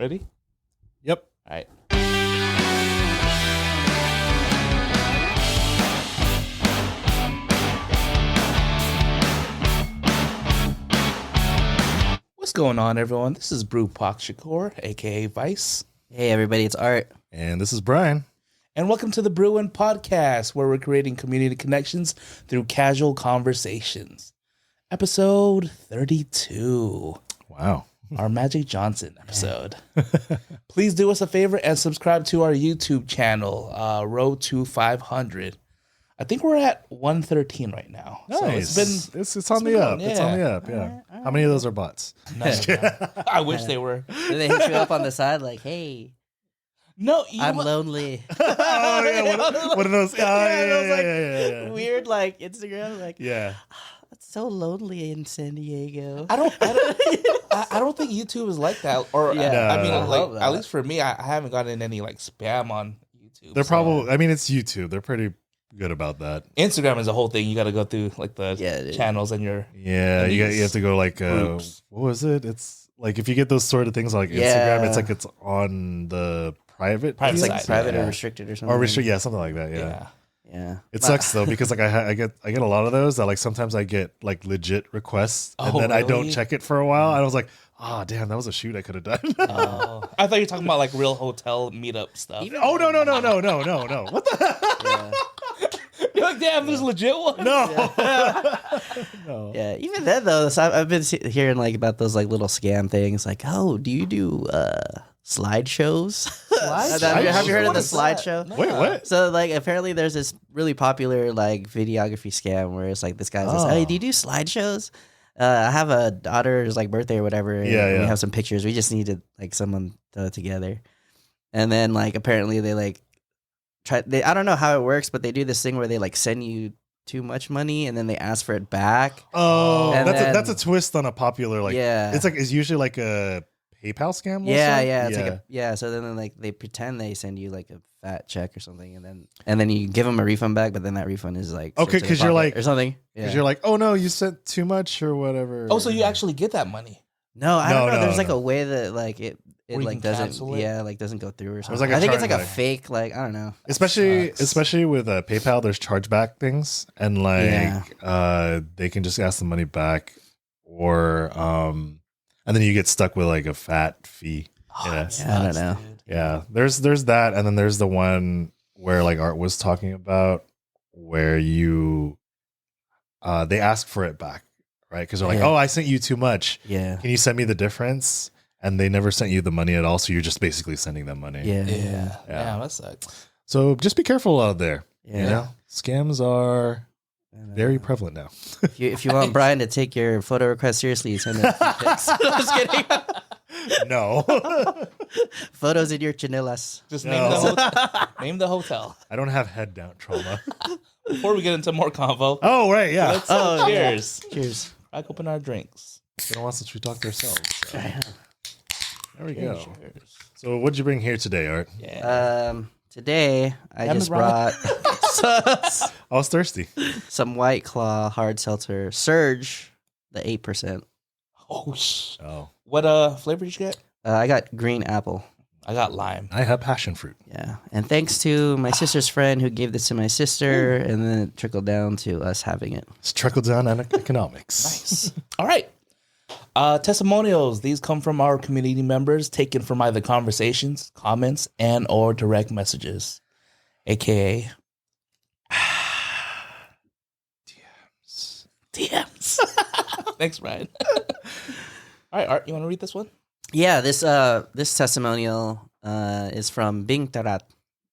Ready? Yep. All right. What's going on, everyone? This is brewpac.shakur, a.k.a. Vice. Hey, everybody, it's Art. And this is Brian. And welcome to the Brewing podcast, where we're creating community connections through casual conversations. Episode 32. Wow. Our Magic Johnson episode. Please do us a favor and subscribe to our YouTube channel, Road to 500. I think we're at 113 right now. Nice. So it's on the up. going, It's on the up, yeah. All right. How many of those are bots? none of them. I wish they were. Do they hit you up on the side like, hey, No, I'm lonely? Oh, yeah. One of those. Oh, yeah. Weird, like, Instagram, like, Yeah. it's so lonely in San Diego. I don't think YouTube is like that. Or Yeah. I mean, No. I love like that. at least for me, I haven't gotten any like spam on YouTube. They're so- probably, I mean, it's YouTube. They're pretty good about that. Instagram is a whole thing. You got to go through like the dude. channels and your Yeah. And You these have to go like, groups. what was it? It's like if you get those sort of things like Yeah. Instagram, it's like it's on the private. Private It's feed? like side, private yeah. or restricted or something. Or restrict, yeah, something like that. yeah. Yeah. Yeah. It sucks though because like I get a lot of those that like sometimes I get like legit requests and Oh, then I don't really? check it for a while. And I was like, oh damn, that was a shoot I could have done. Oh, I thought you were talking about like real hotel meetup stuff. Oh no. What the Yeah. You're like, damn, this is a legit one. no. No. Yeah, even then though, so I've been hearing like about those like little scam things. Like, oh, do you do slideshows? Have you heard of the slideshow? No. Wait, what? So like apparently there's this really popular like videography scam where it's like this guy says, Oh. "Hey, do you do slideshows? I have a daughter's like birthday or whatever. And Yeah. we have some pictures. We just needed like someone together." And then like apparently they like I don't know how it works, but they do this thing where they like send you too much money and then they ask for it back. Oh, And that's then- a twist on a popular like. Yeah. It's usually like a PayPal scam. Yeah, also? yeah, it's like so then like they pretend they send you like a fat check or something, and then you give them a refund back, but then that refund is like Okay, straight to 'cause their you're pocket like- or something. because Yeah. you're like, oh no, you sent too much or whatever. Oh, so you actually get that money? No, I don't No, know. no, There's like no. a way that like it Or you like can doesn't cancel it? like doesn't go through or There's something. like a I think it's like a chargeback. fake like I don't know. Especially Sucks. with PayPal, there's chargeback things, and like they can just ask the money back, or and then you get stuck with like a fat fee. Yeah. Yeah, I don't know. Dude. Yeah, there's that, and then there's the one where like Art was talking about, where you they ask for it back, right? Because they're like, Yeah. oh, I sent you too much. Yeah. Can you send me the difference? And they never sent you the money at all, so you're just basically sending them money. Yeah. Yeah. Yeah. That sucks. So just be careful out there. Yeah. You know, scams are And, very prevalent now. if you want Brian to take your photo request seriously, send him pics. I'm just kidding. No, Photos in your chinelas. Just No. name the hotel. I don't have head down trauma. Before we get into more convo, Oh right, yeah. let's Oh, yeah. cheers. Cheers. Crack open our drinks. It's been a while since we talked ourselves. So. There we go. Cheers. So what'd you bring here today, Art? Yeah. Today I Haven't just brought brought I was thirsty. some White Claw hard seltzer Surge, the 8%. Oh, Oh, what flavor did you get? I got green apple. I got lime. I have passion fruit. Yeah, and thanks to my sister's friend who gave this to my sister, and then it trickled down to us having it. It's trickle down economics. Nice. All right. Testimonials. These come from our community members, taken from either conversations, comments, and or direct messages, aka DMs. Thanks, Ryan. All right, Art, you want to read this one? Yeah, this testimonial is from Linktree,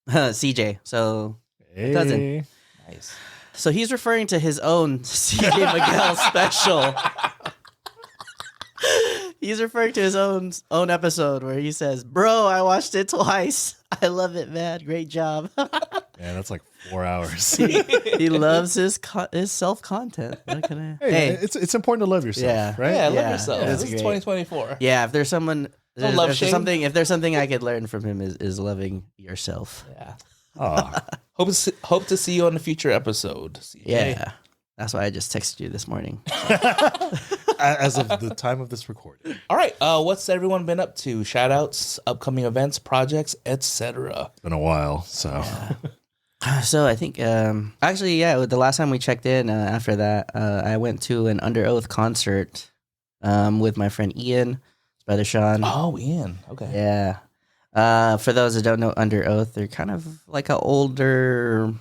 CJ. So Hey. Cousin. Nice. So he's referring to his own CJ Miguel special. He's referring to his own episode where he says, "Bro, I watched it twice. I love it, man. Great job." Man, that's like 4 hours. He loves his self content. What can I? Hey, it's important to love yourself, Yeah. right? Yeah, love Yeah, yourself. that's This is great. 2024. Yeah, if there's someone, Don't love shame. if there's something I could learn from him is loving yourself. Yeah. Aw. Hope to see you on the future episode. CJ. Yeah, that's why I just texted you this morning. as of the time of this recording. All right. What's everyone been up to? Shout outs, upcoming events, projects, etc. It's been a while, so So I think actually, yeah, the last time we checked in after that, I went to an Under Oath concert with my friend Ian, his brother Sean. Oh, Ian. Okay. Yeah. For those that don't know Under Oath, they're kind of like an older,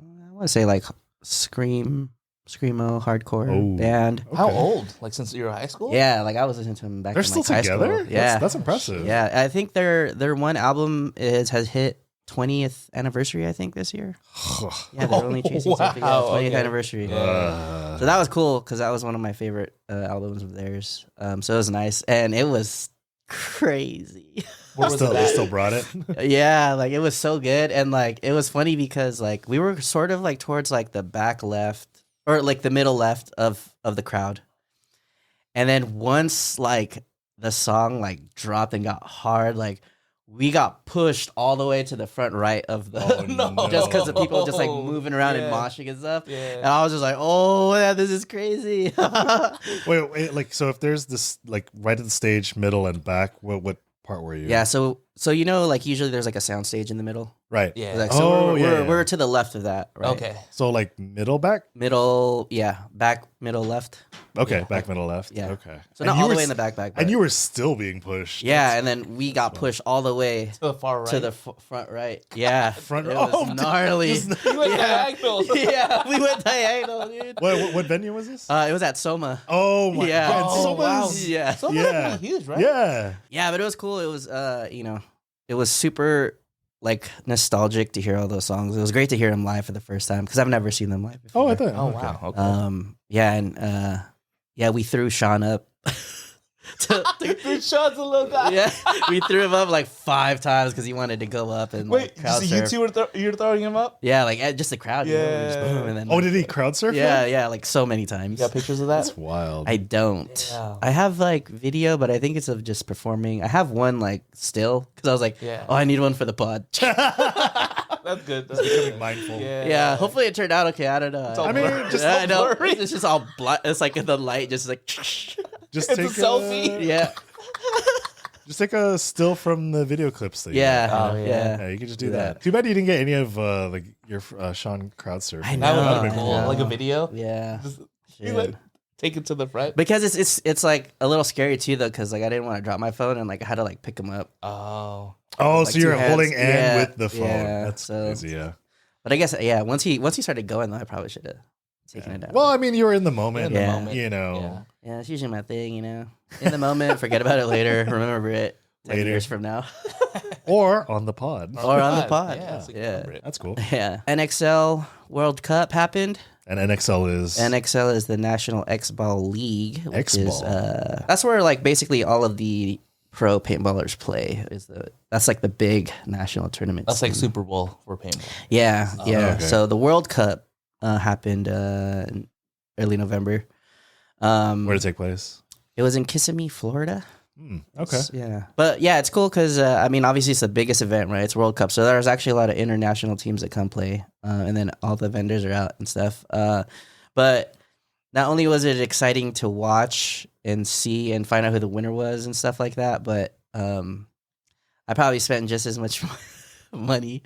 I want to say like screamo hardcore band. How Okay. old? Like since you were high school? Yeah, like I was listening to them back they're in still like, high together. school. Yeah, That's impressive. yeah. I think their one album has hit 20th anniversary. I think this year. Yeah, they're only chasing something. Yeah, 20th okay. anniversary. So that was cool because that was one of my favorite albums of theirs. So it was nice and it was crazy. They still brought it. Yeah, like it was so good and like it was funny because like we were sort of like towards like the back left or like the middle left of the crowd. And then once like the song like dropped and got hard, like we got pushed all the way to the front right of the no. just because of people just like moving around and moshing and stuff. Yeah. And I was just like, oh yeah, this is crazy. Wait, like so if there's this like right at the stage, middle and back, what part were you? Yeah, so you know, like usually there's like a sound stage in the middle. Right. Yeah. Like, so yeah. we're to the left of that, right? Okay. So like middle back? Middle, yeah, back, middle, left. Okay, Yeah. back middle left. Yeah. Okay. So And not you all the were way in the s- back. And you were still being pushed. yeah, and then we got pushed all the way To the far right. to the front right. Yeah, Front it row. was gnarly. You went diagonal. Yeah, we went diagonal, dude. What venue was this? It was at Soma. Oh my yeah. god. Oh, Soma's- wow. Yeah, So Yeah. pretty huge, right? Yeah. yeah, but it was cool. It was, you know, it was super like nostalgic to hear all those songs. It was great to hear them live for the first time because I've never seen them live before. Oh, I thought. Oh, okay. wow. Okay. Yeah, and yeah, we threw Sean up. Dude, Sean's a little guy. Yeah, we threw him up like 5 times because he wanted to go up and Wait, like, crowd so you surf. two were you're throwing him up? Yeah, like just the crowd. You know, we just Yeah. boom, and then, Oh, did he crowd surf? Yeah, him? yeah, like so many You times. got pictures of that? That's wild. I don't. Yeah. I have like video, but I think it's of just performing. I have one like still because I was like, Yeah. oh, I need one for the pod. That's good. That's Becoming mindful. Yeah, hopefully it turned out okay. I don't know. all I mean, blurry. just I know. blurry. It's just all black. It's like the light just like. Just It's take a selfie. Yeah. Just take a still from the video clips. That you Yeah. got. Oh, yeah. Yeah. You could just do Do that. that. Too bad you didn't get any of like your Sean crowd surf. I That would know. have been cool. Yeah. Like a video. Yeah. Just, you Shit. like, take it to the front. Because it's like a little scary too though because like I didn't want to drop my phone and like I had to like pick him up. Oh. Oh, Like so you're 2 hands. holding and Yeah, with the phone. yeah, That's so- crazy. Yeah. But I guess yeah once he started going though I probably should have taken it down. Well, I mean, you were in the moment. In the Yeah. moment. You know. Yeah. Yeah, it's usually my thing, you know. In the moment, forget about it later. Remember it 10 Later. years from now. Or on the pod. Or on the pod. Yeah. so you can Yeah. remember it. That's cool. Yeah. NXL World Cup happened. And NXL is NXL is the National X-Ball League. Which X-Ball. is, that's where like basically all of the pro paintballers play. That's like the big national tournament. That's like scene. Super Bowl for paintball. Yeah, yeah. okay. So the World Cup happened in early November. where to take place. It was in Kissimmee, Florida. Okay. Yeah. But yeah, it's cool because, I mean, obviously it's the biggest event, right? It's World Cup. So there's actually a lot of international teams that come play. And then all the vendors are out and stuff. But not only was it exciting to watch and see and find out who the winner was and stuff like that, but I probably spent just as much money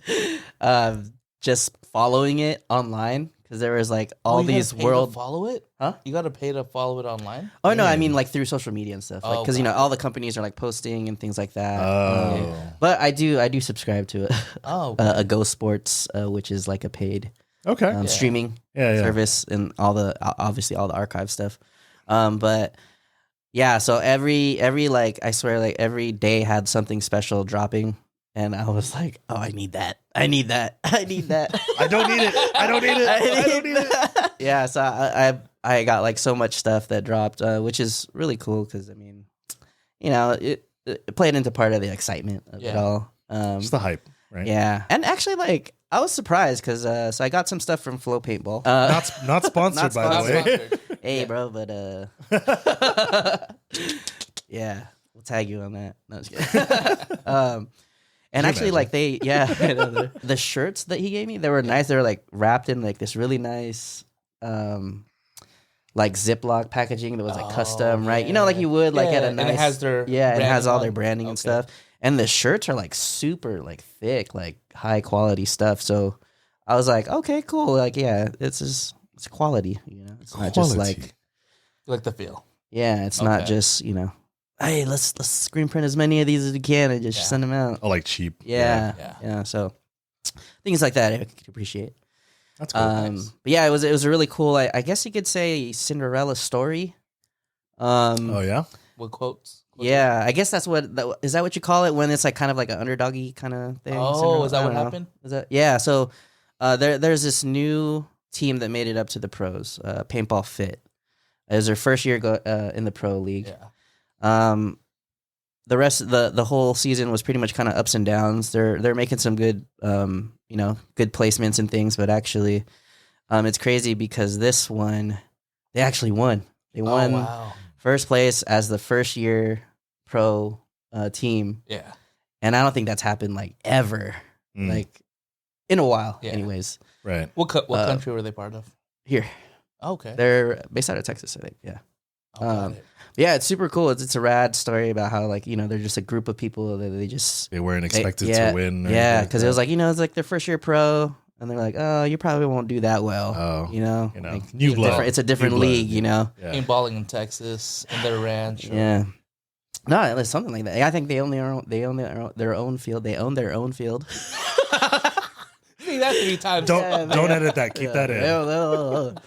just following it online. Because there was like all you gotta these pay to world... follow it? Huh? You got to pay to follow it online? Oh, no, I Mm. mean like through social media and stuff. Oh, Because, you know, got all the companies are like posting and things like that. Oh. But I do subscribe to it. Oh. A Go Sports, which is like a paid Okay. streaming Yeah. service and obviously all the archive stuff. But yeah, so every like I swear like every day had something special dropping, and I was like, oh, I need that. I need that. I need that. I don't need it. I don't need it. I don't need it. Yeah, so I got like so much stuff that dropped, which is really cool because I mean, you know, it played into part of the excitement of it Yeah. all. Just the hype, right? Yeah, and actually, like I was surprised because so I got some stuff from Flow Paintball. Not sponsored, Not by Not the way. sponsored. hey, Yeah. bro, but yeah, we'll tag you on that. No, I'm just kidding. And you actually, imagine? like I know, the shirts that he gave me, they were nice. They were like wrapped in like this really nice, like Ziploc packaging that was like custom, right? You know, like you would like at a nice. And it has their it has all their on. branding and stuff. And the shirts are like super like thick, like high quality stuff. So I was like, okay, cool. Like, yeah, it's quality. You know, it's not just like the feel. Yeah, it's not just hey, let's screen print as many of these as we can and just send them out. Oh, like cheap. Yeah. So things like that I could appreciate. That's cool. Nice. But yeah, it was a really cool. I guess you could say Cinderella story. Oh yeah, with quotes. Yeah, I guess that's is that what you call it when it's like kind of like an underdoggy kind of thing? Oh, is that what happened? Is that So there's this new team that made it up to the pros. Paintball Fit. It was their first year in the pro league. Yeah. The rest of the whole season was pretty much kind of ups and downs. They're making some good good placements and things, but actually it's crazy because this one they actually won. They won first place as the first year pro team. Yeah. And I don't think that's happened like ever. Like in a while anyways. Right. What country were they part of? Here. Okay. They're based out of Texas, I think. Yeah. Oh, yeah, it's super cool. It's a rad story about how they're just a group of people that they weren't expected to win. Yeah, because it was like it's like their first year pro, and they're like, oh, you probably won't do that well. Oh, like, new blood. It's a different league, Yeah. Paintballing in Texas in their ranch. Yeah. No, it's something like that. I think they own their own field. They own their own field. See that 3 times. Don't edit that. Keep that in.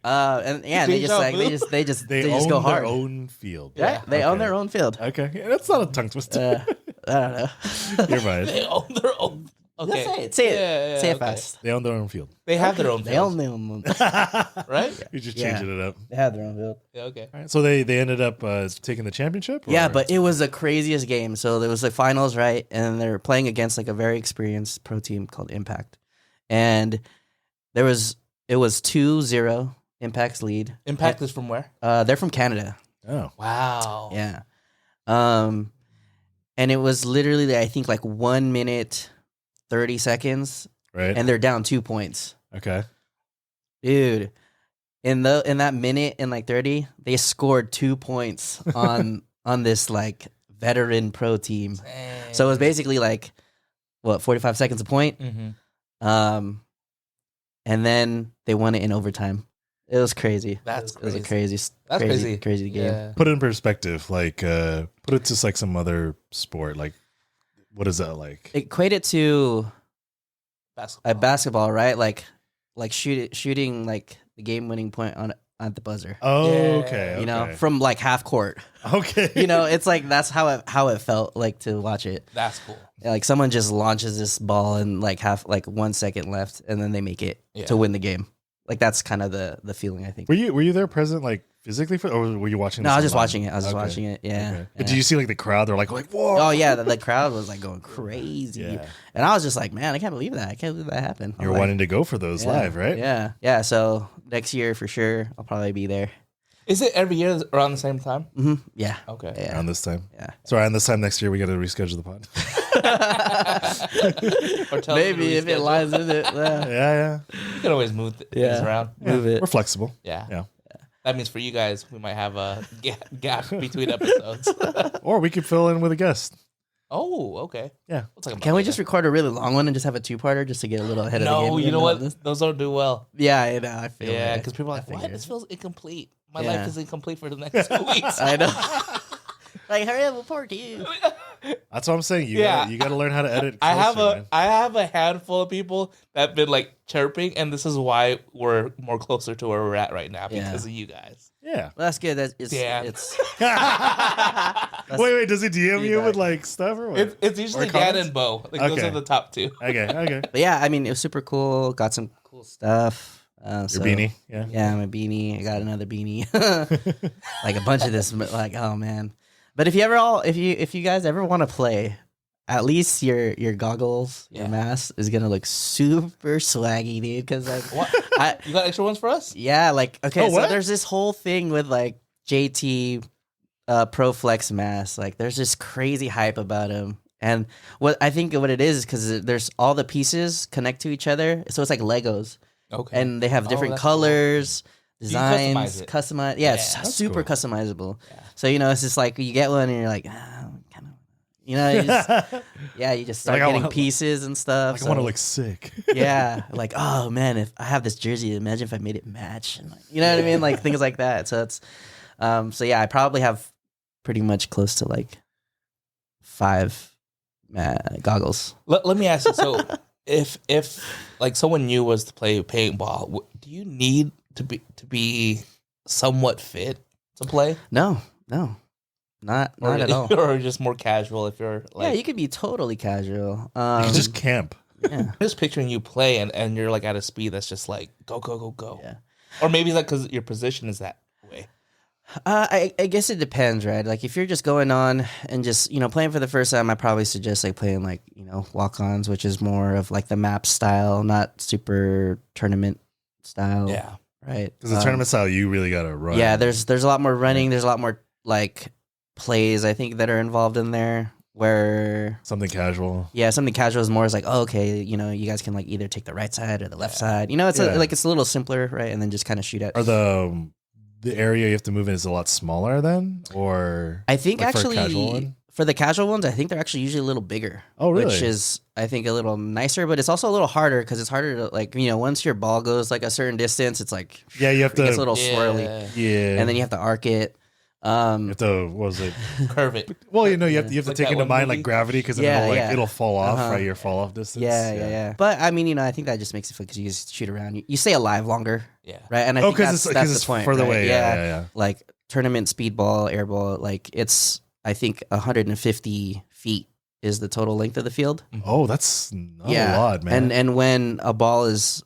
And they just go hard. Their own field. Yeah, they own their own field. Okay, that's not a tongue twister. I don't know. You're fine. They own their own. Okay, Say it. Say it fast. They own their own field. They have their own. They own their own. Right? You're just changing it up. They have their own field. Yeah. Okay. All right, so they ended up taking the championship. Yeah, but it was the craziest game. So there was the finals, right? And they were playing against like a very experienced pro team called Impact, and it was 2-0. Impact's lead. Impact is from where? They're from Canada. Oh, wow. Yeah. And it was literally I think like 1 minute 30 seconds, right. And they're down 2 points. Okay, dude. In that minute and like 30, they scored 2 points on this like veteran pro team. Dang. So it was basically like 45 seconds a point. Mm-hmm. And then they won it in overtime. It was crazy. That's crazy. It was a crazy game. Yeah. put it in perspective. Like, put it to like some other sport. Like, what is that like? Equate it to Basketball. a basketball, right? Like shooting like the game-winning point at the buzzer. Oh, Yeah. okay. From like half court. Okay. It's like that's how it felt like to watch it. That's cool. Like someone just launches this ball and like 1 second left, and then they make it to win the game. Like that's kind of the feeling I think. Were you there present like physically or were you watching? No, this I was just online? watching it. I was just watching it. Yeah. Okay. Yeah. But did you see like the crowd? They're like whoa! Oh yeah, the crowd was like going crazy, Yeah. and I was just like, man, I can't believe that. I can't believe that happened. You're like, wanting to go for those live, right? Yeah. So next year for sure, I'll probably be there. Is it every year around the same time? Mm-hmm. Yeah. Okay. Yeah. Around this time. Yeah. So around this time next year, we got to reschedule the pod. Or tell them to Maybe if it reschedule. lines with it. Yeah. You can always move things around. Move it. We're flexible. Yeah. Yeah. That means for you guys, we might have a gap between episodes. Or we could fill in with a guest. Oh, okay. Yeah. We'll talk about Can we that just later. record a really long one and just have a 2-parter just to get a little ahead of the game? No, you know what? Those don't do well. Yeah, I know. I feel Yeah, it. because people are like, I what? figured. This feels incomplete. My Yeah. life is incomplete for the next 2 weeks. I know. Like, hurry up, we'll pour to you. That's what I'm saying. You got to learn how to edit. I closer, have a handful of people that have been like chirping, and this is why we're more closer to where we're at right now because of you guys. Yeah. Well, that's good. Damn. It's Wait. Does he DM you feedback. with like stuff or what? It's usually Or Dan comments? and Bo. Like those Okay. are the top 2. Okay. But yeah, I mean, it was super cool. Got some cool stuff. Your So- beanie. Yeah. Yeah, my beanie. I got another beanie. Like a bunch of this. Like, oh man. But if you guys ever want to play, at least your goggles, your mask is gonna look super swaggy, dude. Because like, What? You got extra ones for us? yeah, like okay, Oh, so what? there's this whole thing with like JT Pro Flex masks. Like, there's this crazy hype about them. And what I think what it is because there's all the pieces connect to each other, so it's like Legos. Okay. And they have different that's colors. designs, it? customize. Yeah, it's That's super cool. customizable. Yeah. So it's just like you get one and you're like, kind of, you just start Like, I getting want- pieces and stuff. Like, I want to look sick. yeah, like, oh man, if I have this jersey, imagine if I made it match, and like, you know what I mean, like things like that. So it's, so yeah, I probably have pretty much close to like 5 goggles. Let me ask you. So, if like someone new was to play paintball, do you need to be somewhat fit to play? No, not at all. Or just more casual if you're like. Yeah, you could be totally casual. You can just camp. yeah. I'm just picturing you play and you're like at a speed that's just like go. Yeah. Or maybe it's like because your position is that way. I guess it depends, right? Like if you're just going on and just playing for the first time, I probably suggest like playing like walk-ons, which is more of like the map style, not super tournament style. Yeah. Right. Because the tournament style, you really got to run. Yeah, there's a lot more running. There's a lot more like plays I think that are involved in there. Where something casual. Yeah, something casual is more is like, oh, okay, you guys can like either take the right side or the left side. It's it's a little simpler, right? And then just kind of shoot at. Are the area you have to move in is a lot smaller then, or I think like actually for the casual ones, I think they're actually usually a little bigger. Oh, really? Which is I think a little nicer, but it's also a little harder because it's harder to like once your ball goes like a certain distance, it's like you have to. It gets a little swirly, Yeah, and then you have to arc it. You have to, what was it? Curve it. Well, you have to Like take that into one mind movie? like gravity because it'll fall off, right? Your fall off distance. Yeah. But I mean, I think that just makes it fun because you just shoot around. You stay alive longer. Yeah. Right. And I think that's it's the point. further right? away. Yeah. Like tournament speedball, airball, like it's I think 150 feet is the total length of the field. Oh, that's not a lot, man. And when a ball is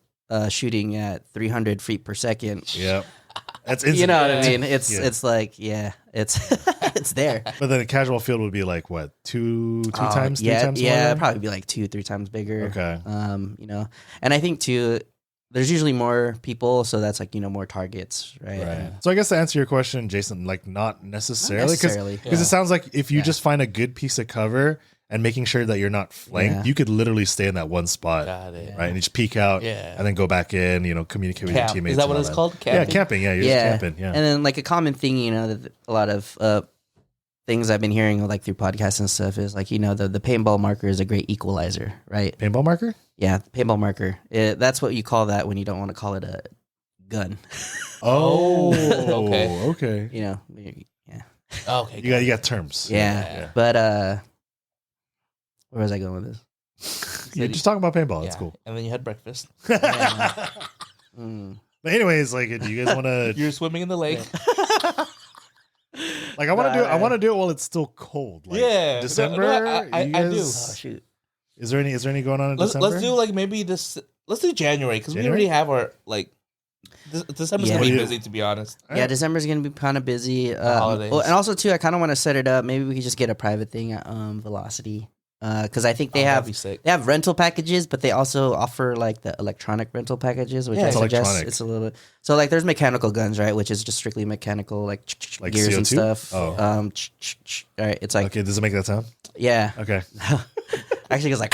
shooting at 300 feet per second. Yep. That's you know what I mean? It's like it's it's there. But then a casual field would be like what, two times, 3 times? Yeah, it'd probably be like 2-3 times bigger. Okay. And I think too, there's usually more people, so that's like more targets, right? Right. So I guess to answer your question, Jason, like not necessarily, because it sounds like if you just find a good piece of cover and making sure that you're not flanked, you could literally stay in that one spot. Got it. Right, and you just peek out, and then go back in. Communicate Communicate with your teammates. Is that what it's called? Camping? Yeah, camping. Yeah, you're just camping. Yeah, and then like a common thing, that a lot of things I've been hearing like through podcasts and stuff is like the paintball marker is a great equalizer, right? Paintball marker. Yeah, paintball marker. That's what you call that when you don't want to call it a gun. Oh, okay. Yeah. Okay. You got terms. Yeah. But where was I going with this? You're just talking about paintball. That's cool. And then you had breakfast. But anyways, like, do you guys want to? You're swimming in the lake. Like, I want to do it while it's still cold. Like, December. No, I do. Oh shoot. Is there any going on in December? Let's do like maybe this. Let's do January because we already have our like. December's gonna be busy, to be honest. Yeah, December's gonna be kind of busy. Holidays. And also too, I kind of want to set it up. Maybe we could just get a private thing at Velocity. Because I think they have rental packages, but they also offer like the electronic rental packages, which I suggest it's a little bit. So like, there's mechanical guns, right, which is just strictly mechanical, like gears CO2? and stuff. Oh, all right, it's like okay. Does it make that sound? Yeah. Okay. Actually, it's like.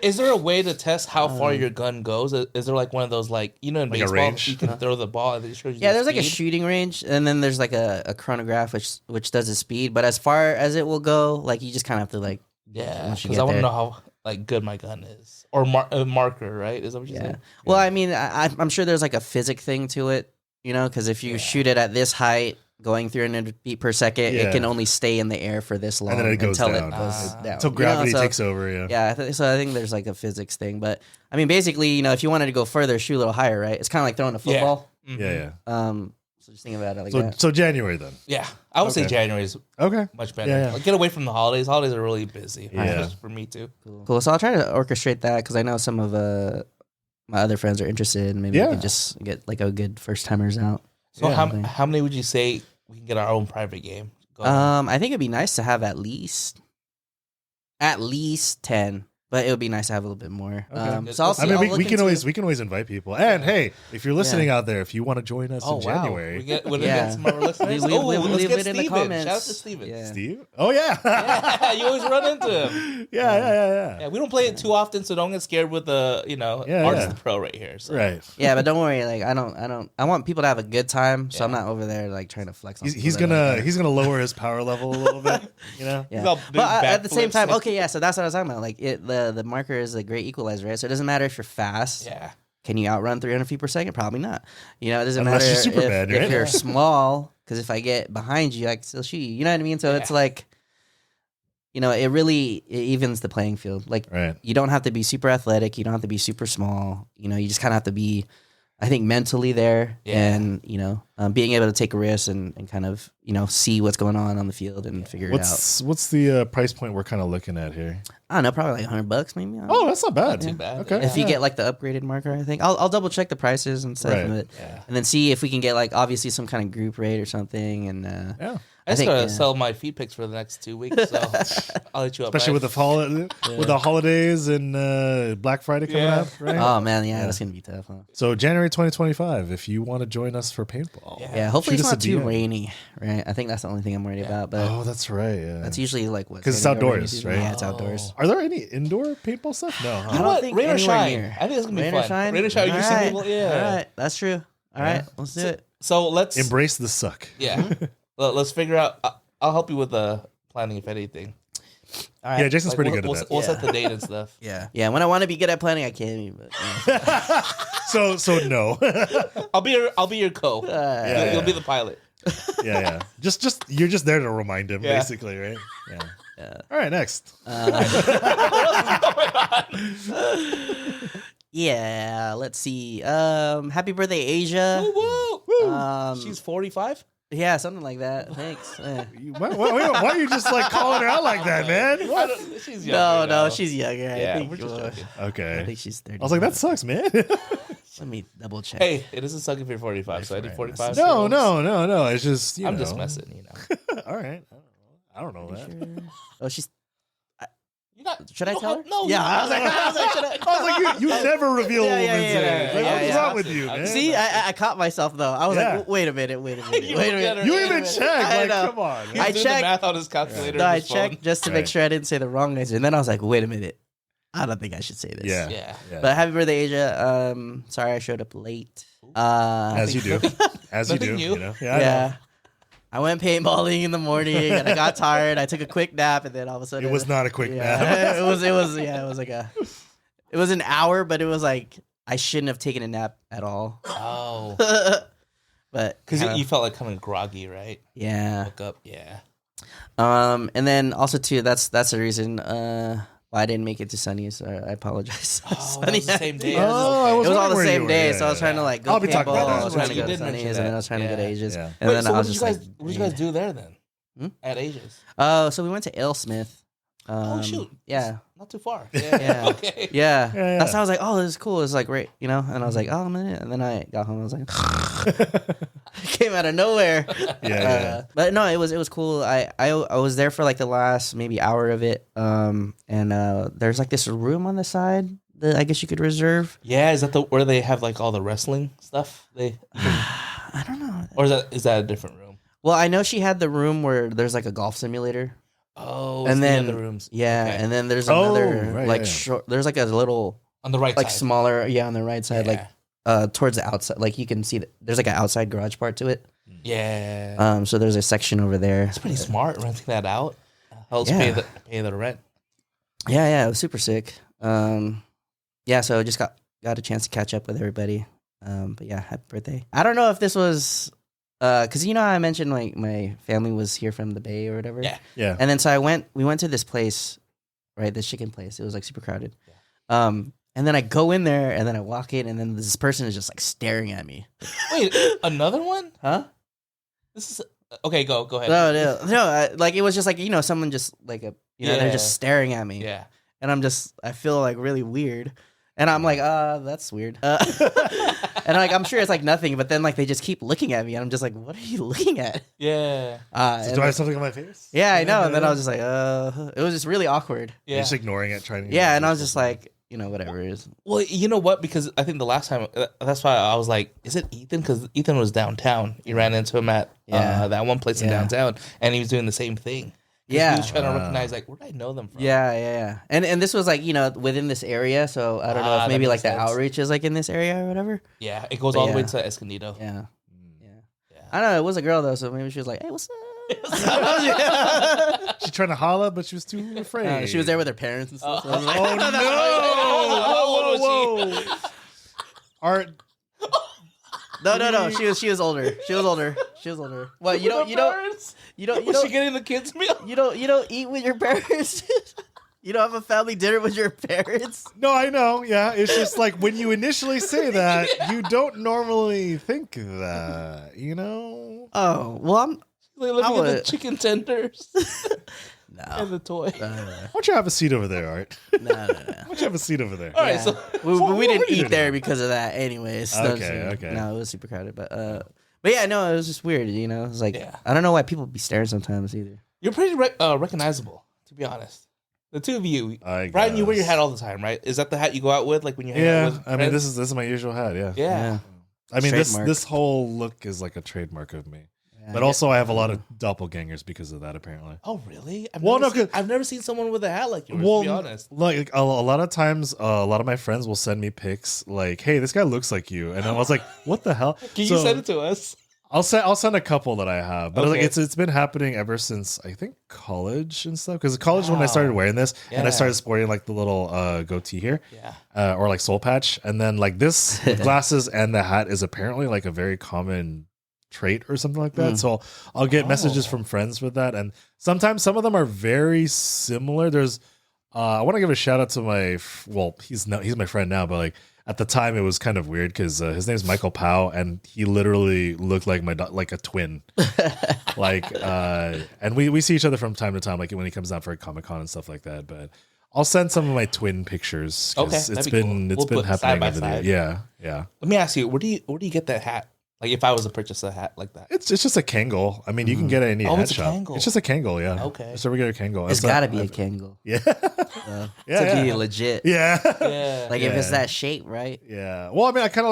Is there a way to test how far your gun goes? Is there like one of those like in like baseball you can throw the ball and it shows you there's like a shooting range, and then there's like a chronograph which does the speed. But as far as it will go, like you just kind of have to like. Yeah, because I want to know how like good my gun is, or marker, right? Is that what you said? Well, I mean, I'm sure there's like a physic thing to it, because if you shoot it at this height, going 300 feet per second, it can only stay in the air for this long, and then it goes until down. it goes down. Until gravity takes over. So I think there's like a physics thing, but I mean, basically, if you wanted to go further, shoot a little higher, right? It's kind of like throwing a football. Yeah. So just think about it like that. So January then. Yeah, I would say January is much better. Yeah. Like, get away from the holidays. Holidays are really busy. Yeah. For me too. Cool. So I'll try to orchestrate that because I know some of my other friends are interested. And maybe we could just get like a good first timers out. So how many would you say we can get our own private game going? I think it'd be nice to have at least 10. But it would be nice to have a little bit more. Okay. So I'll see. I mean, I'll we look can into- we can always invite people. And hey, if you're listening out there, if you want to join us in January, we get some of our listeners. We let's leave get it in the Steven. comments. Shout out to Steven. Yeah. Steve. Oh yeah, Yeah, you always run into him. yeah. Yeah, we don't play it too often, so don't get scared with the artist the pro right here. So. Right. Yeah, but don't worry. Like I want people to have a good time, so I'm not over there like trying to flex. On He's people that gonna lower his power level a little bit. You know. Yeah. He's all But doing at the same backflips. time, okay, yeah. So that's what I was talking about. Like the marker is a great equalizer, right? So it doesn't matter if you're fast. Yeah. Can you outrun 300 feet per second? Probably not. You know, it doesn't Unless matter you're Superman, if right? you're small, because if I get behind you, I can still shoot you. You know what I mean? So it's like, you know, it evens the playing field. Like, Right. you don't have to be super athletic. You don't have to be super small. You know, you just kind of have to be, I think, mentally there and, you know, being able to take a risk and kind of, you know, see what's going on the field and figure it out. What's the price point we're kind of looking at here? I don't know, probably like $100 maybe. I don't Oh, know. that's not bad. Not too bad. Okay. If you get like the upgraded marker, I think I'll double check the prices and stuff, Right. and then see if we can get like obviously some kind of group rate or something. And Yeah. I just think, gotta yeah. sell my feed picks for the next 2 weeks, so I'll let you up. Especially with the holidays and Black Friday coming Yeah. up, right? oh man, yeah, that's gonna be tough. Huh? So January 2025, if you want to join us for paintball, Yeah, hopefully shoot it's us not a too DM. rainy, right? I think that's the only thing I'm worried about. But Oh, that's right. Yeah. that's usually like what 'Cause it's starting to go outdoors, rainy season. right? Yeah, it's outdoors. Are there any indoor paintball stuff? No. I Huh? don't What? think Rain or anywhere shine? near. I think it's gonna be Rain fun. or shine. Rain or shine. You see people. Yeah. All right, that's true. All right, let's do it. So let's Embrace the suck. Yeah. Let's figure out. I'll help you with the planning if anything. All right. Yeah, Jason's pretty good at we'll, that. We'll set the date and stuff. Yeah. When I want to be good at planning, I can't. But, So no. I'll be your co. Yeah, You'll yeah. be the pilot. yeah. Just you're just there to remind him, Yeah. basically, right? Yeah. Yeah. All right, next. Yeah, let's see. Happy birthday, Asia. Woo, woo. She's She's 45. yeah, something like that. Thanks. Why are you just like calling her out like that, man? What? She's No, younger now. she's younger. Yeah, I think, we're just joking. I Okay. think she's 30. I was like, that sucks, man. Let me double check. Hey, it doesn't suck if you're 45. So I did 45. No. It's just I'm know. just messing. You know. All right. I don't know that. Sure. Oh, she's. You not, Should I you tell don't her? have- No. Yeah, I was like, should I? I was like, you never reveal Yeah, a yeah, woman's yeah, age. yeah, What's yeah. wrong with you, man? See, I caught myself though. I was Yeah. like, wait a minute. Wait a minute. You Wait a look at minute. her You Wait a even minute. checked. I Like, know. come on. Man. He's I doing checked- the math on his calculator. No, on I his phone. checked just to make Right. sure I didn't say the wrong answer, and then I was like, wait a minute. I don't think I should say this. Yeah. Yeah. But happy birthday, Asia. Sorry I showed up late. As you do. As you do. Nothing new. You know? Yeah. I know. Yeah. I went paintballing in the morning and I got tired. I took a quick nap and then all of a sudden It was not a quick yeah, nap. it was like it was an hour, but it was like I shouldn't have taken a nap at all. Oh. But Because kinda- you felt like coming groggy, right? yeah. Woke up. Yeah. And then also too, that's the reason why I didn't make it to Sunny. So I apologize. Oh, that Sunny was the same day. Oh, I It was was all wondering the where same you were. day, Yeah, so I was yeah. trying to like go I'll be talking paintball. about that I was as well. trying to You go to did mention Sunny's, and then I that. was trying to go to Yeah. Asia's, Yeah. and then so I was what just did you like, guys, what did you guys do there then? Hmm? At Asia's. So we went to Alesmith. Oh shoot. Yeah. Not too far. Yeah. Okay. Yeah. Yeah. That's how I was like, oh, this is cool. It's like, right, you know? And I was like, oh, I'm in it. And then I got home. I was like, came out of nowhere. Yeah. But no, it was cool. I was there for like the last maybe hour of it. And there's like this room on the side that I guess you could reserve. Yeah, is that the where they have like all the wrestling stuff? I don't know. Or is that a different room? Well, I know she had the room where there's like a golf simulator. Oh, And and then- then the rooms. Yeah. Okay. And then there's Oh, another right, like yeah. short, there's like a little on the right like side. smaller, on the right side, Yeah. like towards the outside. Like you can see that there's like an outside garage part to it. Yeah. So there's a section over there. It's pretty smart renting that out. Helps Yeah. pay the rent. Yeah, it was super sick. Yeah, so just got a chance to catch up with everybody. But yeah, happy birthday. I don't know if this was because you know how I mentioned like my family was here from the Bay or whatever. Yeah. Yeah. And then so we went to this place, right? This chicken place. It was like super crowded. And then I go in there and then I walk in and then this person is just like staring at me. Wait, another one? Huh? This is okay. Go ahead. No. Like it was just like someone just like they're Yeah. just staring at me. Yeah. And I feel like really weird. And I'm like, that's weird. And like, I'm sure it's like nothing, but then like they just keep looking at me, and I'm just like, what are you looking at? Yeah. So do I have something on my face? Yeah, I know. And then I was just like, it was just really awkward. Yeah. You're just ignoring it, trying to. Yeah, and I was just like, whatever it is. Well, you know what? Because I think the last time, that's why I was like, is it Ethan? Because Ethan was downtown. You ran into him at that one place in downtown, and he was doing the same thing. Yeah. He was trying to recognize, like, where did I know them from? Yeah. And this was like, within this area. So I don't know if maybe like the outreach is like in this area or whatever. Yeah, it goes all the way to Escondido. Yeah. I don't know. It was a girl though. So maybe she was like, hey, what's up? She's trying to holla, but she was too afraid. She was there with her parents and stuff. So I was like, Whoa. Art. No. She was older. What, you don't Was she getting the kids' meal? You don't eat with your parents? You don't have a family dinner with your parents? No, I know. Yeah, it's just like when you initially say that, you don't normally think that, Oh, well, I'm looking at the chicken tenders no. and the toy. Why don't you have a seat over there, Art? No. Why don't you have a seat over there? All right, so we didn't eat there because of that, anyways. Okay. No, it was super crowded, but yeah, no, it was just weird. It was like Yeah. I don't know why people be staring sometimes either. you're pretty recognizable, to be honest. The two of you, Brian, you wear your hat all the time, right? Is that the hat you go out with, like when you hang out with I mean, this is my usual hat. Yeah. I mean, Trademark. this whole look is like a trademark of me. Yeah, But also, I have a lot of doppelgangers because of that, apparently. Oh, really? I've never seen someone with a hat like yours, to be honest. Like a lot of times, a lot of my friends will send me pics like, "Hey, this guy looks like you," and I was like, "What the hell?" Can you send it to us? I'll send a couple that I have, but like it's been happening ever since I think college and stuff. Because college when I started wearing this and I started sporting like the little goatee here, or like soul patch, and then like this with glasses and the hat is apparently like a very common trait or something like that. So I'll get messages from friends with that, and sometimes some of them are very similar. There's I want to give a shout out to he's my friend now, but like at the time it was kind of weird because his name's Michael Powell, and he literally looked like like a twin. And we see each other from time to time, like when he comes down for a Comic-Con and stuff like that. But I'll send some of my twin pictures. Okay, it's been happening over there. Yeah. Let me ask you, where do you get that hat? Like if I was to purchase a hat like that, it's just a Kangol. I mean, you can get it at any hat it's a shop. Kangol. It's just a Kangol, yeah. Okay. It's a regular Kangol. It's got to be a Kangol. Yeah. To be legit. Yeah. Like if it's that shape, right? Yeah. Well, I mean, I kind of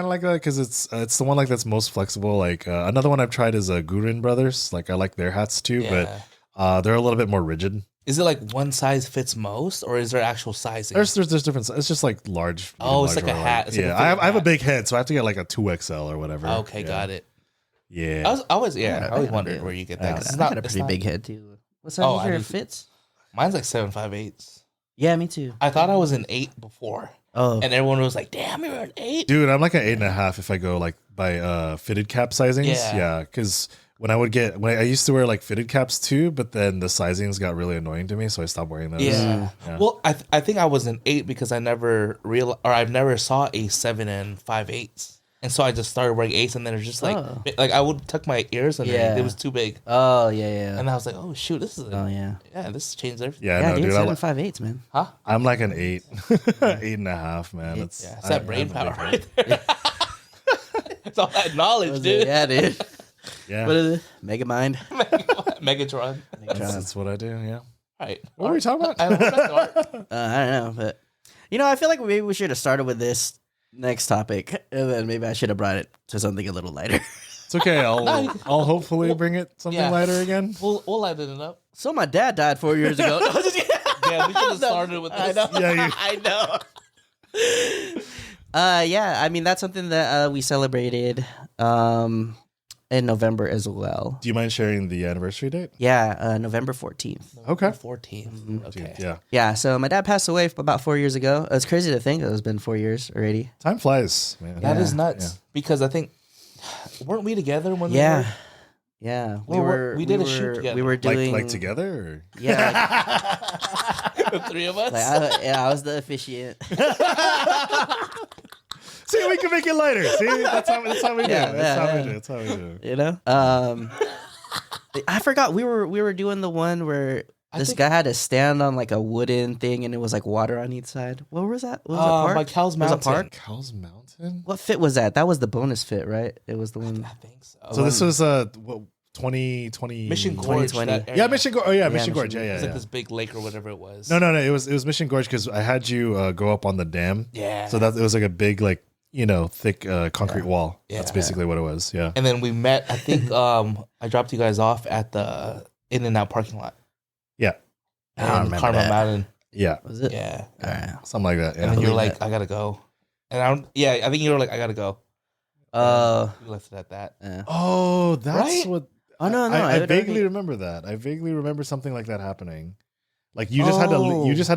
like that because it's the one like that's most flexible. Like another one I've tried is Gurin Brothers. Like I like their hats too, but they're a little bit more rigid. Is it like one size fits most, or is there actual sizing? There's different. It's just like large. Oh, it's like a hat. Yeah, I have a big head, so I have to get like a 2XL or whatever. Okay, got it. Yeah. I always wondered where you get that. 'Cause I got a pretty big head too. What size is your fits? Mine's like 7.5/8. Yeah, me too. I thought I was an 8 before. Oh, and everyone was like, "Damn, you're an 8." Dude, I'm like an 8.5 if I go like by fitted cap sizings. Yeah, because when I used to wear like fitted caps too, but then the sizings got really annoying to me, so I stopped wearing those. Yeah. Well, I think I was an 8 because I've never saw a 7 and 5/8. And so I just started wearing 8s, and then it's just like I would tuck my ears and it was too big. Oh yeah. And I was like, oh shoot, this is this changed everything. Yeah, no, dude, 7.5/8, man. Huh? I'm like an 8, 8.5, man. It's that brain power right there. It's all that knowledge, dude. Yeah, dude. Yeah. What is it? Megamind. Megatron. That's what I do. Yeah. All right. What were we talking about? I don't know, but I feel like maybe we should have started with this next topic, and then maybe I should have brought it to something a little lighter. It's okay. I'll hopefully bring it something lighter again. We'll lighten it up. So my dad died 4 years ago. Yeah, we should have started with this. I know. I mean that's something that we celebrated in November as well. Do you mind sharing the anniversary date? Yeah, November 14th. Okay. 14th. Mm-hmm. Okay. Yeah. Yeah, so my dad passed away about 4 years ago. It's crazy to think it's been 4 years already. Time flies, man. That is nuts. Because I think weren't we together when we Yeah. were? Yeah. We did a shoot together. We were doing like together or? Yeah. The three of us? I was the officiant. See, we can make it lighter. See, that's how we do. That's how we do. You know, I forgot we were doing the one where This guy had to stand on like a wooden thing, and it was like water on each side. What was that? What was it, park? By Cow's Mountain. Was it park? Cow's Mountain. What fit was that? That was the bonus fit, right? It was the one. I think so. So this was 2020 Mission Gorge. 2020. Yeah, Mission Gorge. Oh yeah, Mission Gorge. Yeah, It's like yeah. this big lake or whatever it was. No. It was Mission Gorge because I had you go up on the dam. Yeah. So that it was like a big thick concrete wall. Yeah. That's basically what it was. Yeah. And then we met. I think I dropped you guys off at the In-N-Out parking lot. Yeah. I don't remember Carmel that. Mountain. Yeah. Was it? Yeah. All right. Something like that. Yeah. And then you're believe like, I gotta go. And I think you were like, I gotta go. We left it at that. Yeah. Oh, that's Right? what. Oh no, I vaguely remember that. I vaguely remember something like that happening. Like you just had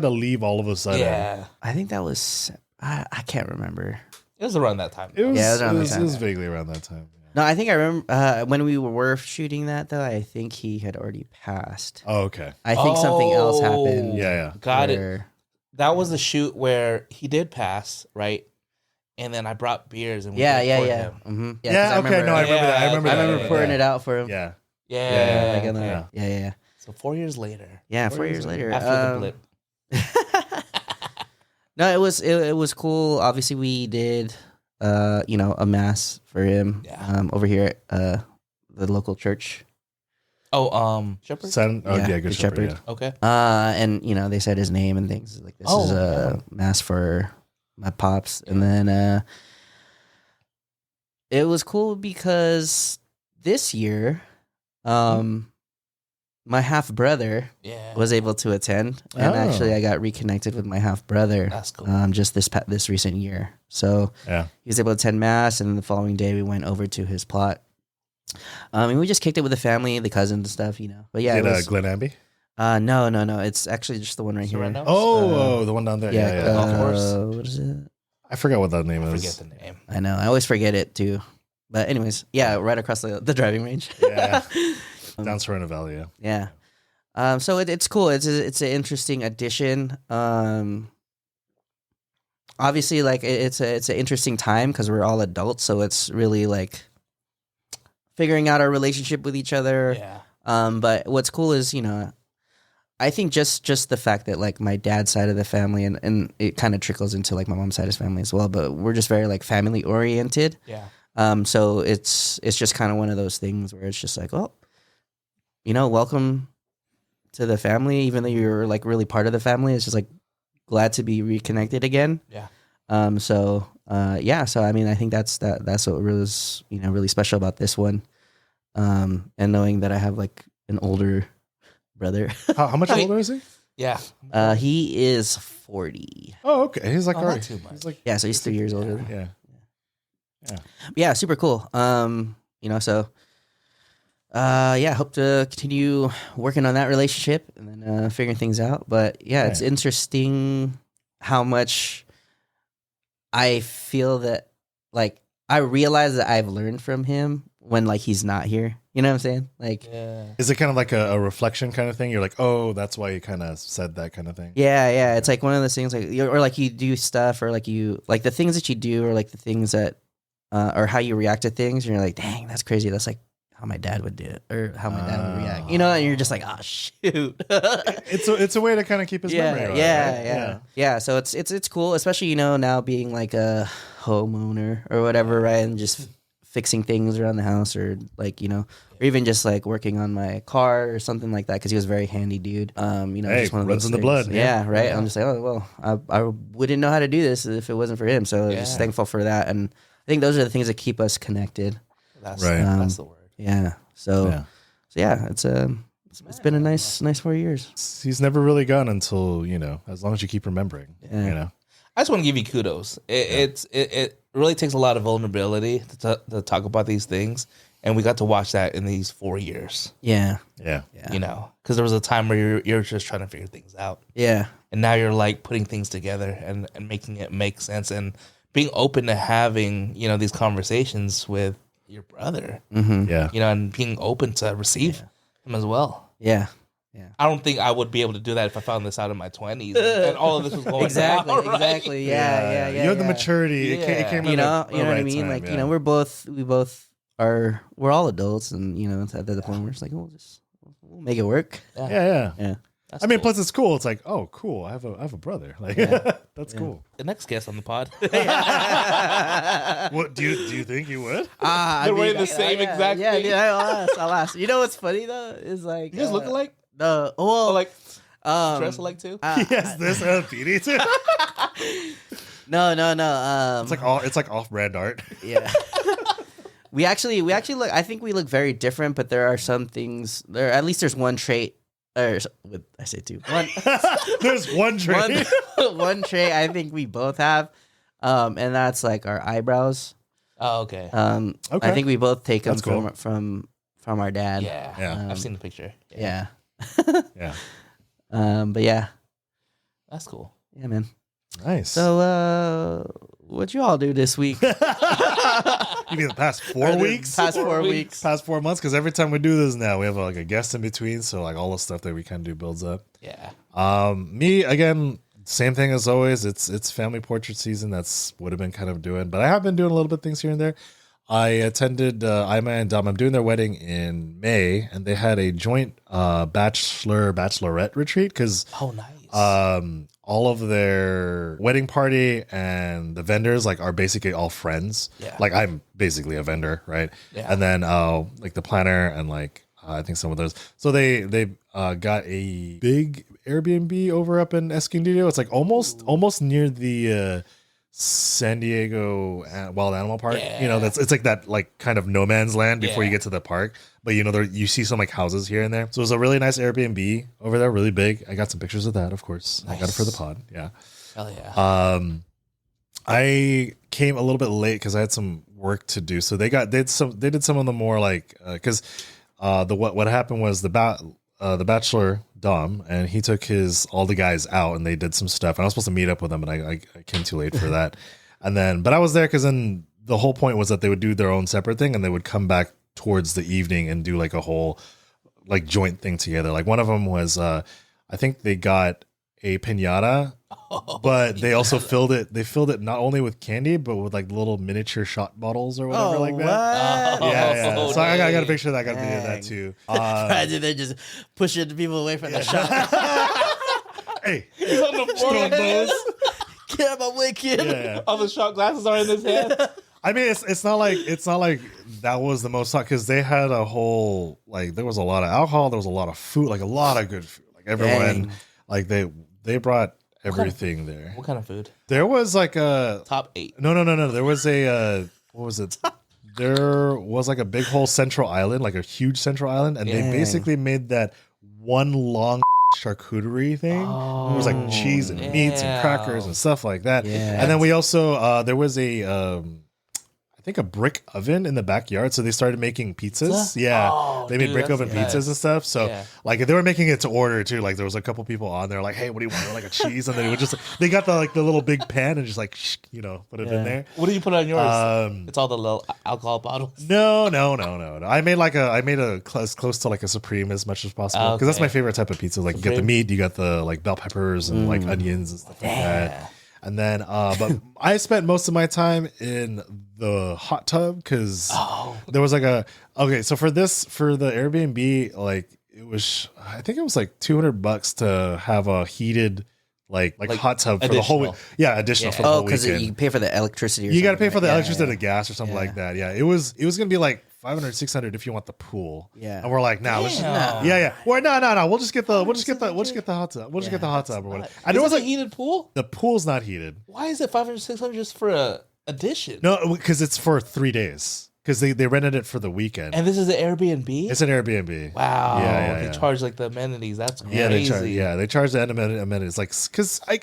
to leave all of a sudden. Yeah. I think that was. I can't remember. It was around that time. It was. Yeah, It was vaguely around that time. Yeah. No, I think I remember when we were shooting that though. I think he had already passed. Oh, okay. I think something else happened. Yeah. Got it. where- That was the shoot where he did pass, right? And then I brought beers and we Yeah. poured Yeah. him. Mm-hmm. Yeah. Okay. No, I remember that. I remember I that. remember pouring yeah. it out for him. Yeah. Yeah. Like in the- Yeah. yeah. So 4 years later. Yeah, 4 4 years years later. After the blip. No, it was cool. Obviously, we did a mass for him over here at the local church. Oh, Shepherd? Good Shepherd. Yeah. Okay. And they said his name and things like this is a mass for my pops, and then it was cool because this year, my half brother was able to attend, and actually I got reconnected with my half brother. That's cool. Just this recent year, so he was able to attend mass, and the following day we went over to his plot. And we just kicked it with the family, the cousins and stuff, But yeah, Did it was, Glen Abbey? no. It's actually just the one right here. Sorrento? Oh, the one down there. Yeah. Golf course? What is it? I forgot what that name I is. forget the name. I know. I always forget it too. But anyways, yeah, right across the driving range. Yeah. Down Sorrento Valley. Yeah. Yeah. So it's cool. It's an interesting addition. Obviously, like it's an interesting time because we're all adults. So it's really like figuring out our relationship with each other. Yeah. But what's cool is I think just the fact that like my dad's side of the family and it kind of trickles into like my mom's side of the family as well. But we're just very like family oriented. Yeah. So it's just kind of one of those things where it's just like, well, welcome to the family, even though you're like really part of the family. It's just like glad to be reconnected again. Yeah. So I mean, I think that's what really is, really special about this one. And knowing that I have like an older brother. How much older is he? Yeah. He is 40. Oh, okay. He's like, not alright. too much. He's like, Yeah, so he's 3 years older. yeah. Yeah, super cool. So hope to continue working on that relationship and then figuring things out. But yeah, it's interesting how much I feel that like I realize that I've learned from him when like he's not here. You know what I'm saying? Like Is it kind of like a reflection kind of thing? You're like, oh, that's why you kind of said that kind of thing. yeah. It's like one of those things like or like you do stuff or like you like the things that you do or like the things that or how you react to things, and you're like, dang, that's crazy. That's like how my dad would do it, or how my dad would react. And you're just like, oh shoot. It's a way to kind of keep his memory alive. Yeah. So it's cool, especially now being like a homeowner or whatever, right? And just fixing things around the house, or like or even just like working on my car or something like that, because he was a very handy dude. Hey, just one of runs those in the things. blood. Yeah, right. Yeah. I'm just like, oh well, I wouldn't know how to do this if it wasn't for him. So just thankful for that, and I think those are the things that keep us connected. That's right. That's the word. Yeah. So it's been a nice 4 years. He's never really gone until as long as you keep remembering. Yeah. I just want to give you kudos. It really takes a lot of vulnerability to talk about these things, and we got to watch that in these 4 years. Yeah. Because there was a time where you're just trying to figure things out. Yeah. And now you're like putting things together and making it make sense and being open to having, these conversations with your brother. Mm-hmm. Yeah. And being open to receive him as well. Yeah. I don't think I would be able to do that if I found this out in my 20s and all of this was going Exactly. down, right? Exactly. Yeah. You have the maturity. It came You at know the what I right mean? time, Like, yeah. we're all adults, and it's at the point where it's like, we'll make it work. Yeah. Yeah. I mean, plus it's cool. It's like, oh, cool. I have a brother. Like, that's cool. The next guest on the pod. What do you think you would? They're wearing the same exact thing. Yeah, I'll ask. You know what's funny though is like You guys look alike. like Dress alike too. Yes, this PD too. No. It's like off-brand art. Yeah. We actually look. I think we look very different, but there are some things. At least there's one trait. I say two. One. There's one trait. One trait I think we both have, and that's like our eyebrows. Oh, okay. Okay. I think we both take them That's cool. from our dad. Yeah. I've seen the picture. Yeah. Yeah. But yeah. That's cool. Yeah, man. Nice. So, what'd you all do this week? You mean the past 4 weeks? Past 4 weeks. Past 4 months? Because every time we do this now, we have like a guest in between. So like all the stuff that we kind of do builds up. Yeah. Me again, same thing as always. It's family portrait season. That's what I've been kind of doing. But I have been doing a little bit things here and there. I attended Ima and Dom. I'm doing their wedding in May, and they had a joint bachelorette retreat because nice. all of their wedding party and the vendors like are basically all friends. Yeah. Like I'm basically a vendor, right? Yeah. And then like the planner and like I think some of those. So they got a big Airbnb over up in Escondido. It's like almost near the San Diego Wild Animal Park. Yeah. You know, it's like that like kind of no man's land before you get to the park. But you know, you see some like houses here and there. So it was a really nice Airbnb over there, really big. I got some pictures of that, of course. Nice. I got it for the pod. Yeah. Hell yeah. I came a little bit late because I had some work to do. So they did some of the more like because what happened was the Bachelor Dom, and he took all the guys out and they did some stuff. And I was supposed to meet up with them, but I came too late for that. But I was there because then the whole point was that they would do their own separate thing and they would come back towards the evening and do like a whole like joint thing together. Like one of them was I think they got a piñata, but they also filled it not only with candy but with like little miniature shot bottles or whatever like that. Yeah. So I got a picture of that. I got a video of that too. They're just pushing people away from the shot. Hey, He's on the floor like this. Get out of my way, kid. Yeah. All the shot glasses are in his hand. I mean, it's not like that was the most hot because they had a whole like there was a lot of alcohol, there was a lot of food, like a lot of good food. Like everyone, like they brought everything there. What kind of food? There was like a top 8. No. There was a what was it? There was like a big whole central island, like a huge central island, and they basically made that one long charcuterie thing. It was like cheese and meats and crackers and stuff like that. Yeah. And then we also there was I think a brick oven in the backyard, so they started making pizzas. Yeah, they made brick oven pizzas and stuff. So like they were making it to order too. Like there was a couple people on there, like, "Hey, what do you want?" Like a cheese, and then it would just they got the little big pan and just like put it in there. What do you put on yours? It's all the little alcohol bottles. No. I made a close to like a supreme as much as possible because that's my favorite type of pizza. Like supreme? You get the meat, you got the like bell peppers and like onions and stuff like that. And then, but I spent most of my time in the hot tub because there was like so for the Airbnb, like I think it was like $200 to have a heated like hot tub for the whole week. Yeah, additional for the whole weekend. Because you pay for the electricity. You got to pay for the electricity or the gas or something like that. Yeah, it was gonna be like $500, $600 if you want the pool. Yeah, and we're like, let's just, yeah. Well, no. We'll just get the hot tub. We'll just get the hot tub or whatever. And it was a heated pool. The pool's not heated. Why is it $500, $600 just for a addition? No, because it's for 3 days. Because they rented it for the weekend. And this is an Airbnb? It's an Airbnb. Wow. Yeah. They charge like the amenities. That's crazy. They charge the amenities. Like, because I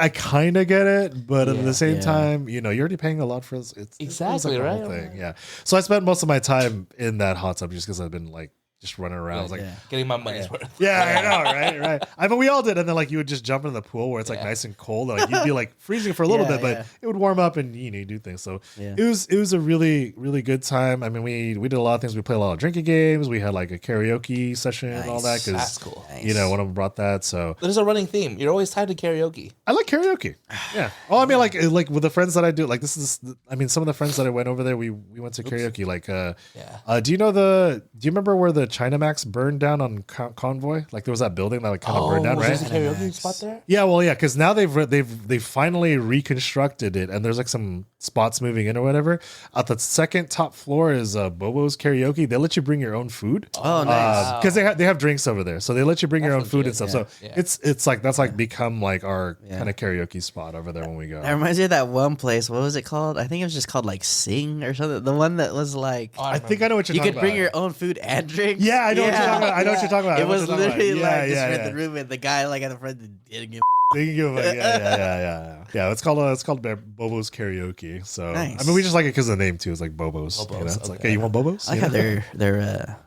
kind of get it, but at the same time, you're already paying a lot for it. Exactly, it's like right? The whole thing. Yeah. So I spent most of my time in that hot tub just because I've been like just running around. I was like, getting my money's worth. Yeah, I know, right. I mean, we all did, and then like you would just jump in the pool where it's like nice and cold, and, like you'd be like freezing for a little bit, but it would warm up, and you do things. So it was a really really good time. I mean, we did a lot of things. We played a lot of drinking games. We had like a karaoke session and all that because that's cool. One of them brought that. So there's a running theme. You're always tied to karaoke. I like karaoke. Yeah. Oh, I mean, like with the friends that I do, like some of the friends that I went over there, we went to karaoke. Like, do you remember where the the Chinamax burned down on Convoy. Like there was that building that like kind of burned down, right? Was there a karaoke spot there? Yeah, well, yeah, because now they've finally reconstructed it, and there's like some spots moving in or whatever. At the second top floor is Bobo's Karaoke. They let you bring your own food. Oh, nice. Because they have drinks over there, so they let you bring your own food and stuff. So Yeah. it's like that's like become like our kind of karaoke spot over there when we go. That reminds me of that one place. What was it called? I think it was just called like Sing or something. The one that was like I think I know what you're you talking could about. bring your own food and drink. Yeah, I know what you're talking about. I know what you're talking about. It was literally like just yeah. read the room and the guy like at the front didn't give. They can give yeah. It's called Bobo's Karaoke. So Nice. I mean, we just like it because of the name too. It's like Bobo's. You know? It's like, hey, you want Bobo's? I like how they're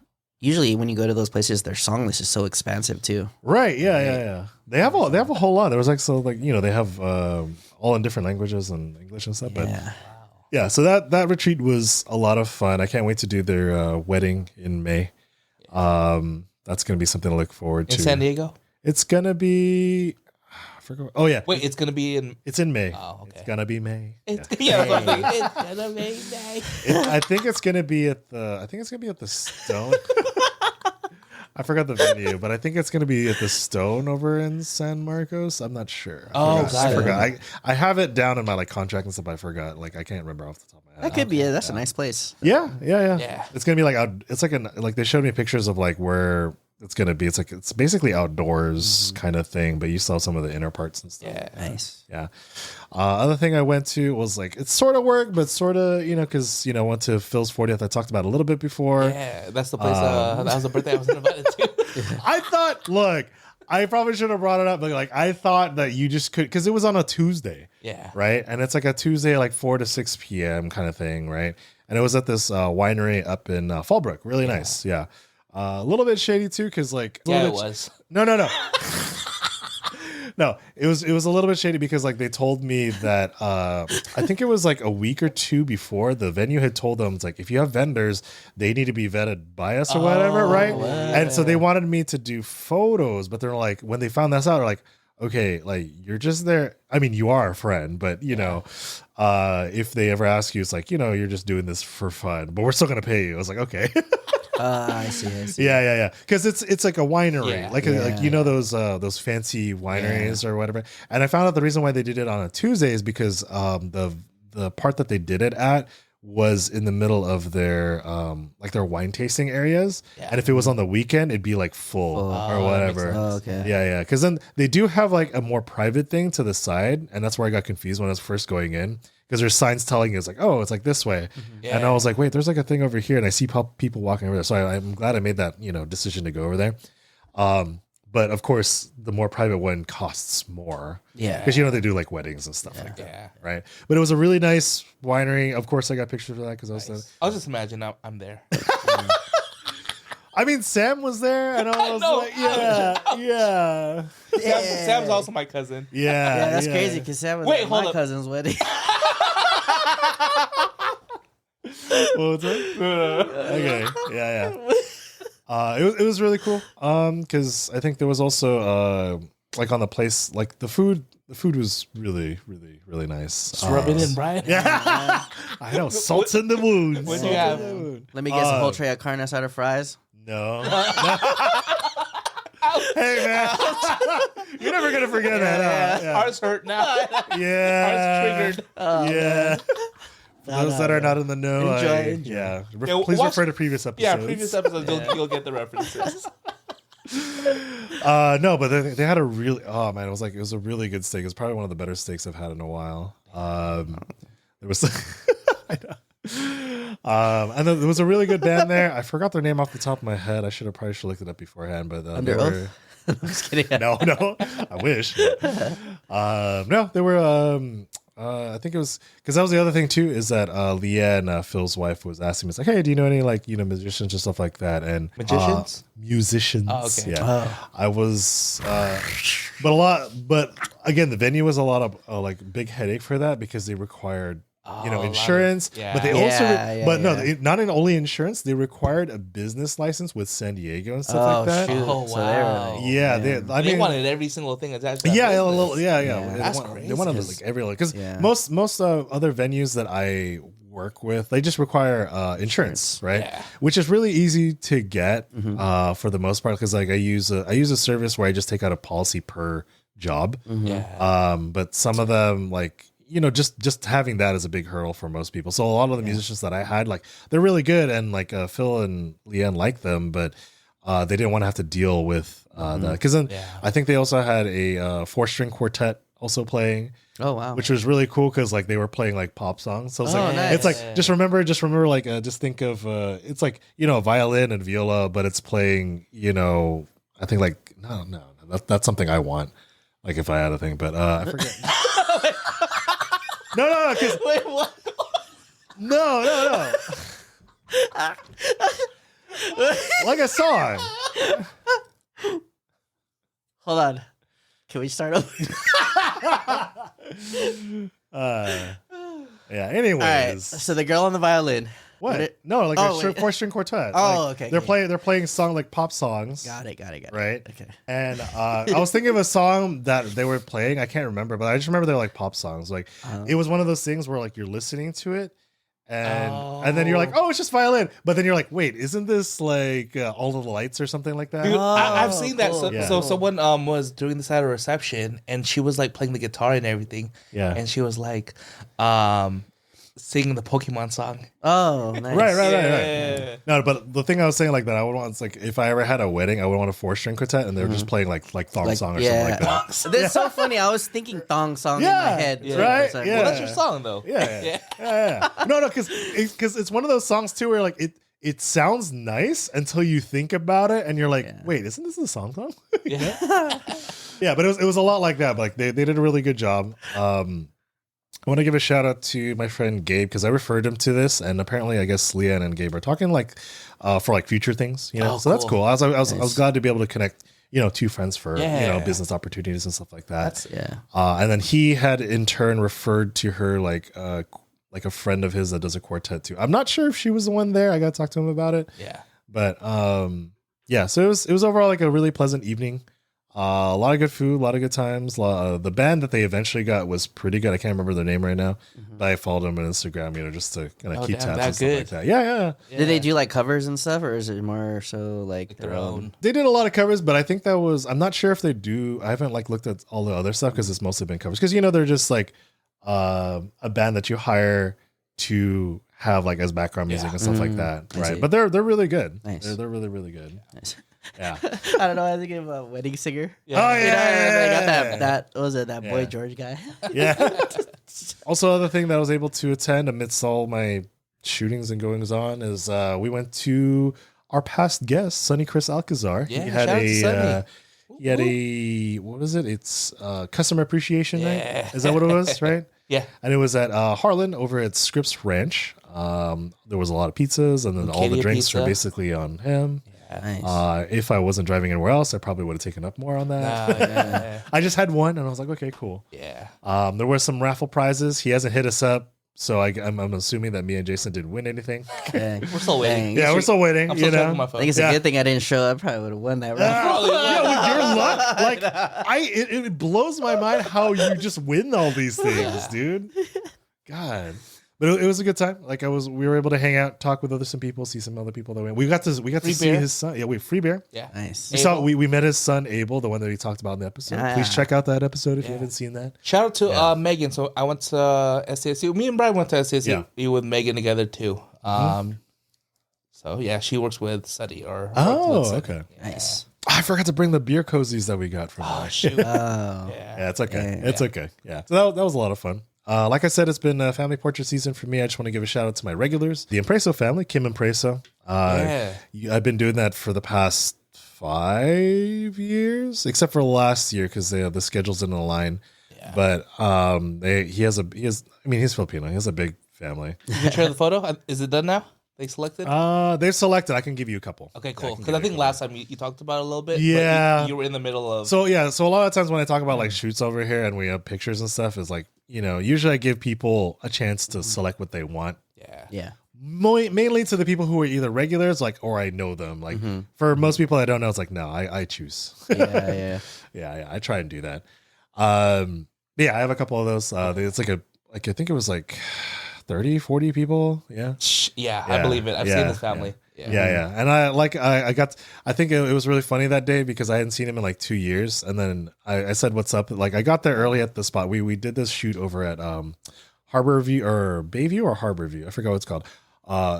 usually when you go to those places, their song list is so expansive too. Right. Yeah. They have a whole lot. There was like they have all in different languages and English and stuff. But yeah, so that retreat was a lot of fun. I can't wait to do their wedding in May. That's gonna be something to look forward to. In San Diego? It's gonna be. I forgot. Oh yeah. Wait, it's gonna be in. It's in May. Oh, okay. It's gonna be May. It's gonna be May. I think it's gonna be at the Stone. I forgot the venue, but I think it's gonna be at the Stone over in San Marcos. I'm not sure. I forgot. I have it down in my like contract and stuff. I forgot. Like I can't remember off the top of my head. That could be it. That's a nice place. Yeah. Yeah. It's gonna be like it's like they showed me pictures of like where it's gonna be. It's basically outdoors kind of thing, but you saw some of the inner parts and stuff. Yeah. Nice. Yeah. Other thing I went to was like it's sort of work, but sort of because I went to Phil's 40th. I talked about it a little bit before. Yeah, that's the place. That was the birthday I was invited to. I thought, look, I probably should have brought it up, but like I thought that you just could because it was on a Tuesday. Yeah. Right, and it's like a Tuesday, like 4 to 6 p.m. kind of thing, right? And it was at this winery up in Fallbrook. Really nice. Yeah. A little bit shady too, because like It was. No. No, it was a little bit shady because like they told me that I think it was like a week or two before the venue had told them it's like if you have vendors, they need to be vetted by us or whatever, right? Wow. And so they wanted me to do photos, but they're like when they found this out, they're like, okay, like you're just there. I mean, you are a friend, but if they ever ask you, it's like you're just doing this for fun, but we're still gonna pay you. I was like, okay. I see. Yeah. Because it's like a winery, like those fancy wineries or whatever. And I found out the reason why they did it on a Tuesday is because the part that they did it at was in the middle of their their wine tasting areas, and if it was on the weekend, it'd be like full or whatever. Oh, okay. Yeah. Because then they do have like a more private thing to the side, and that's where I got confused when I was first going in. Because there's signs telling you it's like, oh, it's like this way, and I was like, wait, there's like a thing over here, and I see people walking over there. So I'm glad I made that decision to go over there. But of course, the more private one costs more. Yeah, because they do like weddings and stuff like that, right? But it was a really nice winery. Of course, I got pictures of that because I was there. I'll just imagine I'm there. I mean, Sam was there, and I was like, yeah. Sam's also my cousin. Yeah, that's crazy because Sam was at my cousin's wedding. What was it? Okay, yeah. It was really cool. Because I think there was also like on the place, like the food was really, really, really nice. Just rub it in, Brian. Yeah, I know. Salt in the wound. What'd you have? Let me guess, a whole tray of carne asada fries. No. Hey man, you're never gonna forget that. Yeah. Heart's hurt now. Yeah. Heart's triggered. Yeah. For those that are not in the know, Enjoy. yeah. Please refer to previous episodes. Yeah, previous episodes, you'll get the references. No, but they had a really it was a really good steak. It was probably one of the better steaks I've had in a while. There was I know. And there was a really good band there. I forgot their name off the top of my head. I should have looked it up beforehand, but Under Oath? I'm just kidding. No, I wish. No, they were. I think it was because that was the other thing too. Is that Leanne, Phil's wife, was asking me, it's like, hey, do you know any musicians or stuff like that? And musicians. Oh, okay. Yeah, I was, but again, the venue was a lot of big headache for that because they required. Insurance, but they not only insurance, they required a business license with San Diego and stuff like that. Shoot. Oh, So wow. Yeah, They wanted every single thing attached to that yeah, business. yeah. That's They wanted crazy. like every because most other venues that I work with. They just require insurance, right? Yeah. Which is really easy to get for the most part, because like I use a service where I just take out a policy per job. Yeah. But some of them, like, you know, just having that is a big hurdle for most people. So a lot of the musicians that I had, like, they're really good, and like Phil and Leanne like them, but they didn't want to have to deal with that, because then I think they also had a 4-string quartet also playing. Oh wow! Which was really cool, because like they were playing like pop songs. So it's like nice. it's like just remember like just think of it's like, you know, violin and viola, but it's playing, you know, I think like no that's something I want, like if I had a thing, but I forget. no, because Wait, what? no. Like a song. Hold on. Can we start over? Yeah. Anyways, All right. So the girl on the violin. what? No, like Oh, a wait. 4-string quartet. Oh, Like, okay, They're okay. playing song like pop songs. Got it. Right. Okay. And I was thinking of a song that they were playing. I can't remember, but I just remember they're like pop songs. Like it was one of those things where like you're listening to it, and then you're like, oh, it's just violin. But then you're like, wait, isn't this like All of the Lights or something like that? Dude, I've seen that. cool. So someone was doing this at a reception, and she was like playing the guitar and everything. Yeah. And she was like singing the Pokemon song. Oh, nice. Right. No, but the thing I was saying like that, I would want, it's like if I ever had a wedding, I would want a 4-string quartet, and they were just playing like thong song or something like that. That's so funny. I was thinking thong song in my head. Yeah, right? It's like, Yeah. Well, that's your song though. Yeah. No, because it's one of those songs too where like it sounds nice until you think about it, and you're like, wait, isn't this a song? Yeah, but it was a lot like that. But like they did a really good job. I want to give a shout out to my friend Gabe, because I referred him to this, and apparently I guess Leanne and Gabe are talking like for like future things, you know. So that's cool. I was glad to be able to connect, you know, two friends for you know, business opportunities and stuff like that. And then he had in turn referred to her like a friend of his that does a quartet too. I'm not sure if she was the one there. I got to talk to him about it. Yeah. But yeah, so it was overall like a really pleasant evening. A lot of good food, a lot of good times. The band that they eventually got was pretty good. I can't remember their name right now, but I followed them on Instagram, you know, just to kind of keep tabs and stuff like that. Yeah. Did they do like covers and stuff, or is it more so like their own? They did a lot of covers, but I think that was, I'm not sure if they do. I haven't like looked at all the other stuff, because it's mostly been covers. Because, you know, they're just like a band that you hire to have like as background music and stuff like that, right? But they're really good. Nice. They're really good. Nice. Yeah. I don't know. I think of a wedding singer. Oh yeah. You know, I got that what was it, that Boy George guy? Yeah. Also, other thing that I was able to attend amidst all my shootings and goings on is we went to our past guest, Sonny Chris Alcazar. Yeah, he had shout out to Sonny. he had a, what was it? It's customer appreciation night. Is that what it was? Right. Yeah. And it was at Harlan over at Scripps Ranch. There was a lot of pizzas, and then all the drinks were basically on him. Nice. If I wasn't driving anywhere else, I probably would have taken up more on that. I just had one, and I was like, okay, cool. Yeah. There were some raffle prizes. He hasn't hit us up, so I'm assuming that me and Jason didn't win anything. Dang. We're still waiting. Yeah, we're still waiting. I'm still You checking know, my I phone. think it's a good thing I didn't show up. I probably would have won that raffle. yeah, with your luck, like it blows my mind how you just win all these things, dude. God. But it was a good time. Like we were able to hang out, talk with some people, see some other people that went. We got to see his son. Yeah, free beer. Yeah. Nice. We met his son Abel, the one that he talked about in the episode. Please check out that episode if you haven't seen that. Shout out to Megan. So I went to SASU. Me and Brian went to SASU with Megan together too. So yeah, she works with Seti or okay. Nice. I forgot to bring the beer cozies that we got from her. Shoot. Yeah, it's okay. It's okay. Yeah. So that was a lot of fun. Like I said, it's been a family portrait season for me. I just want to give a shout out to my regulars, the Impreso family, Kim Impreso. I've been doing that for the past 5 years, except for last year because the schedules didn't align. Yeah. But he's Filipino. He has a big family. You can share the photo. Is it done now? They selected? They've selected. I can give you a couple. Okay, cool. Because I think last time you talked about it a little bit. Yeah. But you were in the middle of. So a lot of times when I talk about like shoots over here and we have pictures and stuff, is like, you know, usually I give people a chance to select what they want. Yeah. Mainly to the people who are either regulars, like, or I know them. Like for most people I don't know, it's like, no, I choose. Yeah. I try and do that. I have a couple of those. It's like I think it was like 30, 40 people. Yeah. Yeah, I believe it. I've seen his family. Yeah. And I think it was really funny that day because I hadn't seen him in like 2 years. And then I said, what's up? Like I got there early at the spot. We did this shoot over at Harbor View or Bayview or Harbor View. I forgot what it's called.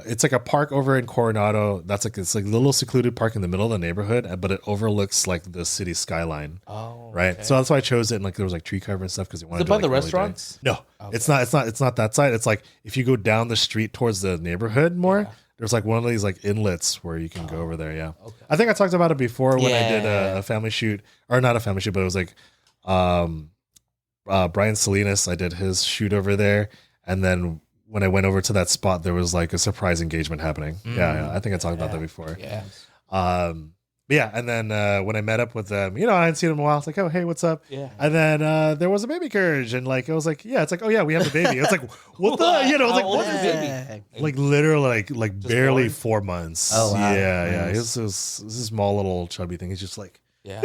It's like a park over in Coronado. It's like a little secluded park in the middle of the neighborhood, but it overlooks like the city skyline. Oh, right. Okay. So that's why I chose it. And like there was like tree cover and stuff because they wanted. Is it by the restaurants? No, okay. It's not that side. It's like if you go down the street towards the neighborhood more. Yeah. There's like one of these like inlets where you can go over there. Yeah. Okay. I think I talked about it before when I did a family shoot, or not a family shoot, but it was like Brian Salinas. I did his shoot over there, and then when I went over to that spot, there was like a surprise engagement happening. Yeah, I think I talked about that before. Yeah. And then when I met up with them, I hadn't seen them in a while. It's like, oh, hey, what's up? Yeah. And then there was a baby carriage, and like I was like, yeah, it's like, oh yeah, we have a baby. It's like, what the, I was like, what is baby? Like literally, like barely born? 4 months. Oh wow. Yeah. Nice. It was this small little chubby thing. He's just like, yeah,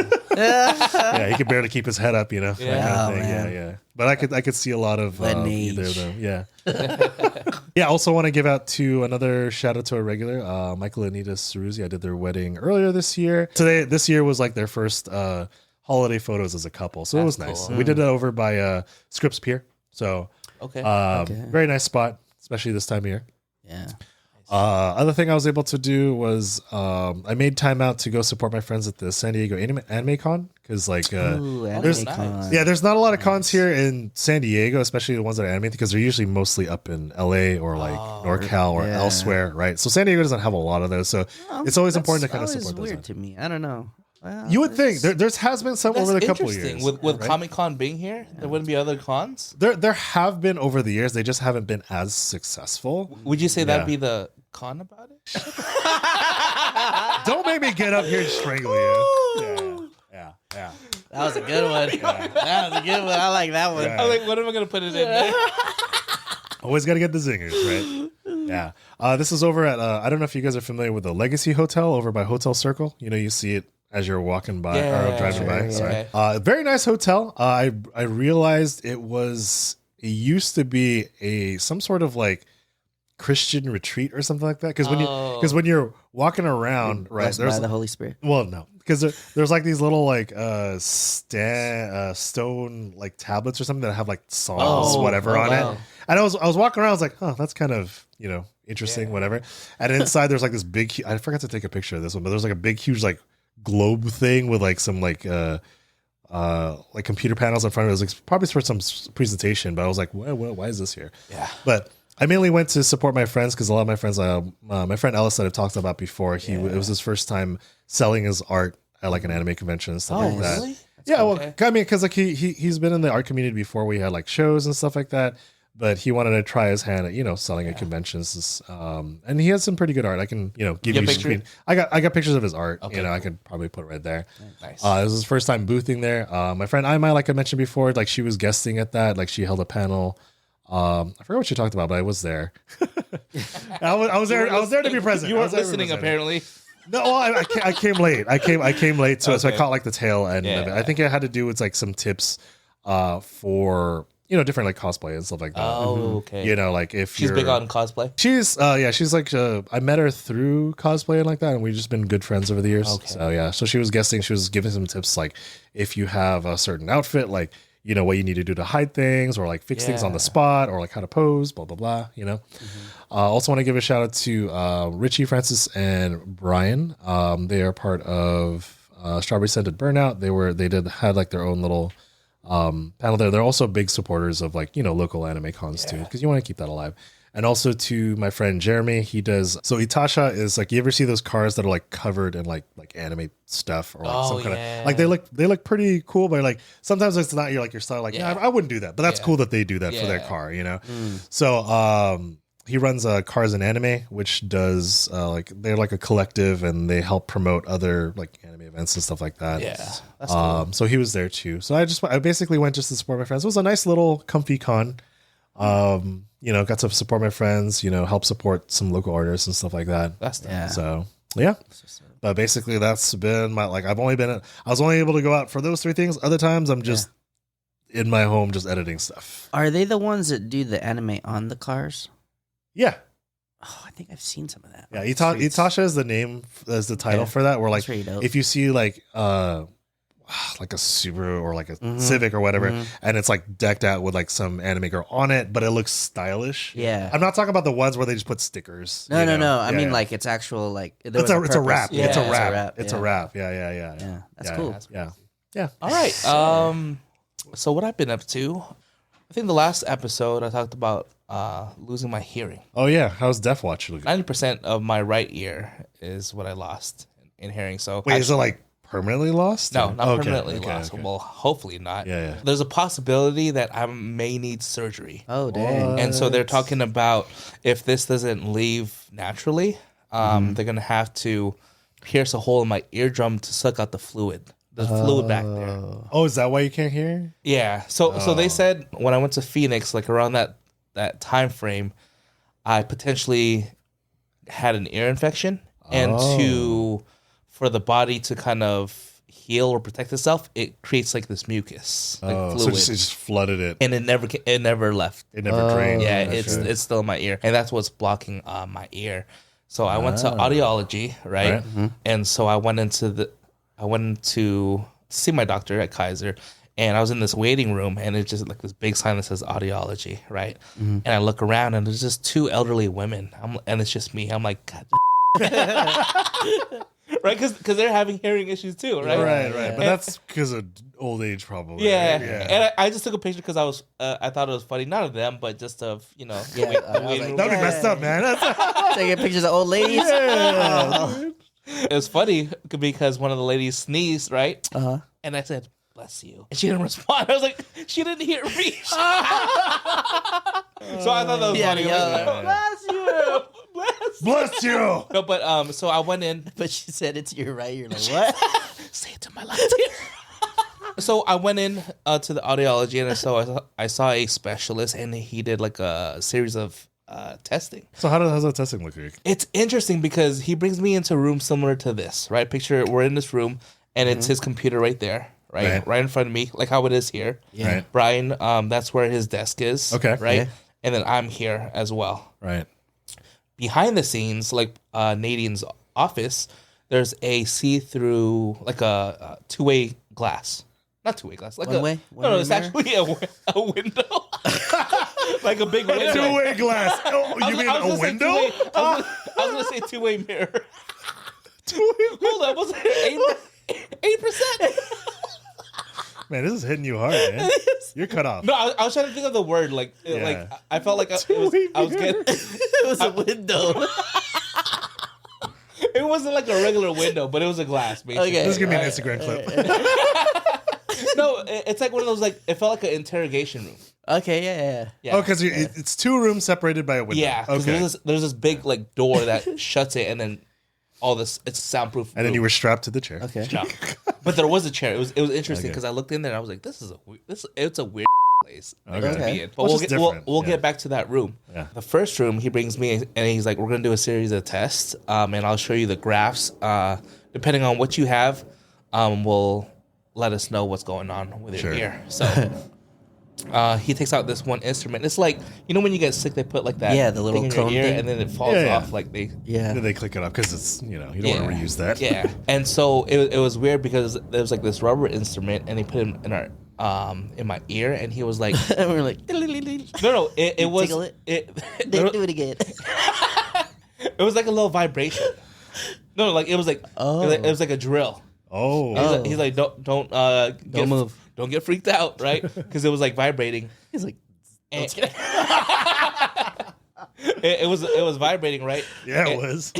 he could barely keep his head up, Yeah. Kind of thing. Yeah. But I could see a lot of either of them. Yeah. Yeah. Also want to give out to another shout out to a regular, Michael and Anita Ceruzzi. I did their wedding earlier this year. This year was like their first holiday photos as a couple, so it was nice. Cool. We did it over by Scripps Pier, so very nice spot, especially this time of year. Yeah. Other thing I was able to do was I made time out to go support my friends at the San Diego Anime Con because there's not a lot of cons here in San Diego, especially the ones that are anime, because they're usually mostly up in LA or like NorCal or elsewhere, right? So San Diego doesn't have a lot of those, so it's always important to kind of support those. Weird to me. I don't know. Well, you would think there has been some over the couple of years. With right? Comic Con being here, there wouldn't be other cons. There have been over the years. They just haven't been as successful. Would you say that'd be the con about it? Don't make me get up here and strangle you. Yeah. That was a good one. That was a good one. I like that one. I'm like, what am I gonna put it in there? Always got to get the zingers, right? Yeah. This is over at I don't know if you guys are familiar with the Legacy Hotel over by Hotel Circle. You see it as you're walking by or driving by. Sorry. Very nice hotel. I realized it used to be some sort of like Christian retreat or something like that. Because when you're walking around, right, there's by the Holy Spirit. Well, no, because there's like these little like stone like tablets or something that have like songs on it. And I was walking around. I was like, oh, that's kind of interesting, whatever. And inside there's like this big. I forgot to take a picture of this one, but there's like a big, huge like globe thing with like some like computer panels in front of it. It was like probably for some presentation, but I was like, why is this here? Yeah. But I mainly went to support my friends because a lot of my friends, my friend Ellis that I've talked about before, it was his first time selling his art at like an anime convention and stuff like that. Really? Yeah, well, I mean, because like he's been in the art community before. We had like shows and stuff like that, but he wanted to try his hand at selling at conventions. And he has some pretty good art. I can give you screen. I got pictures of his art. Okay, I could probably put it right there. Nice. It was his first time boothing there. My friend Ima, like I mentioned before, like she was guesting at that. Like she held a panel. I forgot what you talked about, but I was there. I was there. I was there to be present. You weren't listening, apparently. No, well, I came late. I came late, so I caught like the tail end of it. I think it had to do with like some tips for different like cosplay and stuff like that. Oh, okay. Like if she's big on cosplay. She's she's like I met her through cosplay and like that, and we've just been good friends over the years. Okay. So so she was guessing. She was giving some tips like if you have a certain outfit, like what you need to do to hide things or like fix things on the spot or like how to pose, blah, blah, blah, Also want to give a shout out to Richie, Francis, and Brian. They are part of Strawberry Scented Burnout. They had like their own little panel there. They're also big supporters of like, local anime cons too, because you want to keep that alive. And also to my friend Jeremy, he does. So Itasha is like, you ever see those cars that are like covered in like anime stuff or like some kind of like they look pretty cool, but like sometimes it's not your style. Like I wouldn't do that, but that's cool that they do that for their car, So he runs Cars and Anime, which does like they're like a collective and they help promote other like anime events and stuff like that. Yeah, that's cool. So he was there too. So I basically went just to support my friends. It was a nice little comfy con. Got to support my friends, help support some local artists and stuff like that. That's nice. So but basically that's been my, like, I was only able to go out for those 3 things. Other times I'm just in my home, just editing stuff. Are they the ones that do the anime on the cars? Yeah. Oh, I think I've seen some of that. Yeah, Itasha is the name as the title for that. Where like if you see like a Subaru or like a Civic or whatever, and it's like decked out with like some anime girl on it, but it looks stylish. Yeah, I'm not talking about the ones where they just put stickers. No. I mean like it's actual like it's a wrap. Yeah. It's a wrap. It's a wrap. Yeah. That's cool. Yeah. All right. So what I've been up to, I think the last episode I talked about losing my hearing. Oh yeah, how's Deaf Watch looking? 90% of my right ear is what I lost in hearing. So wait, is it like permanently lost? No, not permanently lost. Okay. Well, hopefully not. Yeah. There's a possibility that I may need surgery. Oh, dang. And so they're talking about if this doesn't leave naturally, they're going to have to pierce a hole in my eardrum to suck out the fluid. The fluid back there. Oh, is that why you can't hear? Yeah. So they said when I went to Phoenix, like around that time frame, I potentially had an ear infection. And for the body to kind of heal or protect itself, it creates like this mucus, like fluid. So it just flooded it, and it never left. It never drained. Yeah, it's still in my ear, and that's what's blocking my ear. So I went to Audiology, right? And so I went to see my doctor at Kaiser, and I was in this waiting room, and it's just like this big sign that says Audiology, right? And I look around, and there's just two elderly women, and it's just me. I'm like, God. Right, because they're having hearing issues too, right? Right. But that's because of old age, probably. Yeah. And I just took a picture because I thought it was funny, not of them, but just of that'd be messed up, man. Taking pictures of old ladies. Yeah. It was funny because one of the ladies sneezed, right? And I said, "Bless you," and she didn't respond. I was like, she didn't hear me. So I thought that was funny. Bless you. Bless you. No, but so I went in. But she said it to your right. You're like, what? Say it to my left ear. So I went in to the audiology, and I saw a specialist, and he did like a series of testing. So how's that testing look like? It's interesting because he brings me into a room similar to this, right? Picture we're in this room, and it's his computer right there, right in front of me, like how it is here. Yeah. Right. Brian, that's where his desk is. Okay. Right. Yeah. And then I'm here as well. Right. Behind the scenes, like Nadine's office, there's a see-through, like a two-way glass. Not two-way glass. Like One-way? No, it's actually a window. Like a big window. Two-way glass. Oh, you mean a window? I was going to say two-way mirror. Hold on, was it 8%? Man, this is hitting you hard, man. You're cut off. No, I was trying to think of the word. Like I felt like I was getting. It was a window. It wasn't like a regular window, but it was a glass, basically. Okay. This is going to be an Instagram clip. No, it's like one of those, like, it felt like an interrogation room. Okay, yeah. Oh, because it's two rooms separated by a window. Yeah, because there's this big, like, door that shuts it, and then all this, it's soundproof. And then you were strapped to the chair. Okay. But there was a chair. It was interesting because I looked in there and I was like, it's a weird place. Okay. To be in. But we'll get back to that room. Yeah. The first room, he brings me and he's like, we're gonna do a series of tests, and I'll show you the graphs. Depending on what you have, will let us know what's going on with your ear. So he takes out this one instrument. It's like, you know when you get sick, they put like that the little thing in cone your ear, thing? and then it falls off. Like they Then they click it up because it's, you don't want to reuse that. Yeah. And so it was weird because there was like this rubber instrument, and he put it in our in my ear, and he was like, And we were like, no, it was tickle it. Do it again. It was like a little vibration. No, like it was like it was like a drill. Oh. He's like, don't move. Don't get freaked out, right? Because it was like vibrating. He's like, It was vibrating, right? Yeah, it was.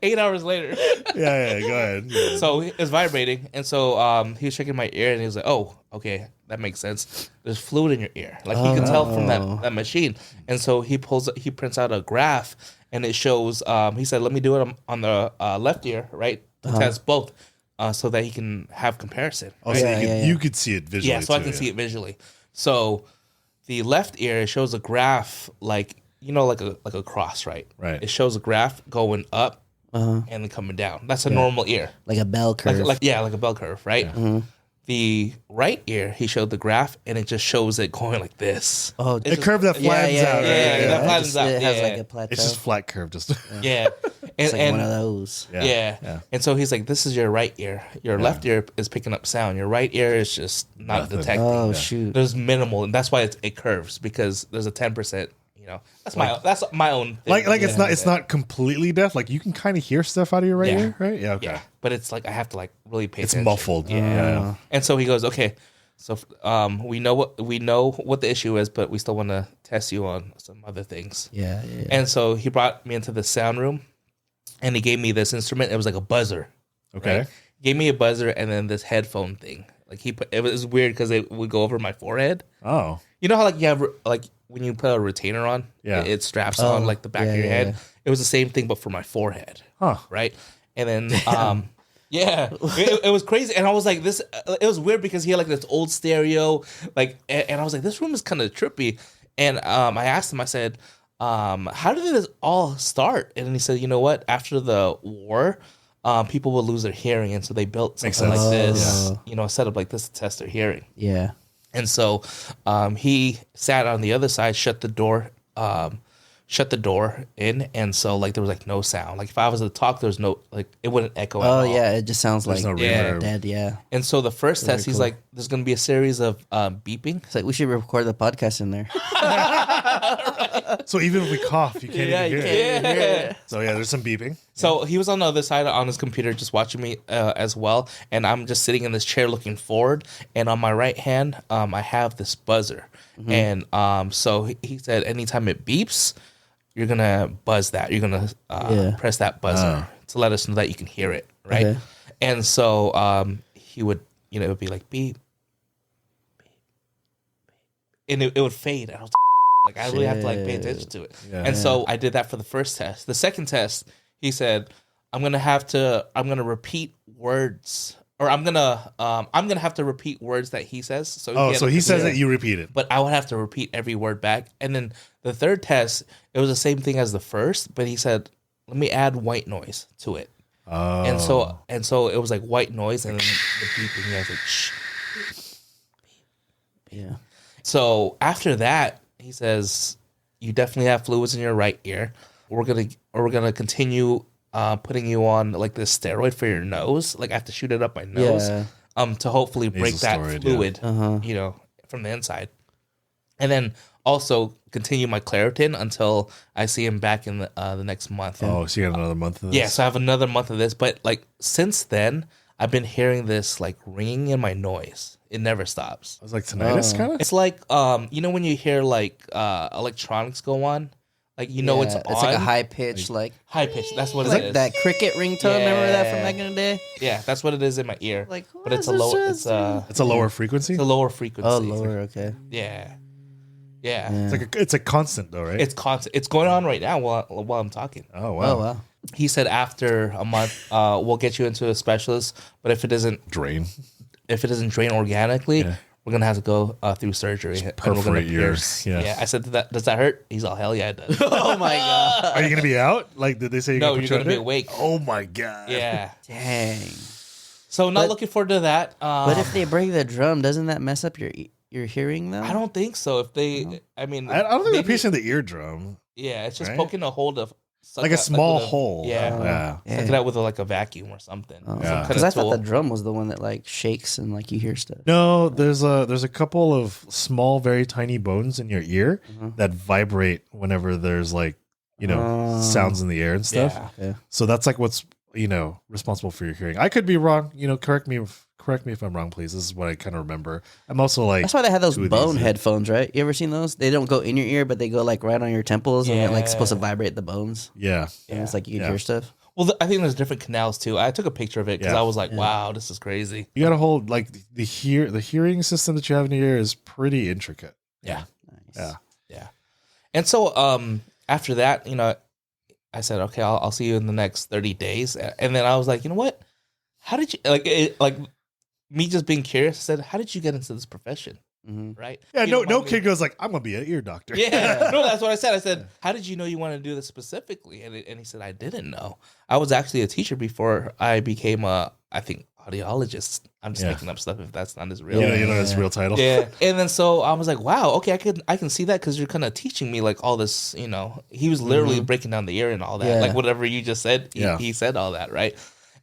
8 hours later. Yeah, go ahead. Yeah. So it was vibrating, and so he was checking my ear, and he was like, "Oh, okay, that makes sense. There's fluid in your ear, like you can tell from that machine." And so he prints out a graph, and it shows. He said, "Let me do it on the left ear, right? To test both, so that he can have comparison." Oh, right? so you could see it visually. Yeah, so I can see it visually. So the left ear shows a graph, like like a cross, right? Right. It shows a graph going up. And then coming down. That's a normal ear. like a bell curve. Like a bell curve, right? Mm-hmm. The right ear, he showed the graph, and it just shows it going like this. Oh, a curve that flattens out. Yeah, that flattens out. It has like a plateau. It's just flat curve. Just yeah. It's like one of those. Yeah. And so he's like, this is your right ear. Your left ear is picking up sound. Your right ear is just not detecting. Oh, shoot. There's minimal, and that's why it curves, because there's a 10%. That's my own thing. like it's not completely deaf. Like you can kind of hear stuff out of your right ear, right? Yeah, okay. Yeah, but it's like I have to like really pay attention. It's muffled. Yeah. And so he goes, okay, so we know what the issue is, but we still want to test you on some other things. Yeah. And so he brought me into the sound room, and he gave me this instrument. It was like a buzzer. Okay. Right? He gave me a buzzer and then this headphone thing. Like it was weird because it would go over my forehead. Oh. You know how like you have like when you put a retainer on, it straps on like the back of your head. Yeah. It was the same thing, but for my forehead. Huh. Right. And then, it was crazy. And I was like, it was weird because he had like this old stereo, like, and I was like, this room is kind of trippy. And I asked him, I said, how did this all start? And then he said, you know what? After the war, people would lose their hearing. And so they built something like this, a setup like this to test their hearing. Yeah. And so he sat on the other side, shut the door in, and so like there was like no sound. Like if I was to talk, there's no like it wouldn't echo. Oh yeah, it just sounds like dead. Yeah. And so the first test, he's like, "There's going to be a series of beeping." It's like we should record the podcast in there. So even if we cough, you can't even hear it. Yeah. So yeah, there's some beeping. So he was on the other side on his computer just watching me as well, and I'm just sitting in this chair looking forward, and on my right hand, I have this buzzer, and so he said anytime it beeps, you're gonna buzz that, you're gonna press that buzzer to let us know that you can hear it, right? Okay. And so he would, it would be like beep, beep, beep, and it would fade, and I was like I really have to like pay attention to it. Yeah. And so I did that for the first test. The second test, he said, I'm gonna repeat words, or I'm gonna have to repeat words that he says. So he says that you repeat it, but I would have to repeat every word back. And then the third test, it was the same thing as the first, but he said, let me add white noise to it. Oh. And so it was like white noise, and then the beeping. I was like, shh. Yeah. So after that, he says, you definitely have fluids in your right ear. We're gonna continue putting you on like this steroid for your nose. Like I have to shoot it up my nose to hopefully break that fluid, from the inside. And then also continue my Claritin until I see him back in the next month. Oh, so you got another month of this? Yeah, so I have another month of this. But like since then, I've been hearing this like ringing in my noise. It never stops. It was like tinnitus kind of? It's like, when you hear like electronics go on, like, it's on. It's like a high pitch, high pitch. That's what it like is. That cricket ringtone. Remember that from back in the day? Yeah, that's what it is in my ear. Like, but it's a low. It's a lower frequency. It's a lower frequency. Oh, lower. Okay. Yeah. It's a constant though, right? It's constant. It's going on right now while I'm talking. Oh wow. He said after a month, we'll get you into a specialist. But if it doesn't drain organically, we're gonna have to go through surgery. Perforate yours. Yeah. I said, does that hurt? He's all, hell yeah, it does. Oh my god. Are you gonna be out? Like, did they say you're gonna be awake? Oh my god. Yeah. Dang. So not looking forward to that. But if they break the drum, doesn't that mess up your hearing though? I don't think so. If they, I don't think they're piercing the eardrum. Yeah, it's just poking a hold of. Like a small hole. Yeah. Suck it out with like a vacuum or something. Because I thought the drum was the one that like shakes and like you hear stuff. No, there's a couple of small, very tiny bones in your ear that vibrate whenever there's like, sounds in the air and stuff. Yeah. So that's like what's, responsible for your hearing. I could be wrong. Correct me if I'm wrong, please. This is what I kind of remember. I'm also like, that's why they have those bone headphones, right? You ever seen those? They don't go in your ear, but they go like right on your temples, and they're like supposed to vibrate the bones. Yeah, and it's like you can hear stuff. Well, I think there's different canals too. I took a picture of it because I was like, wow, this is crazy. You got to hold like the hearing system that you have in your ear is pretty intricate. Yeah, nice. Yeah. And so after that, I said, okay, I'll see you in the next 30 days. And then I was like, you know what? How did you me just being curious? I said, how did you get into this profession? Mm-hmm. Right? Yeah, no kid goes like, I'm gonna be an ear doctor. Yeah, no, that's what I said. I said, how did you know you wanted to do this specifically? And he said, I didn't know. I was actually a teacher before I became I think audiologist. I'm just making up stuff if that's not his real. His real title. Yeah, and then so I was like, wow, okay, I can see that because you're kind of teaching me like all this. He was literally breaking down the ear and all that, like whatever you just said. He said all that, right?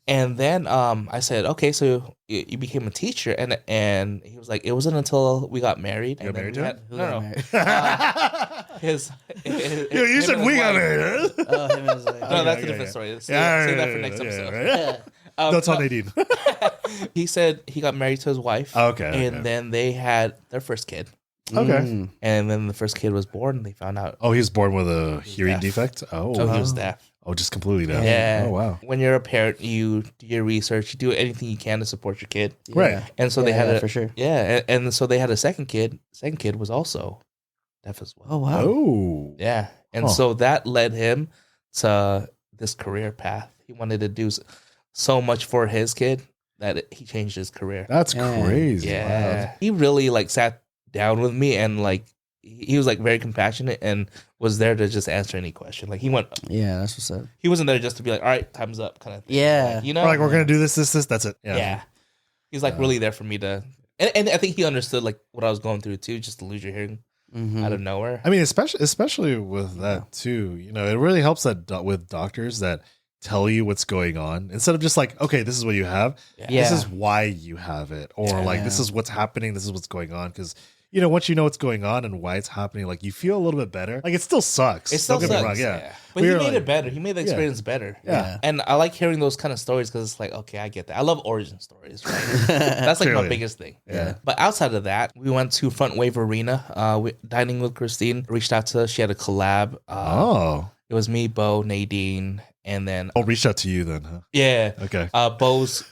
And then I said, okay, so you became a teacher, and he was like, it wasn't until we got married. You got married to him? No. You said we got married. Oh, him as like, No, that's a different story. Save that for next episode. Don't tell Nadine. He said he got married to his wife. Okay. And then they had their first kid. Okay. And then the first kid was born, and they found out. Oh, he was born with a hearing defect? Oh, he was deaf. Oh, just completely deaf. Yeah. Oh, wow. When you're a parent, you do your research, you do anything you can to support your kid. Right. And so they had for sure. Yeah, and so they had a second kid. Second kid was also deaf as well. Oh wow. Oh. Yeah. And so that led him to this career path. He wanted to do so much for his kid that he changed his career. That's crazy. Yeah. Wow. He really like sat down with me and like he was like very compassionate and was there to just answer any question. Like he went. Yeah, that's what's up. He wasn't there just to be like, all right, time's up kind of thing. Yeah. Like, Like we're gonna do this, that's it. Yeah. He's like really there for me to, and I think he understood like what I was going through too, just to lose your hearing out of nowhere. I mean, especially with that too. It really helps that with doctors that tell you what's going on instead of just like, okay, this is what you have. This is why you have it, or like this is what's happening. This is what's going on because. Once you know what's going on and why it's happening, like you feel a little bit better. Like it still sucks. It still Don't get me sucks. wrong, yeah. But he made it better. He made the experience better. Yeah. And I like hearing those kind of stories because it's like, okay, I get that. I love origin stories, right? That's like my biggest thing. Yeah. But outside of that, we went to Front Wave Arena, dining with Christine. Reached out to her. She had a collab. It was me, Bo, Nadine, and then... I'll reach out to you then, huh? Yeah. Okay. Bo's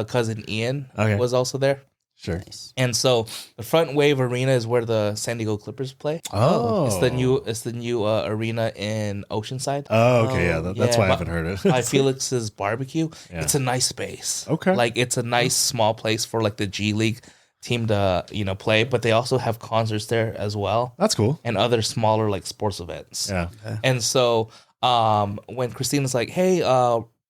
cousin Ian was also there. Sure. Nice. And so the Front Wave Arena is where the San Diego Clippers play. Oh. It's the new arena in Oceanside. Oh, okay. Yeah. That's why I haven't heard it. By Felix's Barbecue. Yeah. It's a nice space. Okay. Like it's a nice small place for like the G League team to, play, but they also have concerts there as well. That's cool. And other smaller like sports events. Yeah. And so when Christina's like, hey,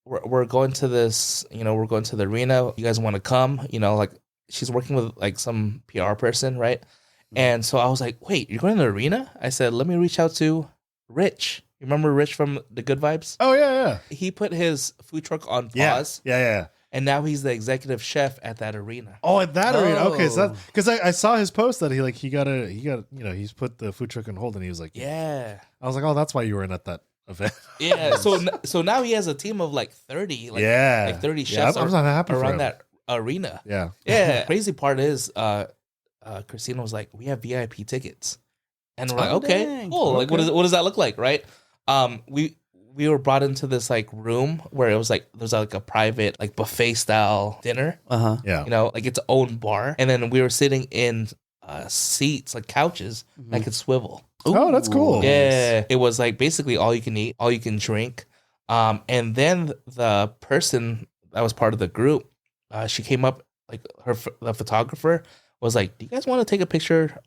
we're going to this, we're going to the arena. You guys want to come? Like she's working with like some PR person, right? And so I was like, wait, you're going to the arena? I said, let me reach out to Rich. You remember Rich from The Good Vibes? Oh, yeah. He put his food truck on pause. Yeah. And now he's the executive chef at that arena. Oh, at that arena. Okay, so because I saw his post that he's put the food truck on hold and he was like, Yeah. I was like, oh, that's why you were in at that event. Yeah. So now he has a team of like 30. Like 30 chefs I'm happy for around him. that arena. Yeah. Yeah. Crazy part is Christina was like, we have VIP tickets. And we're like, okay, dang. cool. Like what does that look like, right? We were brought into this like room where it was like there's like a private like buffet style dinner. Yeah. Like its own bar. And then we were sitting in seats, like couches that could swivel. Oh, that's cool. Yeah. It was like basically all you can eat, all you can drink. And then the person that was part of the group, she came up, like the photographer was like, do you guys want to take a picture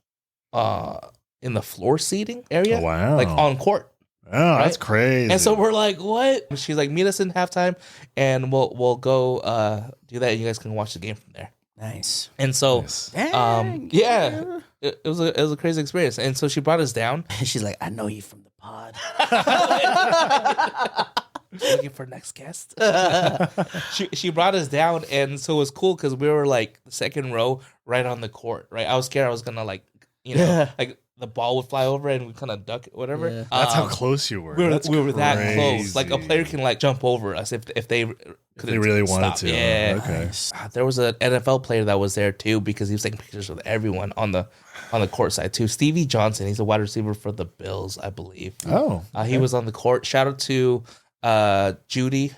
in the floor seating area? Oh, wow. Like on court. Oh, that's crazy. And so we're like, what? She's like, meet us in halftime and we'll go do that and you guys can watch the game from there. Nice. And so Dang, it was a crazy experience. And so she brought us down. She's like, I know you from the pod. Looking for next guest. She brought us down, and so it was cool because we were like the second row right on the court, right? I was scared I was gonna like like the ball would fly over and we kind of duck it, whatever. Yeah. That's how close you were. We were that close. Like a player can like jump over us if they really wanted to. Yeah. Okay. Nice. There was an NFL player that was there too because he was taking pictures with everyone on the court side too. Stevie Johnson, he's a wide receiver for the Bills, I believe. Oh, he was on the court. Shout out to Judy.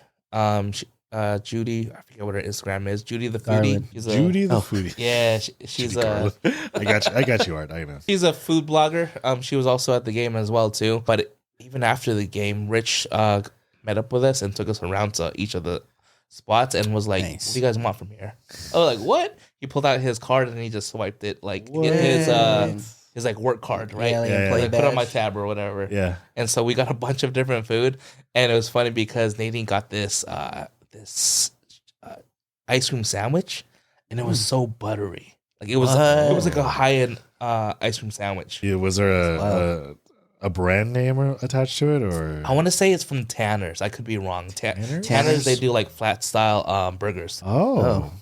Judy, I forget what her Instagram is. Judy the foodie. Judy the foodie. Yeah, she's a. I got you, Art. I know. She's a food blogger. She was also at the game as well too. But even after the game, Rich met up with us and took us around to each of the spots and was like, Nice. "What do you guys want from here?" I was like, "What?" He pulled out his card and he just swiped it like his like work card, right? Like Put on my tab or whatever. Yeah. And so we got a bunch of different food, and it was funny because Nadine got this ice cream sandwich, and it was so buttery. Like it was like a high end ice cream sandwich. Yeah, was there a brand name attached to it, or I want to say it's from Tanner's. I could be wrong. Tanner's, they do like flat style burgers. Oh,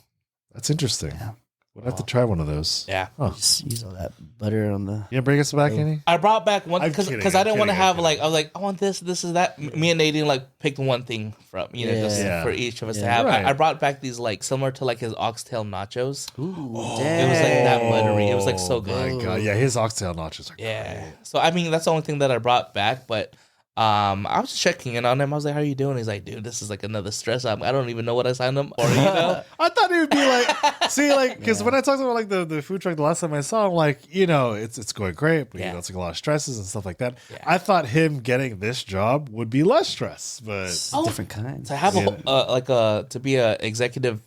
that's interesting. Yeah. We'll have to try one of those. Yeah. Huh. Just use all that butter on the. Yeah, bring us back any. I brought back one because I didn't want to have like I was like I want this is that. Me and Nadine like picked one thing from just for each of us to have. Right. I brought back these like similar to like his oxtail nachos. Ooh, it was like that buttery. It was like so good. Oh my god, yeah, his oxtail nachos are great. So I mean that's the only thing that I brought back, but. I was checking in on him. I was like, "How are you doing?" He's like, "Dude, this is like another stress. I don't even know what I signed up for." I thought it would be like, see, like, because when I talked about like the food truck the last time I saw him, like, it's going great, but it's like a lot of stresses and stuff like that. Yeah. I thought him getting this job would be less stress, but different kinds. To have to be a executive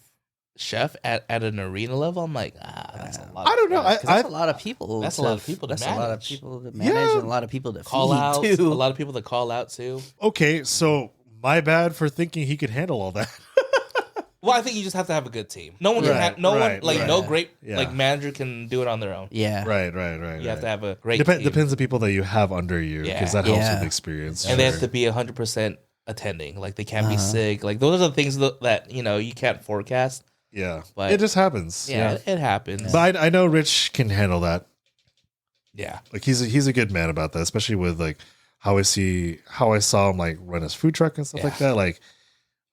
chef at an arena level, I'm like, that's a lot. I don't know. That's a lot of people. That's a lot of people to manage. A lot of people to manage and a lot of people to call feed out. too. A lot of people to call out too. Okay, so my bad for thinking he could handle all that. Well, I think you just have to have a good team. No one no great like manager can do it on their own. Yeah, right. You have to have a great team. Depends the people that you have under you because that helps with experience. And they have to be 100% attending. Like they can't be sick. Like those are the things that you can't forecast. Yeah, but it just happens. Yeah, it happens. But I know Rich can handle that. Yeah, like he's a good man about that, especially with like how I saw him like run his food truck and stuff like that. Like,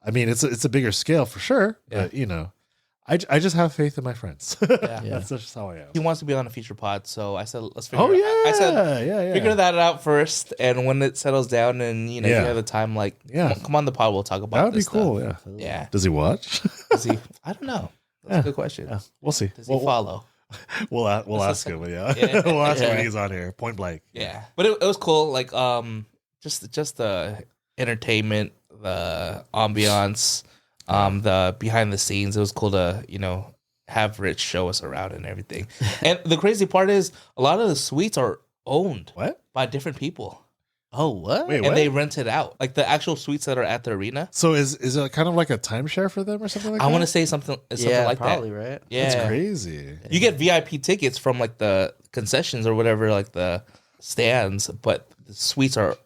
I mean, it's a bigger scale for sure. Yeah. But I just have faith in my friends. That's just how I am. He wants to be on a feature pod, so I said let's figure. Figure that out first, and when it settles down, and you have the time, like come on the pod, we'll talk about. That would be cool. Stuff. Yeah. Does he watch? I don't know. That's a good question. Yeah. We'll see. Does he follow? We'll ask him. Yeah. We'll ask him when he's on here. Point blank. Yeah, but it was cool. Like just the entertainment, the ambiance. The behind the scenes, it was cool to, have Rich show us around and everything. And the crazy part is a lot of the suites are owned by different people. Oh, what? Wait, and they rent it out. Like the actual suites that are at the arena. So is it kind of like a timeshare for them or something like that? I want to say something like probably, that. Right? Yeah. That's crazy. You get VIP tickets from like the concessions or whatever, like the stands, but the suites are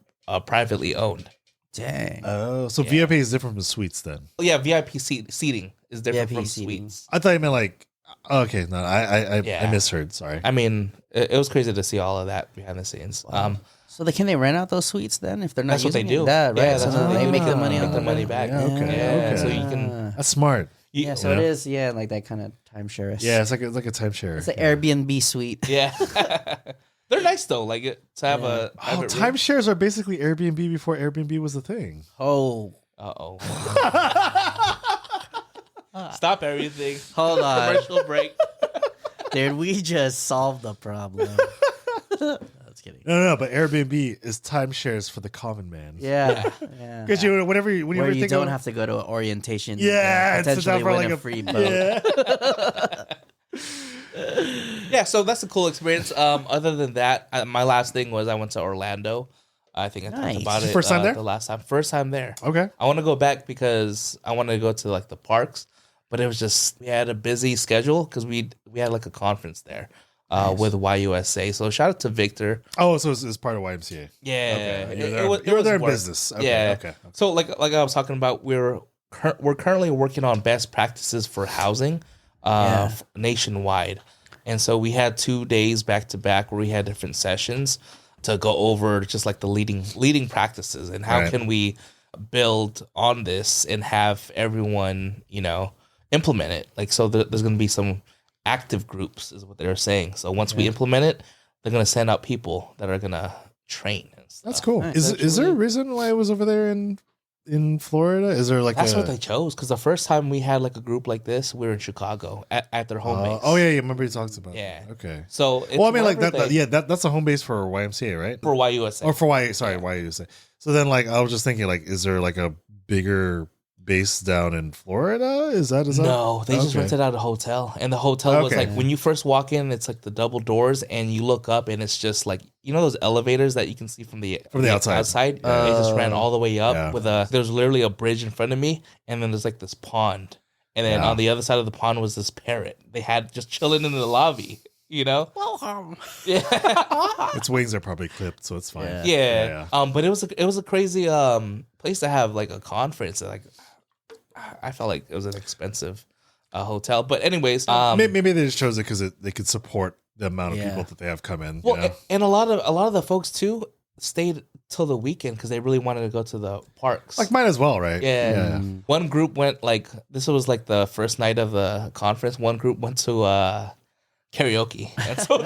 privately owned. Dang. Oh, so VIP is different from suites then? Yeah, VIP seating is different from suites. I thought you meant like, okay, no, I misheard. Sorry. I mean, it was crazy to see all of that behind the scenes. Wow. So can they rent out those suites then if they're not? That's what they do. That, right? Yeah, so they make the money. Make the money back. Yeah, okay. So you can. That's smart. Yeah, so it is. Yeah, like that kind of timeshare. Yeah, it's like a timeshare. It's an Airbnb suite. Yeah. They're nice though, like to have a timeshares are basically Airbnb before Airbnb was a thing. Oh. Uh-oh. Stop everything. Hold on. Commercial break. Dude, we just solved the problem. That's kidding. No, but Airbnb is timeshares for the common man. Yeah. Because when you don't have to go to an orientation. Yeah, potentially win like a free boat. Yeah, so that's a cool experience. Other than that, my last thing was I went to Orlando. I think I talked about it. First time there? The last time. First time there. Okay. I want to go back because I want to go to like the parks, but it was just we had a busy schedule because we had like a conference there with YUSA. So shout out to Victor. Oh, so it's part of YMCA. Yeah, okay. You were there in business. Okay. Yeah. Okay. So like I was talking about, we're currently working on best practices for housing nationwide. And so we had 2 days back to back where we had different sessions to go over just like the leading practices and how can we build on this and have everyone, implement it. Like, so there's going to be some active groups is what they're saying. So once we implement it, they're going to send out people that are going to train. And stuff. That's cool. Nice. Is there a reason why I was over there in Florida? Is there like that's what they chose? Because the first time we had like a group like this, we were in Chicago at their home base. Oh yeah, remember you talked about. Yeah. That. Okay. So I mean like that's a home base for YMCA, right? For YUSA. Or for YUSA. So then like I was just thinking like, is there like a bigger base down in Florida? Is that no? They just rented out a hotel, and the hotel was like when you first walk in, it's like the double doors, and you look up, and it's just like those elevators that you can see from the outside. They just ran all the way up with there's literally a bridge in front of me, and then there's like this pond, And then on the other side of the pond was this parrot. They had just chilling in the lobby. You know, yeah. Its wings are probably clipped, so it's fine. Yeah. But it was a crazy place to have like a conference. Like, I felt like it was an expensive hotel. But anyways, maybe they just chose it because they could support the amount of people that they have come in. Well, and a lot of the folks too stayed till the weekend because they really wanted to go to the parks. Like, might as well, right? Yeah. One group went this was like the first night of the conference. One group went to karaoke, and so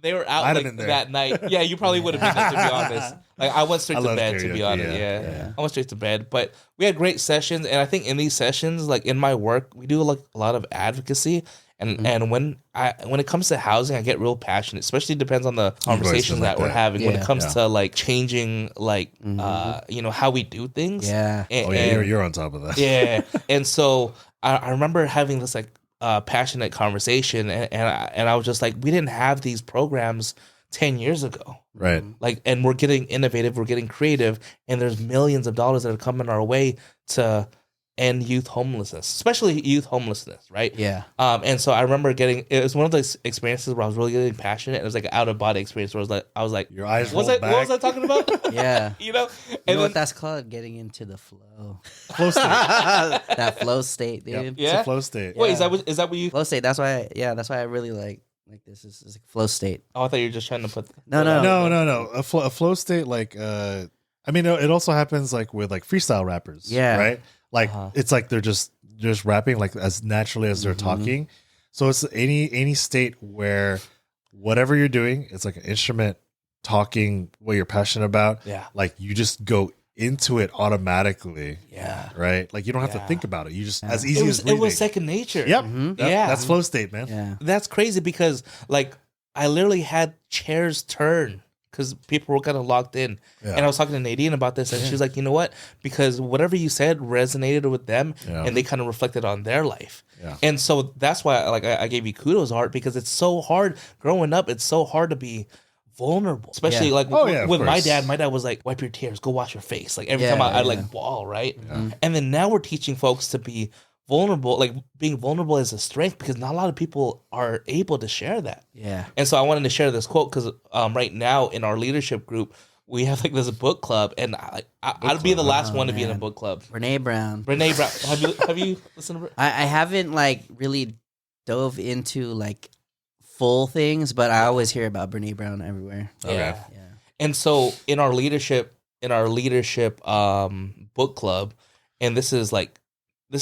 they were out like that night. Yeah, you probably would have been there, to be honest. Like, I went straight to bed, karaoke, to be honest. Yeah. I went straight to bed. But we had great sessions, and I think in these sessions, like in my work, we do like a lot of advocacy. And when it comes to housing, I get real passionate. Especially depends on the conversations that we're having. When it comes to like changing, like how we do things. Yeah. You're on top of that. Yeah. And so I remember having this like passionate conversation, and I was just like, we didn't have these programs 10 years ago, right? Like, and we're getting innovative, we're getting creative, and there's millions of dollars that are coming our way to end youth homelessness, especially youth homelessness, right? Yeah. And so I remember it was one of those experiences where I was really getting passionate. It was like an out of body experience where I was like, your eyes what was I talking about? Yeah. You know what that's called? Getting into the flow. Flow state. That flow state, dude. Yep. Yeah. It's a flow state. Wait, is that what you? Flow state. That's why I really like this. Is like flow state. Oh, I thought you were just trying to put. No. A flow state, like, I mean, it also happens like with like freestyle rappers. Yeah. Right. Like, it's like they're just rapping like as naturally as they're talking. So it's any state where whatever you're doing, it's like an instrument talking what you're passionate about. Yeah. Like, you just go into it automatically. Yeah. Right. Like, you don't have to think about it. You just as easy as breathing. It was second nature. Yep. That's flow state, man. Yeah. That's crazy because like I literally had chairs turn because people were kind of locked in. Yeah. And I was talking to Nadine about this, and she was like, you know what? Because whatever you said resonated with them, and they kind of reflected on their life. Yeah. And so that's why I gave you kudos, Art, because it's so hard. Growing up, it's so hard to be vulnerable. Especially like with my dad. My dad was like, wipe your tears, go wash your face. Like every time I'd like bawl, right? Yeah. And then now we're teaching folks to be vulnerable, like being vulnerable is a strength because not a lot of people are able to share that. Yeah. And so I wanted to share this quote because right now in our leadership group, we have like this book club, and I'd be the last one to be in a book club. Brene Brown. Have you listened to her? I haven't like really dove into like full things, but I always hear about Brene Brown everywhere. Yeah. And so in our leadership book club, and this is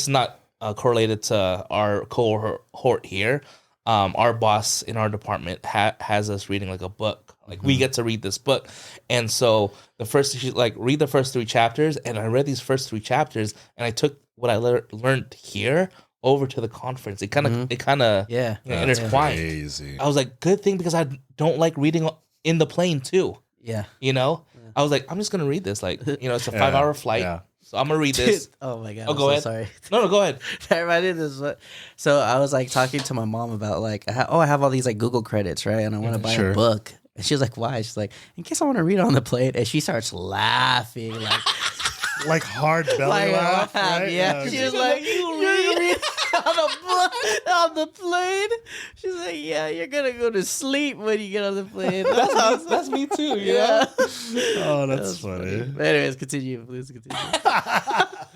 not correlated to our cohort here. Our boss in our department has us reading like a book. Like we get to read this book, and so read the first 3 chapters, and I read these first 3 chapters, and I took what I learned here over to the conference. It kind of intertwined. Crazy. I was like, good thing because I don't like reading in the plane too. Yeah, I was like, I'm just gonna read this. Like, it's a 5-hour flight. Yeah. So I'm gonna read this. Oh my god! Go ahead. Sorry. No, go ahead. That reminded this. So I was like talking to my mom about like, I have all these like Google credits, right? And I want to buy a book. And she was like, "Why?" She's like, "In case I want to read it on the plane." And she starts laughing like hard belly laugh. Right? Yeah. She was like, "You read on the plane?" She's like, "Yeah, you're gonna go to sleep when you get on the plane." That's me too. Yeah. Oh, that's funny. But anyways, please continue.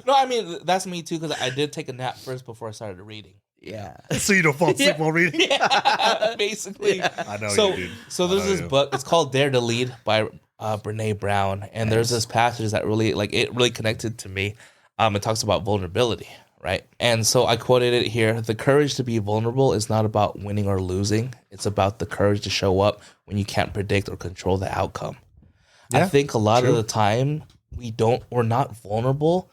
No, I mean that's me too because I did take a nap first before I started reading. Yeah. So you don't fall asleep while reading? Yeah, basically. Yeah. I know you, dude. So there's this book. It's called Dare to Lead by Brene Brown, and there's this passage that really connected to me. It talks about vulnerability, right? And so I quoted it here: "The courage to be vulnerable is not about winning or losing. It's about the courage to show up when you can't predict or control the outcome." Yeah, I think a lot of the time we're not vulnerable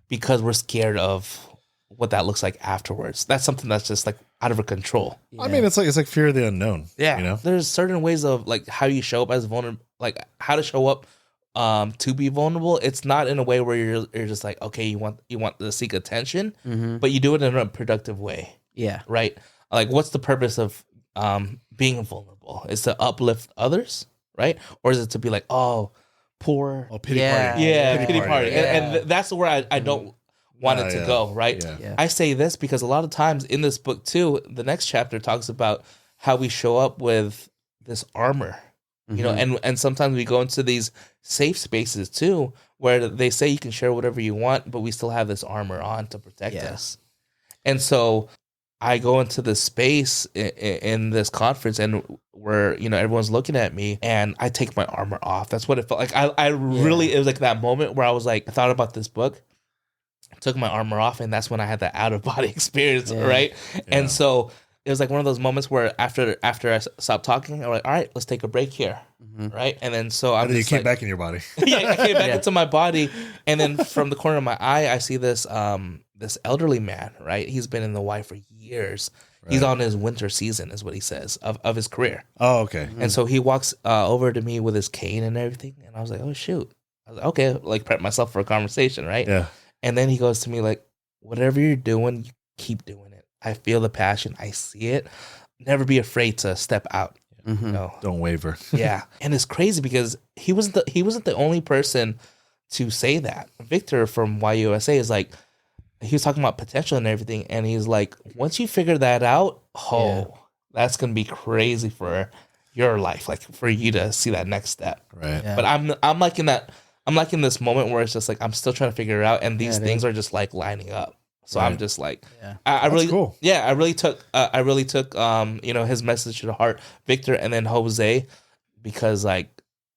because we're scared of what that looks like afterwards. That's something that's just like out of our control. Yeah. I mean, it's like fear of the unknown. Yeah, there's certain ways of like how you show up as vulnerable, like how to show up to be vulnerable. It's not in a way where you're just like, okay, you want to seek attention, but you do it in a productive way. Yeah, right. Like, what's the purpose of being vulnerable? Is to uplift others, right? Or is it to be like, oh, poor, pity party? Yeah, pity party. And that's where I don't wanted to go, right? Yeah. I say this because a lot of times in this book too, the next chapter talks about how we show up with this armor, you know, and sometimes we go into these safe spaces too, where they say you can share whatever you want, but we still have this armor on to protect us. And so I go into this space in this conference, and where, you know, everyone's looking at me, and I take my armor off. That's what it felt like. I really, it was like that moment where I was like, I thought about this book, took my armor off, and that's when I had that out of body experience, right? Yeah. And so it was like one of those moments where after I stopped talking, I'm like, all right, let's take a break here, right? And then you came back in your body. I came back into my body, and then from the corner of my eye, I see this this elderly man, right? He's been in the Y for years. Right. He's on his winter season, is what he says, of his career. Oh, okay. And so he walks over to me with his cane and everything, and I was like, oh shoot. I was like, okay, like prep myself for a conversation, right? Yeah. And then he goes to me like, whatever you're doing, you keep doing it. I feel the passion. I see it. Never be afraid to step out. You know? Don't waver. Yeah. And it's crazy because he wasn't the only person to say that. Victor from YUSA is like, he was talking about potential and everything, and he's like, once you figure that out, that's gonna be crazy for your life, like for you to see that next step. Right. Yeah. But I'm like in this moment where it's just like I'm still trying to figure it out, and these things are just like lining up. So I'm just like, I really, cool. I really took you know, his message to the heart, Victor, and then Jose, because like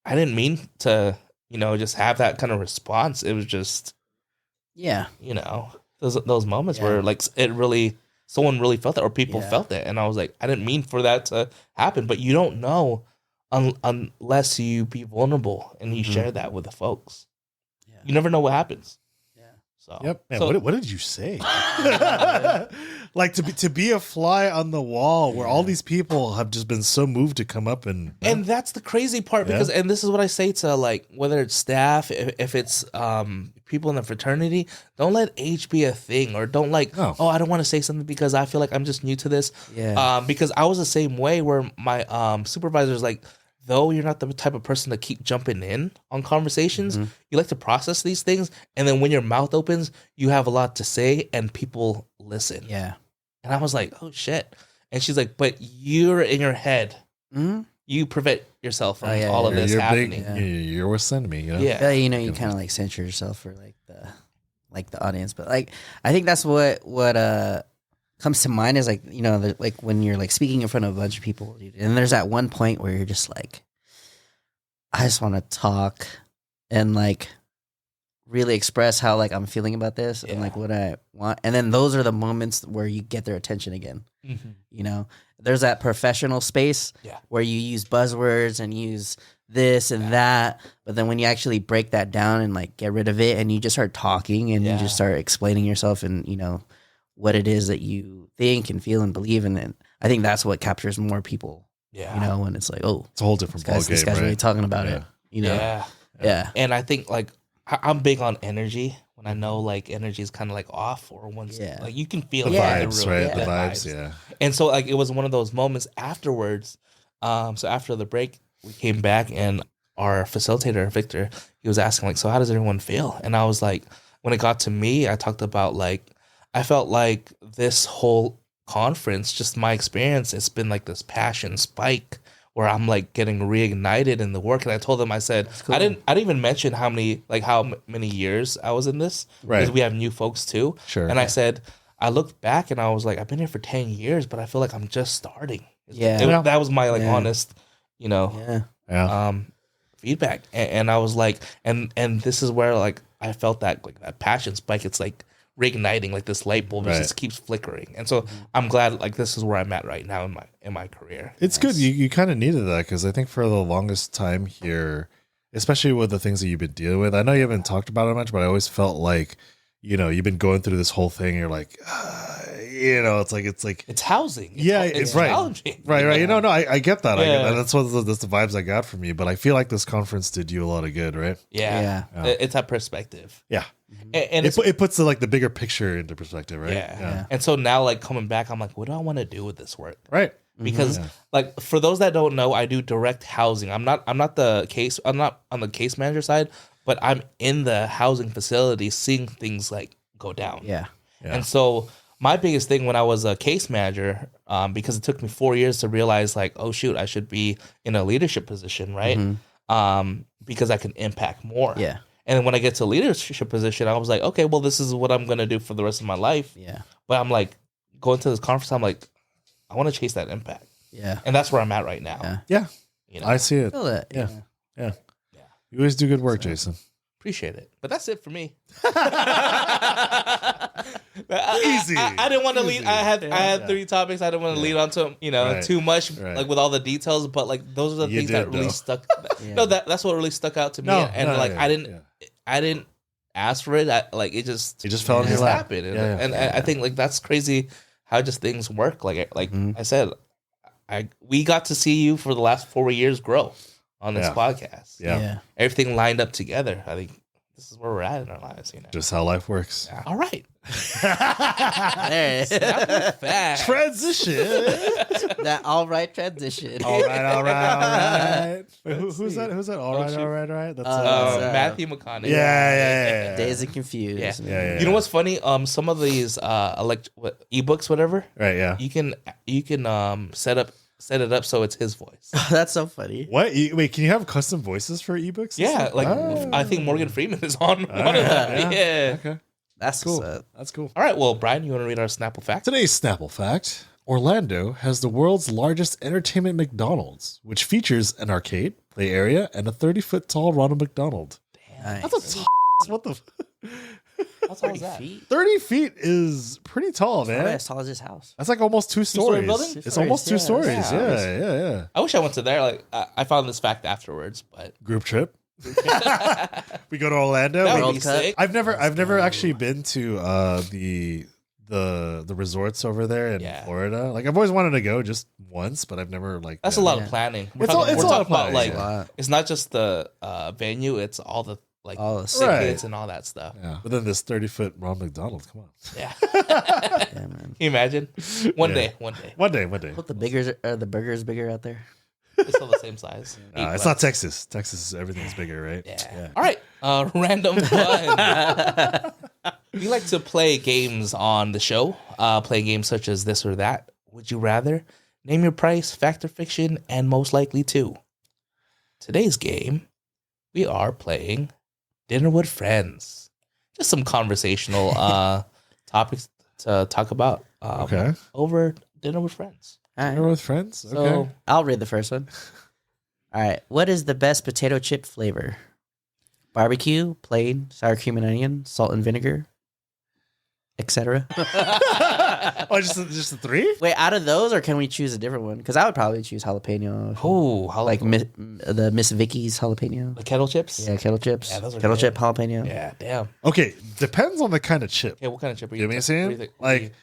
I didn't mean to, you know, just have that kind of response. It was just, you know, those moments where like someone really felt it, or people felt it, and I was like, I didn't mean for that to happen, but you don't know unless you be vulnerable and you share that with the folks. You never know what happens. So, yep. Man, what did you say? Like to be a fly on the wall where all these people have just been so moved to come up and that's the crazy part, because and this is what I say to like whether it's staff, if it's people in the fraternity, don't let age be a thing, or don't like I don't want to say something because I feel like I'm just new to this. Because I was the same way where my supervisor's like, though you're not the type of person to keep jumping in on conversations, you like to process these things. And then when your mouth opens, you have a lot to say and people listen. Yeah. And I was like, oh, shit. And she's like, but you're in your head. You prevent yourself from all of this happening. You're what send me. You know? Yeah. You know, you kind of like censor yourself for like the audience. But like, I think that's what comes to mind is like, you know, like when you're like speaking in front of a bunch of people, dude, and there's that one point where you're just like, I just want to talk and like really express how like I'm feeling about this and like what I want. And then those are the moments where you get their attention again. You know, there's that professional space where you use buzzwords and use this and that, but then when you actually break that down and like get rid of it and you just start talking and you just start explaining yourself and, you know, what it is that you think and feel and believe in. And I think that's what captures more people, you know, when it's like, oh, it's a whole different ballgame. This guy's really talking about it, you know? Yeah. And I think like, I'm big on energy when I know like energy is kind of like off or once like you can feel the vibes, right? The vibes. Yeah. And so like, it was one of those moments afterwards. So after the break, we came back and our facilitator, Victor, he was asking like, so how does everyone feel? And I was like, when it got to me, I talked about like, I felt like this whole conference, just my experience, it's been like this passion spike where I'm like getting reignited in the work. And I told them, I said, cool. I didn't even mention how many years I was in this, because we have new folks too. Sure. And I said, I looked back and I was like, I've been here for 10 years, but I feel like I'm just starting. That was my like honest, you know, feedback. And I was like, and this is where like I felt that like that passion spike. It's like reigniting, like this light bulb just keeps flickering. And so I'm glad like this is where I'm at right now in my career. It's good. You kind of needed that, because I think for the longest time here, especially with the things that you've been dealing with, I know you haven't talked about it much, but I always felt like, you know, you've been going through this whole thing. You're like, you know, it's like it's housing. It's right. Challenging. Right. You know, no, I get that. I get that. That's the vibes I got from you. But I feel like this conference did you a lot of good, right? Yeah. It's that perspective. Yeah. And it puts the bigger picture into perspective, right? Yeah. And so now, like coming back, I'm like, what do I want to do with this work? Right. Because like for those that don't know, I do direct housing. I'm not on the case manager side, but I'm in the housing facility seeing things like go down. Yeah. And so my biggest thing when I was a case manager, because it took me 4 years to realize like, oh shoot, I should be in a leadership position, right? Because I can impact more. Yeah. And then when I get to a leadership position, I was like, okay, well, this is what I'm going to do for the rest of my life. Yeah. But I'm like, going to this conference, I'm like, I want to chase that impact. Yeah. And that's where I'm at right now. Yeah. You know? I see it. Feel that. Yeah. You always do good work, Jason. Appreciate it. But that's it for me. Easy. I didn't want to lead. I had 3 topics. I didn't want to lead on to them, too much, like with all the details. But like those are the things that really stuck. No, that's what really stuck out to me. I didn't ask for it. It just fell in your lap. happened. And I think like that's crazy how just things work. Like I said, we got to see you for the last 4 years grow on this podcast. Yeah. Everything lined up together. I think this is where we're at in our lives. Just how life works. All right. There it is. Snapple Fact. Transition. That all right transition. All right. Wait, who's that? All right. That's Matthew McConaughey. Yeah. Dazed and Confused. Yeah. You know what's funny? Some of these ebooks, whatever. Right. Yeah. You can set it up so it's his voice. That's so funny. What? Wait, can you have custom voices for ebooks? Yeah, I think Morgan Freeman is on one of them. Yeah. Okay. That's Cool. cool. That's cool. All right. Well, Brian, you want to read our Snapple Fact? Today's Snapple Fact. Orlando has the world's largest entertainment McDonald's, which features an arcade, play area, and a 30-foot tall Ronald McDonald. Nice. That's a what the... How tall is that? 30 feet is pretty tall, man. Probably as tall as this house. That's like almost 2 Two-story stories. building? It's almost 2 stories. Yeah. Yeah. I wish I went to there. Like I found this fact afterwards, but Group trip. We go to Orlando. that We- would be sick. I've never actually been to the resorts over there in Florida. Like I've always wanted to go just once, but I've never like. That's a lot of planning. We're It's a lot talking of about planning, like it's not just the venue; it's all the All the tickets and all that stuff. Yeah. But then this 30-foot Ronald McDonald. Come on. Yeah. Yeah, man. Can you imagine? One day. One day. Put the burgers bigger out there. It's still the same size. It's not Texas. Texas, everything's bigger, right? Yeah. All right. Random fun. We like to play games on the show. Play games such as this or that. Would you rather? Name your price, fact or fiction, and most likely to. Today's game, we are playing Dinner with Friends. Just some conversational topics to talk about over dinner with friends. All right. Dinner with friends? Okay. So, I'll read the first one. All right. What is the best potato chip flavor? Barbecue, plain, sour cream and onion, salt and vinegar, etc. Oh, just the 3? Wait, out of those, or can we choose a different one? Because I would probably choose jalapeno. like The Miss Vicky's jalapeno. the kettle chips? Yeah, kettle chips. Yeah, those are kettle good. chip jalapeno. Yeah, damn. Okay, depends on the kind of chip. Okay, what kind of chip are You know what I'm what do saying? you think? Like,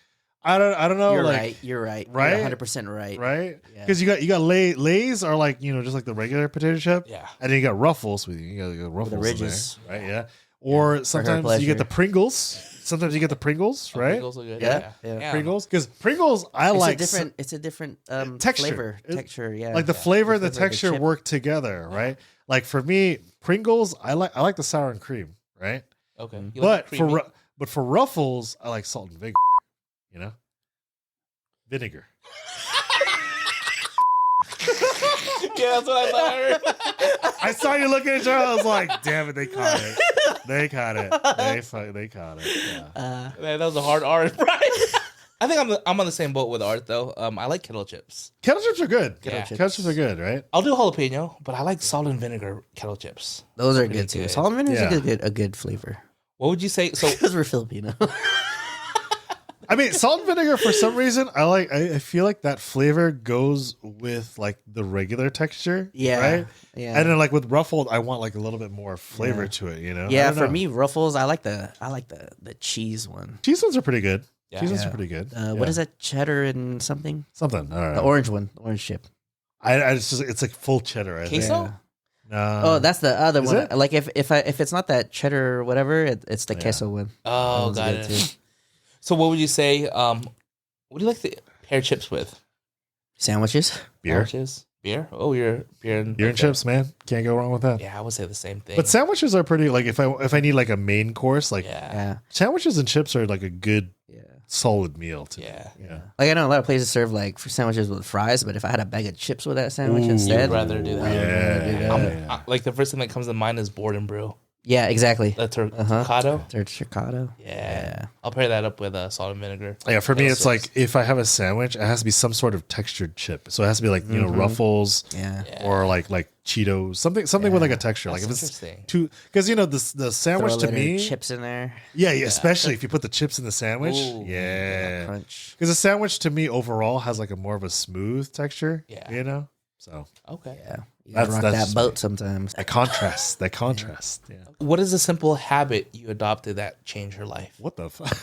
I don't know. You're like, right. You're right. Right? You're 100% right. Right? Yeah. Because you got Lay's are like, just like the regular potato chip. Yeah. And then you got Ruffles with you got Ruffles the in ridges. there, right? Yeah. Or sometimes you get the Pringles. Sometimes you get the Pringles, right? Pringles are good. Yeah. Yeah. Pringles, because Pringles I like It's a different texture. flavor, texture. Yeah, like the flavor and the flavor of the texture chip. work together, right? Like for me, Pringles I like the sour and cream, right? Okay. You like But creamy? for Ruffles I like salt and vinegar, vinegar. Yeah, that's what I thought I heard. I saw you looking at each other. I was like, damn it, they caught it. They caught it. They caught it. Yeah. Man, that was a hard art, Brian. I think I'm on the same boat with art though. I like kettle chips. Kettle chips are good. Yeah. Kettle chips are good, right? I'll do jalapeno, but I like salt and vinegar kettle chips. Those are Pretty good too. good. Salt and vinegar Yeah. is a good flavor. What would you say? So Because we're Filipino. I mean, salt and vinegar for some reason I feel like that flavor goes with like the regular texture. Yeah. Right? Yeah. And then like with ruffled, I want like a little bit more flavor Yeah. to it, I Yeah, don't for know. me, Ruffles, I like the cheese one. Cheese ones are pretty good. Yeah. Cheese ones Yeah. are pretty good. What is that? Cheddar and something? Something. All right. The orange one, the orange chip. It's like full cheddar, I think. queso? Yeah. No. Oh, that's the other is one. it? Like if it's not that cheddar or whatever, it's the Yeah. queso one. Oh, That got one's it. good too. So what would you say? What do you like to pair chips with? Sandwiches. beer. Sandwiches? Beer? Oh, you're beer and chips, man. Can't go wrong with that. Yeah, I would say the same thing. But sandwiches are pretty, like, if I need like a main course, like sandwiches and chips are like a good solid meal to me. Yeah. Like I know a lot of places serve like for sandwiches with fries, but if I had a bag of chips with that sandwich instead, I'd rather do that. Yeah. Like the first thing that comes to mind is Board and Brew. Yeah, exactly. The turcado. Turcado. Yeah. I'll pair that up with salt and vinegar. Yeah, for me, it's like if I have a sandwich, it has to be some sort of textured chip. So it has to be like Ruffles, or like Cheetos, something with like a texture. That's like if it's too, because the sandwich to me, chips in there. Yeah, especially if you put the chips in the sandwich. Ooh, crunch. Because a sandwich to me overall has like a more of a smooth texture. Yeah, So okay, you gotta rock that boat sometimes. That contrast. Yeah. What is a simple habit you adopted that changed your life? What the fuck?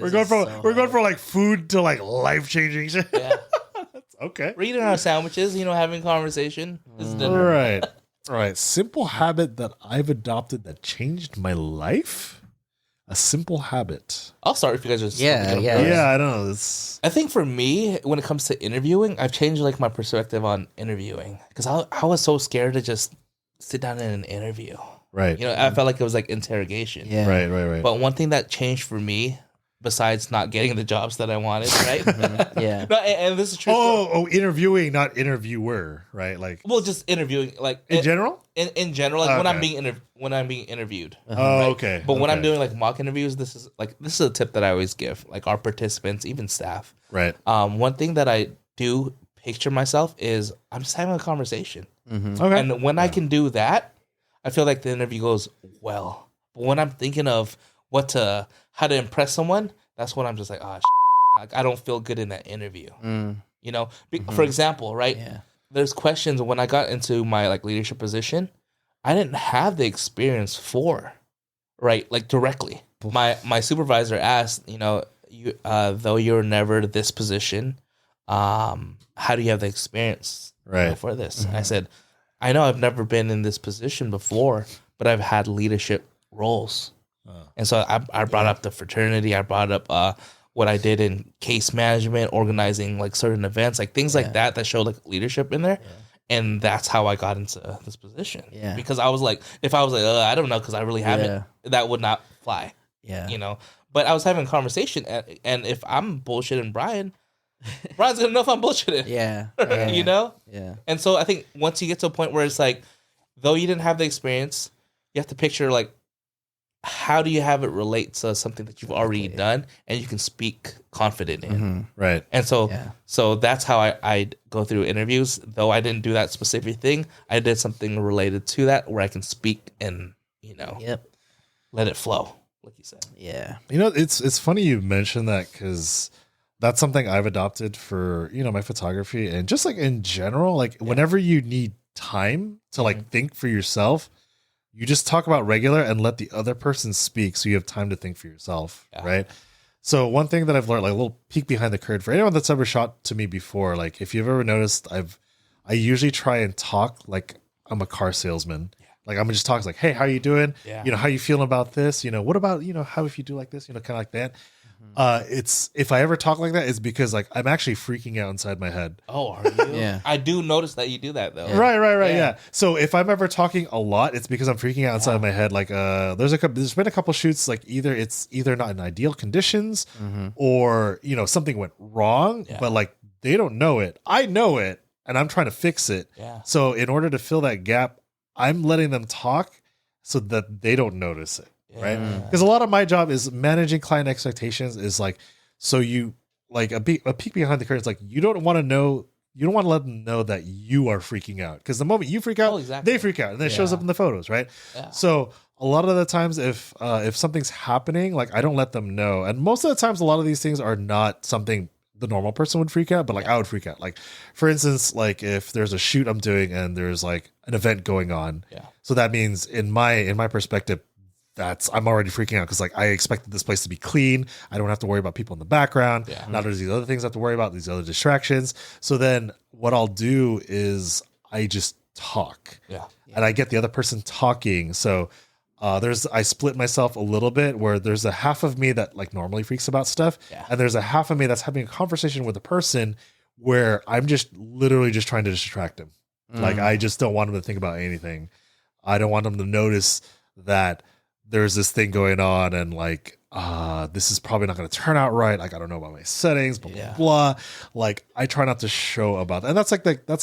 We're going from like food to like life changing shit. Yeah. Okay. Reading our sandwiches, having conversation. Right. Simple habit that I've adopted that changed my life. A simple habit. I'll start if you guys are. Yeah. I don't know. I think for me, when it comes to interviewing, I've changed like my perspective on interviewing because I was so scared to just sit down in an interview. Right. I felt like it was like interrogation. Yeah. Right. But one thing that changed for me, besides not getting the jobs that I wanted, right? Yeah. No, and this is true. Interviewing, not interviewer, right? Like, well, just interviewing, like in general. In general, like when I'm being interviewed. Oh, okay. But when I'm doing like mock interviews, this is a tip that I always give, like our participants, even staff. Right. One thing that I do picture myself is I'm just having a conversation. Mm-hmm. Okay. And when I can do that, I feel like the interview goes well. But when I'm thinking of how to impress someone, that's when I'm just like, like I don't feel good in that interview. For example, right? Yeah. There's questions when I got into my like leadership position, I didn't have the experience for, right? Like directly. My supervisor asked, though you're never this position, how do you have the experience for this? I said, I know I've never been in this position before, but I've had leadership roles. And so I brought up the fraternity. I brought up what I did in case management, organizing like certain events, like things like that show like leadership in there. And that's how I got into this position. Yeah. Because I was like, if I was like, I don't know, because I really haven't, that would not fly. Yeah. But I was having a conversation, and if I'm bullshitting Brian's gonna know if I'm bullshitting. Yeah. Yeah. And so I think once you get to a point where it's like, though you didn't have the experience, you have to picture like, how do you have it relate to something that you've already done and you can speak confident in? Mm-hmm. Right. And so that's how I go through interviews. Though I didn't do that specific thing, I did something related to that where I can speak and, let it flow, like you said. Yeah. It's funny you mentioned that because that's something I've adopted for, my photography and just like in general, like whenever you need time to like think for yourself, you just talk about regular and let the other person speak so you have time to think for yourself, right? So one thing that I've learned, like a little peek behind the curtain for anyone that's ever shot to me before, like if you've ever noticed, I usually try and talk like I'm a car salesman. Like I'm just talking like, hey, how you doing? How you feeling about this? What about, how if you do like this, kind of like that. It's if I ever talk like that, it's because like I'm actually freaking out inside my head. Oh, are you? Yeah. I do notice that you do that though. Right. Yeah. So if I'm ever talking a lot, it's because I'm freaking out inside my head. Like there's been a couple shoots like it's either not in ideal conditions or something went wrong, but like they don't know it. I know it, and I'm trying to fix it. Yeah. So in order to fill that gap, I'm letting them talk so that they don't notice it. Right. Because a lot of my job is managing client expectations is like, so you like a peek behind the curtain. It's like, you don't want to let them know that you are freaking out. Because the moment you freak out, they freak out. And then it shows up in the photos. Right. Yeah. So a lot of the times if something's happening, like I don't let them know. And most of the times, a lot of these things are not something the normal person would freak out, but like I would freak out. Like for instance, like if there's a shoot I'm doing and there's like an event going on. Yeah. So that means in my perspective, I'm already freaking out because like I expected this place to be clean. I don't have to worry about people in the background. Yeah. Now there's these other things I have to worry about, these other distractions. So then what I'll do is I just talk. Yeah. And I get the other person talking. So I split myself a little bit where there's a half of me that like normally freaks about stuff. Yeah. And there's a half of me that's having a conversation with a person where I'm just literally just trying to distract him. Like, I just don't want him to think about anything. I don't want him to notice that there's this thing going on and like, this is probably not going to turn out right. Like, I don't know about my settings, blah, blah, blah. Like, I try not to show about that. And that's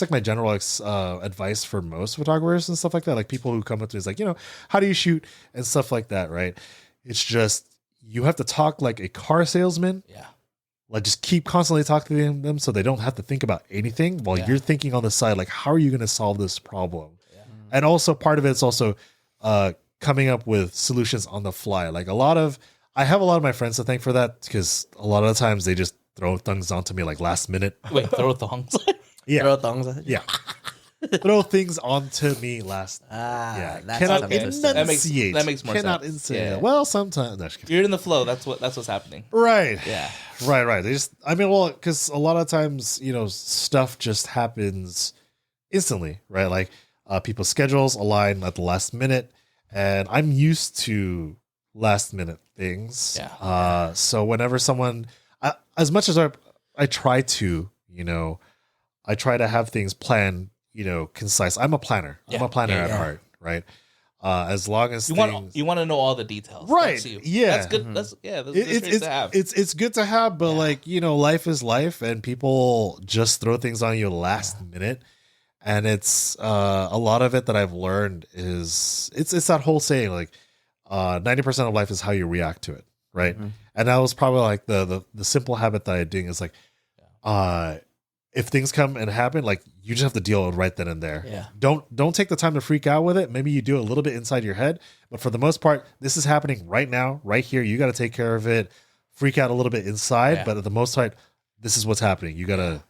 like my general advice for most photographers and stuff like that. Like, people who come up to me is like, how do you shoot and stuff like that, right? It's just, you have to talk like a car salesman. Yeah. Like, just keep constantly talking to them so they don't have to think about anything while you're thinking on the side, like, how are you going to solve this problem? Yeah. And also part of it's also coming up with solutions on the fly. Like, I have a lot of my friends to thank for that, because a lot of the times they just throw things onto me like last minute. Wait, throw thongs? Yeah. Throw thongs? Yeah. Throw things onto me last. That's cannot okay. enunciate. That makes more cannot sense. Enunciate. Well, sometimes. No, You're in the flow. That's what's happening. right. Yeah. Right. They just, because a lot of times, stuff just happens instantly, right? Like, people's schedules align at the last minute, and I'm used to last minute things. Yeah. So whenever someone, as much as I try to, I try to have things planned, concise. I'm a planner. I'm a planner at heart, right? As long as you want to know all the details, right? That's you. Yeah, that's good. That's great to have. It's good to have, but life is life, and people just throw things on you last minute, and it's a lot of it that I've learned is it's that whole saying, like 90% of life is how you react to it, right? And that was probably like the simple habit that I did is like, if things come and happen, like, you just have to deal with it right then and there. Yeah. Don't take the time to freak out with it. Maybe you do a little bit inside your head, but for the most part, this is happening right now, right here. You got to take care of it. Freak out a little bit inside, but at the most part, this is what's happening. You got to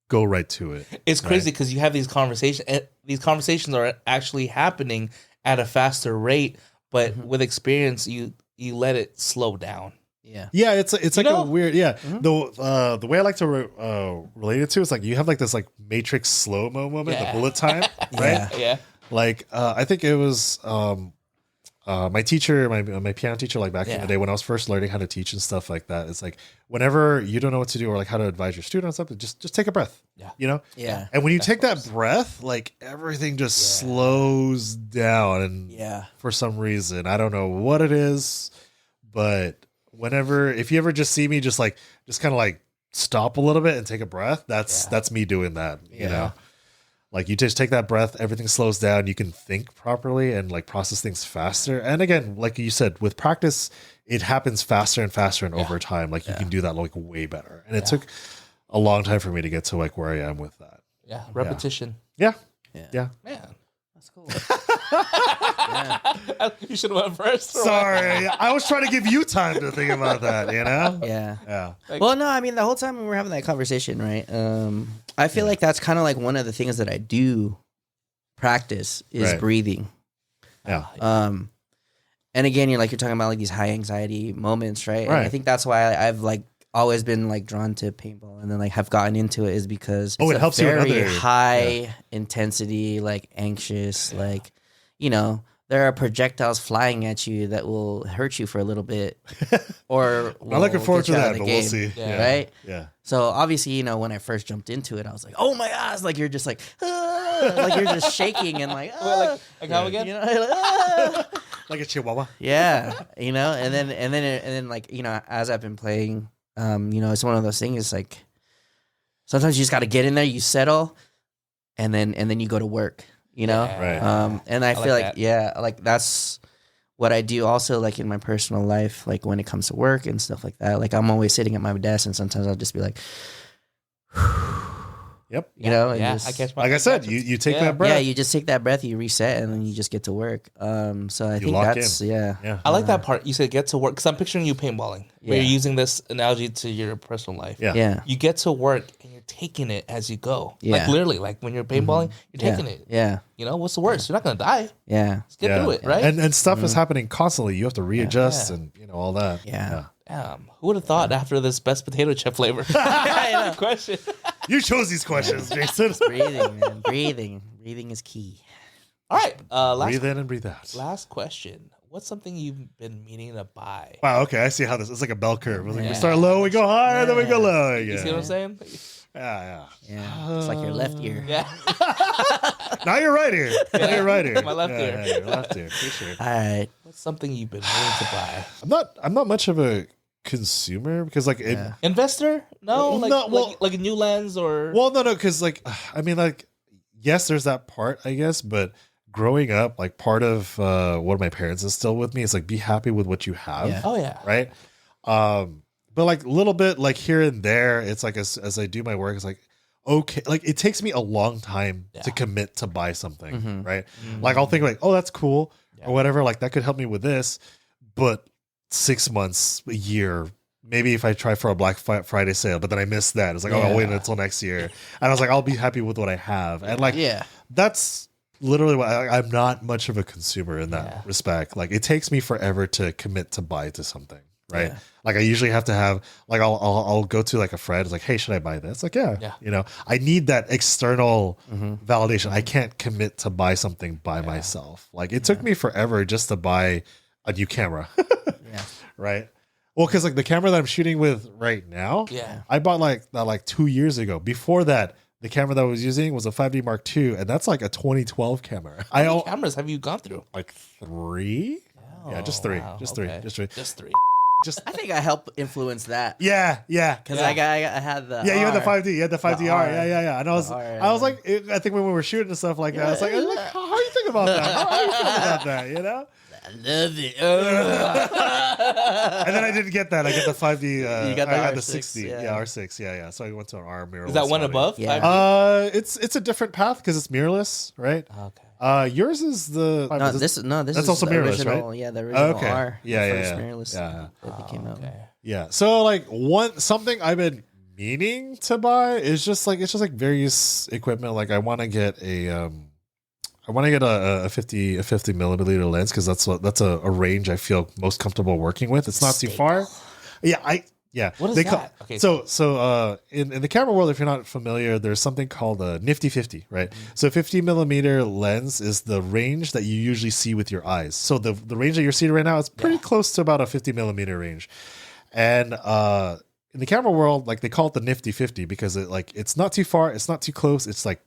go right to it. It's crazy because you have these conversations, and these conversations are actually happening at a faster rate, but with experience, you let it slow down. Yeah, it's like a weird The way I like to relate it to is like, you have like this like Matrix slow mo moment, the bullet time, right? Yeah. Like I think it was my teacher, my piano teacher, like back in the day when I was first learning how to teach and stuff like that. It's like, whenever you don't know what to do or like how to advise your student on something, just take a breath. Yeah. And when you take that breath, like, everything just slows down. And for some reason, I don't know what it is, but if you ever just see me just kind of like stop a little bit and take a breath, that's me doing that. Like, you just take that breath, everything slows down, you can think properly and like process things faster. And again, like you said, with practice, it happens faster and faster, and over time, like, you can do that like way better. And it took a long time for me to get to like where I am with that. Yeah. Repetition. Yeah. Man. That's cool. You should have went first. Sorry. I was trying to give you time to think about that, Yeah. Well, no, I mean, the whole time we were having that conversation, right? I feel like that's kind of like one of the things that I do practice is breathing. Yeah. And again, you're talking about like these high anxiety moments, right? And I think that's why I've like always been like drawn to paintball, and then like have gotten into it is because it's it helps you in very other high intensity, like anxious, like, there are projectiles flying at you that will hurt you for a little bit, or I'm looking forward to that, but we'll see. Right? Yeah. So obviously, when I first jumped into it, I was like, "Oh my gosh!" Like, you're just like, like you're just shaking and like, like how again? Like a chihuahua. Yeah, and then like, as I've been playing, it's one of those things. It's like sometimes you just got to get in there, you settle, and then you go to work. Right. And I feel like like that's what I do also, like in my personal life, like when it comes to work and stuff like that. Like, I'm always sitting at my desk, and sometimes I'll just be like, yep. I catch like I said, you take that breath. Yeah, you just take that breath, you reset, and then you just get to work. So I think that's yeah. I like that part. You said get to work, because I'm picturing you paintballing. Where you're using this analogy to your personal life. Yeah. You get to work and you're taking it as you go. Yeah. Like, literally, like when you're paintballing, you're taking it. Yeah. What's the worst? You're not gonna die. Yeah. Just get through it, right? And stuff is happening constantly. You have to readjust and all that. Yeah. Who would have thought after this best potato chip flavor? Question. You chose these questions, Jason. Breathing, man. Breathing is key. All right. Breathe in and breathe out. Last question. what's something you've been meaning to buy? Wow. Okay, I see how this. It's like a bell curve. We start low, we go higher, then we go low. You see what I'm saying? Yeah. It's like your left ear. Yeah. Now you're right here. Now you're right here. My left ear. Yeah, your left ear. For sure. All right. What's something you've been meaning to buy? I'm not much of a consumer because like investor? No, like a new lens or no, because like I mean like yes, there's that part I guess, but growing up, like part of what my parents instilled with me is like be happy with what you have. Yeah. Oh yeah. Right. But like a little bit like here and there, it's like as I do my work, it's like okay, like it takes me a long time to commit to buy something, right? Like I'll think like, oh, that's cool or whatever, like that could help me with this, but 6 months, a year, maybe if I try for a Black Friday sale, but then I missed that. It's like, oh, I'll wait until next year. And I was like, I'll be happy with what I have. And like, that's literally what I'm not much of a consumer in that respect. Like it takes me forever to commit to buy to something. Right. Yeah. Like I usually have to have like, I'll go to like a friend. It's like, hey, should I buy this? Like, yeah. You know, I need that external validation. I can't commit to buy something by myself. Like it took me forever just to buy a new camera. Right. Well, because like the camera that I'm shooting with right now, I bought like that like 2 years ago. Before that, the camera that I was using was a 5D Mark II, and that's like a 2012 camera. How many cameras have you gone through? Like 3? Yeah, just 3. Wow. Just 3. Okay. Just 3. I think I helped influence that. Yeah. Because I had the you had the 5D. You had the 5D R. R. Yeah. And I was like, I think when we were shooting and stuff like that, I was like, how are you thinking about that? How are you feeling about that? You know? I love it. And then I didn't get that. I got the 5D. You got the I got R6, the 60. Yeah, R6. Yeah. So I went to an R mirrorless. Is that one above? Yeah. It's a different path because it's mirrorless, right? Okay. Yours is the This that's is also the mirrorless, original, right? Yeah, the original Okay. R. Yeah, the yeah, first yeah. mirrorless that came out. Yeah. So like something I've been meaning to buy is just like various equipment. Like I want to get a 50 millimeter lens because that's a range I feel most comfortable working with. It's not too far. Yeah. What is that? Okay. So in the camera world, if you're not familiar, there's something called a nifty 50, right? So 50 millimeter lens is the range that you usually see with your eyes. So the range that you're seeing right now is pretty close to about a 50 millimeter range. And in the camera world, like they call it the nifty 50 because it's not too far, it's not too close. It's like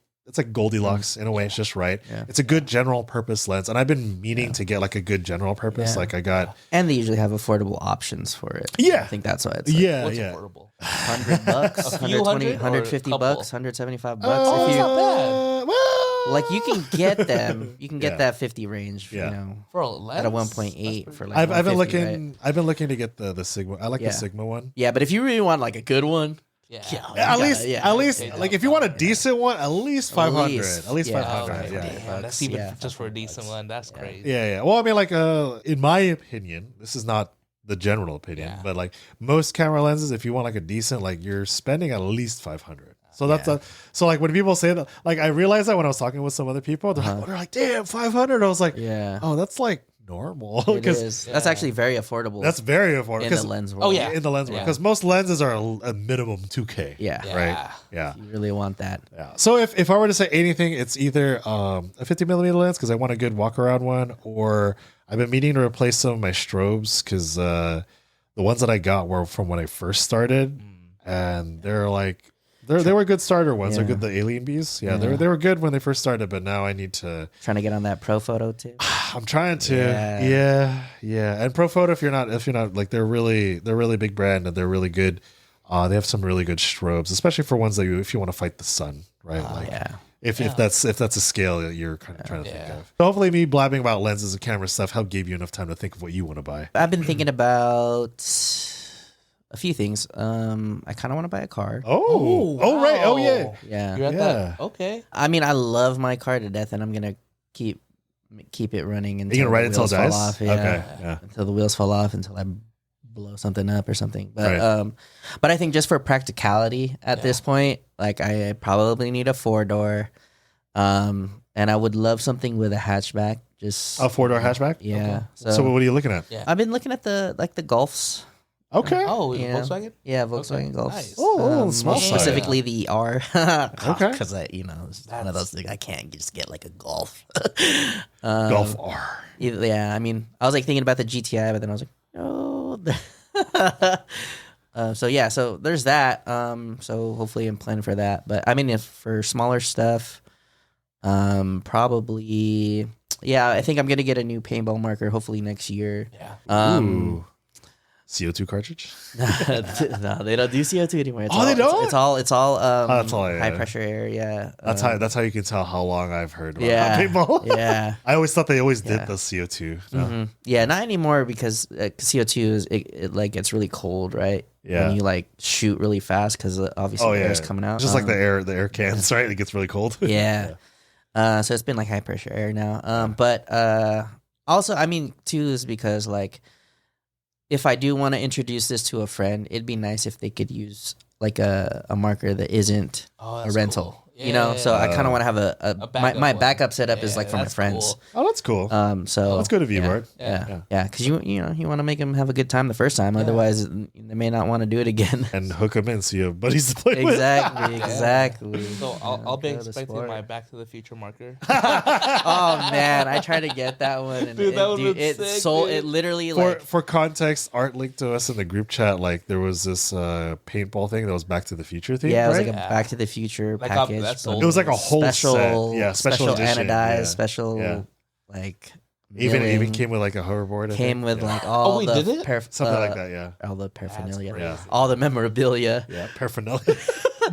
Goldilocks in a way. It's just right. Yeah. It's a good general purpose lens, and I've been meaning to get like a good general purpose. Like I got, and they usually have affordable options for it. Yeah, I think that's why it's what's affordable? $100, 120, 150 bucks, 175 bucks. It's not bad. Like you can get them, you can get that 50 range. You know, for a lens at a 1.8 for like. I've been looking. Right? I've been looking to get the Sigma. I like the Sigma one. Yeah, but if you really want like a good one. At least, like if you want a decent one, at least 500. At least 500. Damn, that's even just for a decent one. That's crazy. Yeah. Well, I mean, like, in my opinion, this is not the general opinion, but like most camera lenses, if you want like a decent, like you're spending at least 500. So that's so like when people say that, like I realized that when I was talking with some other people, they're like, damn, 500. I was like, oh, that's like normal because that's actually very affordable. That's very affordable in the lens world. In the lens world because most lenses are a minimum 2K. Right. Yeah, you really want that. Yeah. So if I were to say anything, it's either a 50 millimeter lens because I want a good walk around one, or I've been meaning to replace some of my strobes because the ones that I got were from when I first started, and they're like. They were good starter ones. They're good. The Alien Bees. Yeah, they were good when they first started, but now I need to trying to get on that Pro Photo too. I'm trying to. Yeah. And Pro Photo, if you're not like they're really big brand and they're really good. They have some really good strobes, especially for ones that if you want to fight the sun, right? If that's a scale that you're kind of trying to think of. So hopefully, me blabbing about lenses and camera stuff gave you enough time to think of what you want to buy. I've been thinking about a few things. I kind of want to buy a car. Oh, right. Oh, yeah. Yeah. You're at that. Okay. I mean, I love my car to death, and I'm gonna keep it running until you're gonna ride it until it dies. Off. Yeah. Until the wheels fall off, until I blow something up or something. But but I think just for practicality at this point, like I probably need a 4-door, and I would love something with a hatchback. Just a 4-door hatchback. Yeah. Okay. So what are you looking at? I've been looking at the Golfs. Okay. Oh, Yeah. Volkswagen? Yeah, Volkswagen Golf. Nice. Small size. Specifically the R. Okay. Because it's one of those things I can't just get like a Golf. Golf R. Yeah, I mean, I was like thinking about the GTI, but then I was like, no. So there's that. So hopefully I'm planning for that. But I mean, if for smaller stuff, probably, yeah, I think I'm gonna get a new paintball marker hopefully next year. Yeah. Ooh. CO2 cartridge? No, they don't do CO2 anymore. They don't? It's all that's all, high pressure air. Yeah, That's how you can tell how long I've heard about yeah, paintball. Yeah. I always thought they always did the CO2. No? Mm-hmm. Yeah, not anymore because CO2 is it like gets really cold, right? Yeah. When you like shoot really fast because obviously the air is coming out. Just like the air cans, right? It gets really cold. Yeah. So it's been like high pressure air now. But also, I mean, too, is because like if I do want to introduce this to a friend, it'd be nice if they could use like a marker that isn't a rental. Cool. You know, so I kind of want to have a my backup setup is like for my friends. Cool. Oh, that's cool. So that's good of you, Bart. Yeah, because you want to make them have a good time the first time. Otherwise, they may not want to do it again. And hook them in so you have buddies to play with. Exactly. So I'll be expecting my Back to the Future marker. Oh man, I tried to get that one, and Dude, it sold. It literally For context, Art linked to us in the group chat. Like there was this paintball thing that was Back to the Future thing. Yeah, it was right? like a Back to the Future Like package. It was like a whole special, set. Yeah, special edition. anodized, special like. Even came with like a hoverboard. Came with like all the did it? Something like that. Yeah, all the paraphernalia, Yeah. all the memorabilia. Yeah, paraphernalia.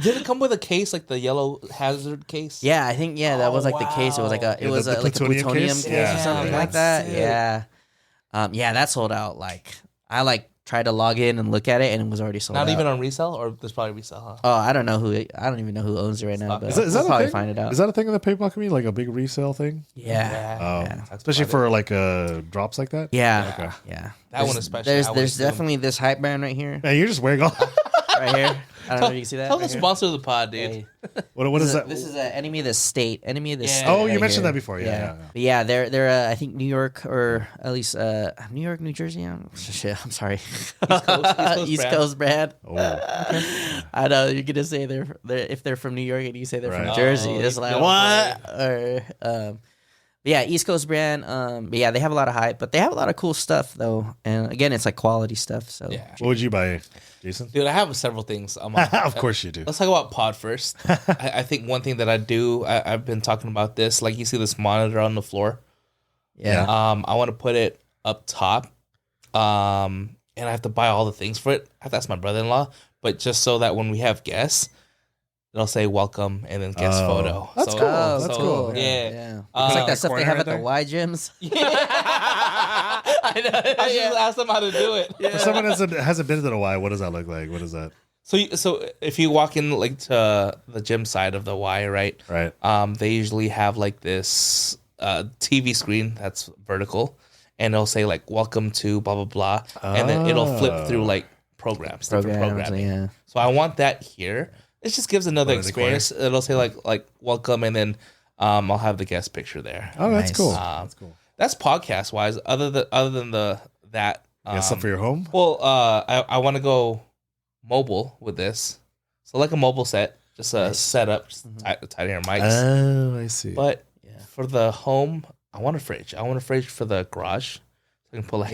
Did it come with a case, like the yellow hazard case? Yeah, I think that was like the case. It was like a like a plutonium case or something like that. Sick. Yeah, that sold out. Like I tried to log in and look at it, and it was already sold out. Not even on resale, or there's probably resale, huh? Oh, I don't even know who owns it right now. But Is that we'll probably a thing? find it out. Is that a thing in the paintball community, like a big resale thing? Yeah. Especially for like drops like that. Yeah. Okay. Yeah. That one especially. There's definitely this hype band right here. Man, you're just wearing all. Right here. I don't know if you can see that. Tell right the here. sponsor of the pod, dude. Hey. What is that? This is an Enemy of the State. Enemy of the State. Oh, you right mentioned here. that before. Yeah. But yeah, they're I think New York or at least New York, New Jersey. I'm sorry. East Coast brand. Oh, okay. I know you're gonna say they're if they're from New York and you say they're Right. from Jersey, Oh, it's you like know, what? Or yeah, East Coast brand. But yeah, they have a lot of hype, but they have a lot of cool stuff though. And again, it's like quality stuff. So Yeah. What would you buy, Jason? Dude, I have several things. Of course you do. Let's talk about pod first. I think one thing that I do, I've been talking about this. Like you see this monitor on the floor. yeah. I want to put it up top. And I have to buy all the things for it. I have to ask my brother-in-law, but just so that when we have guests, they'll say welcome and then guest photo. That's cool. That's cool. Yeah. It's like that stuff corner they have right at the there? Y gyms. I know. I should just ask them how to do it. For someone that hasn't been to the Y, what does that look like? What is that? So if you walk in like to the gym side of the Y, right? Right. They usually have like this TV screen that's vertical, and it'll say like "Welcome to blah blah blah," and then it'll flip through like different programming. Yeah. So I want that here. It just gives another in the experience. It'll say like "Welcome," and then I'll have the guest picture there. Oh, that's Nice. cool. That's cool. That's podcast wise. Other than that. You got stuff for your home? Well, I want to go mobile with this. So like a mobile set, just a setup, just tight here mics. Oh, I see. But for the home, I want a fridge. I want a fridge for the garage. So I can put like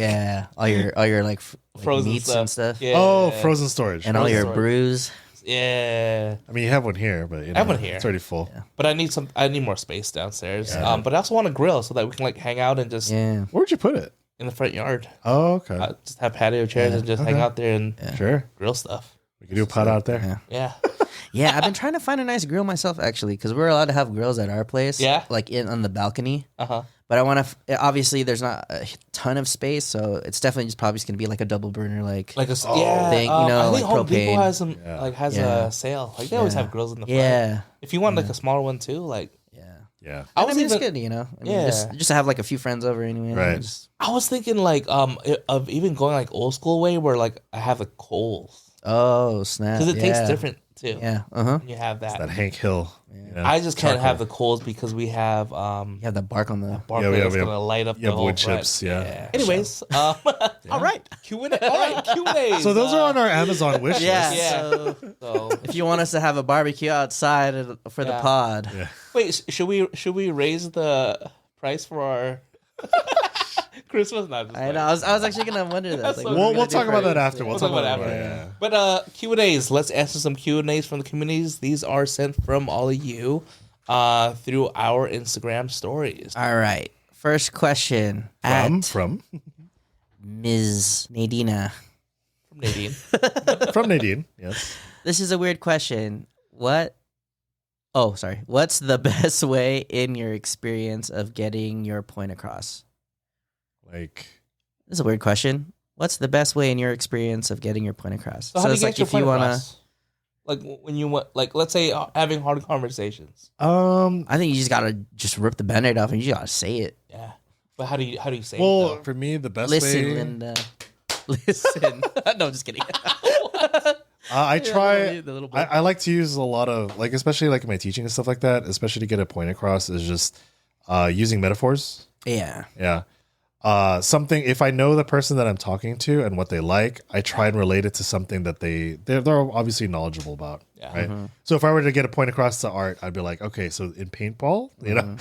all your like frozen meats stuff. and stuff, Yeah. Oh, frozen storage. and all Frozen your storage. brews. Yeah. I mean, you have one here, but I have one here. It's already full. Yeah. But I need more space downstairs. But I also want a grill so that we can like hang out and just Yeah. Where'd you put it? in the front yard. Oh, okay. Just have patio chairs and just hang out there and Sure. grill stuff. We can do a pot out there. Yeah. Yeah. Yeah, I've been trying to find a nice grill myself actually, because we're allowed to have grills at our place. Yeah. like on the balcony. Uh-huh. But I want to. Obviously, there's not a ton of space, so it's definitely just probably just gonna be like a double burner, like Like a thing, you know, I like think Home Depot propane. has some has Yeah. a sale. Like they always have grills in the front. yeah, If you want like a smaller one too, like yeah. Yeah. I I was mean, it's even good, you know. I mean, Yeah. just to have like a few friends over anyway. Right. Just- I was thinking like of even going like old school way where like I have the coals oh snap! because it tastes different too. Yeah. Uh huh. When you have that. That Hank Hill. You know, I just can't have the coals because we have You have the bark on the. bark that's gonna light up the whole wood front. chips. Yeah. Anyways, All right. Q&A. All right, Q&A. So those are on our Amazon wish Yeah. list. Yeah. So if you want us to have a barbecue outside for the pod, Wait, should we raise the price for our Christmas? Not. I know. I was actually gonna wonder that. Like, We'll talk about that after. We'll talk about it after. Yeah. But Q&As. Let's answer some Q&As from the communities. These are sent from all of you through our Instagram stories. All right. First question From Ms. Nadina. From Nadine. from Nadine. Yes. This is a weird question. What's the best way in your experience of getting your point across? Like, This is a weird question. What's the best way in your experience of getting your point across? So how do you it's get like your if point you wanna, across? Like when you want, like let's say having hard conversations. I think you just gotta just rip the band-aid off and you just gotta say it. Yeah. But how do you say it? well, though? for me, the best Listen, way. Linda. Listen. No, I'm just kidding. I try. The little I like to use a lot of like, especially like in my teaching and stuff like that. Especially to get a point across is just using metaphors. Yeah. Yeah. Something if I know the person that I'm talking to and what they like, I try and relate it to something that they're obviously knowledgeable about. Yeah. Right. So if I were to get a point across to Art, I'd be like, okay, so in paintball, you know,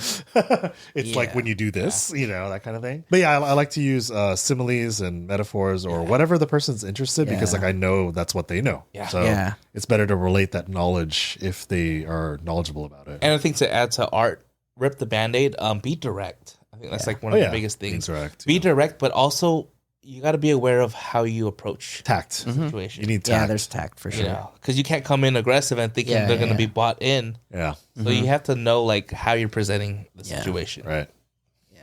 it's like when you do this, you know, that kind of thing. But yeah, I like to use similes and metaphors or whatever the person's interested because like I know that's what they know. Yeah. So it's better to relate that knowledge if they are knowledgeable about it. And I think to add to Art, rip the Band-Aid, be direct. I think that's like one of the biggest things. Direct. Be direct, but also you got to be aware of how you approach Tact. the situation. You need tact. Yeah, there's tact for sure. You know, because you can't come in aggressive and thinking they're going to be bought in. Yeah. So you have to know like how you're presenting the situation. Right.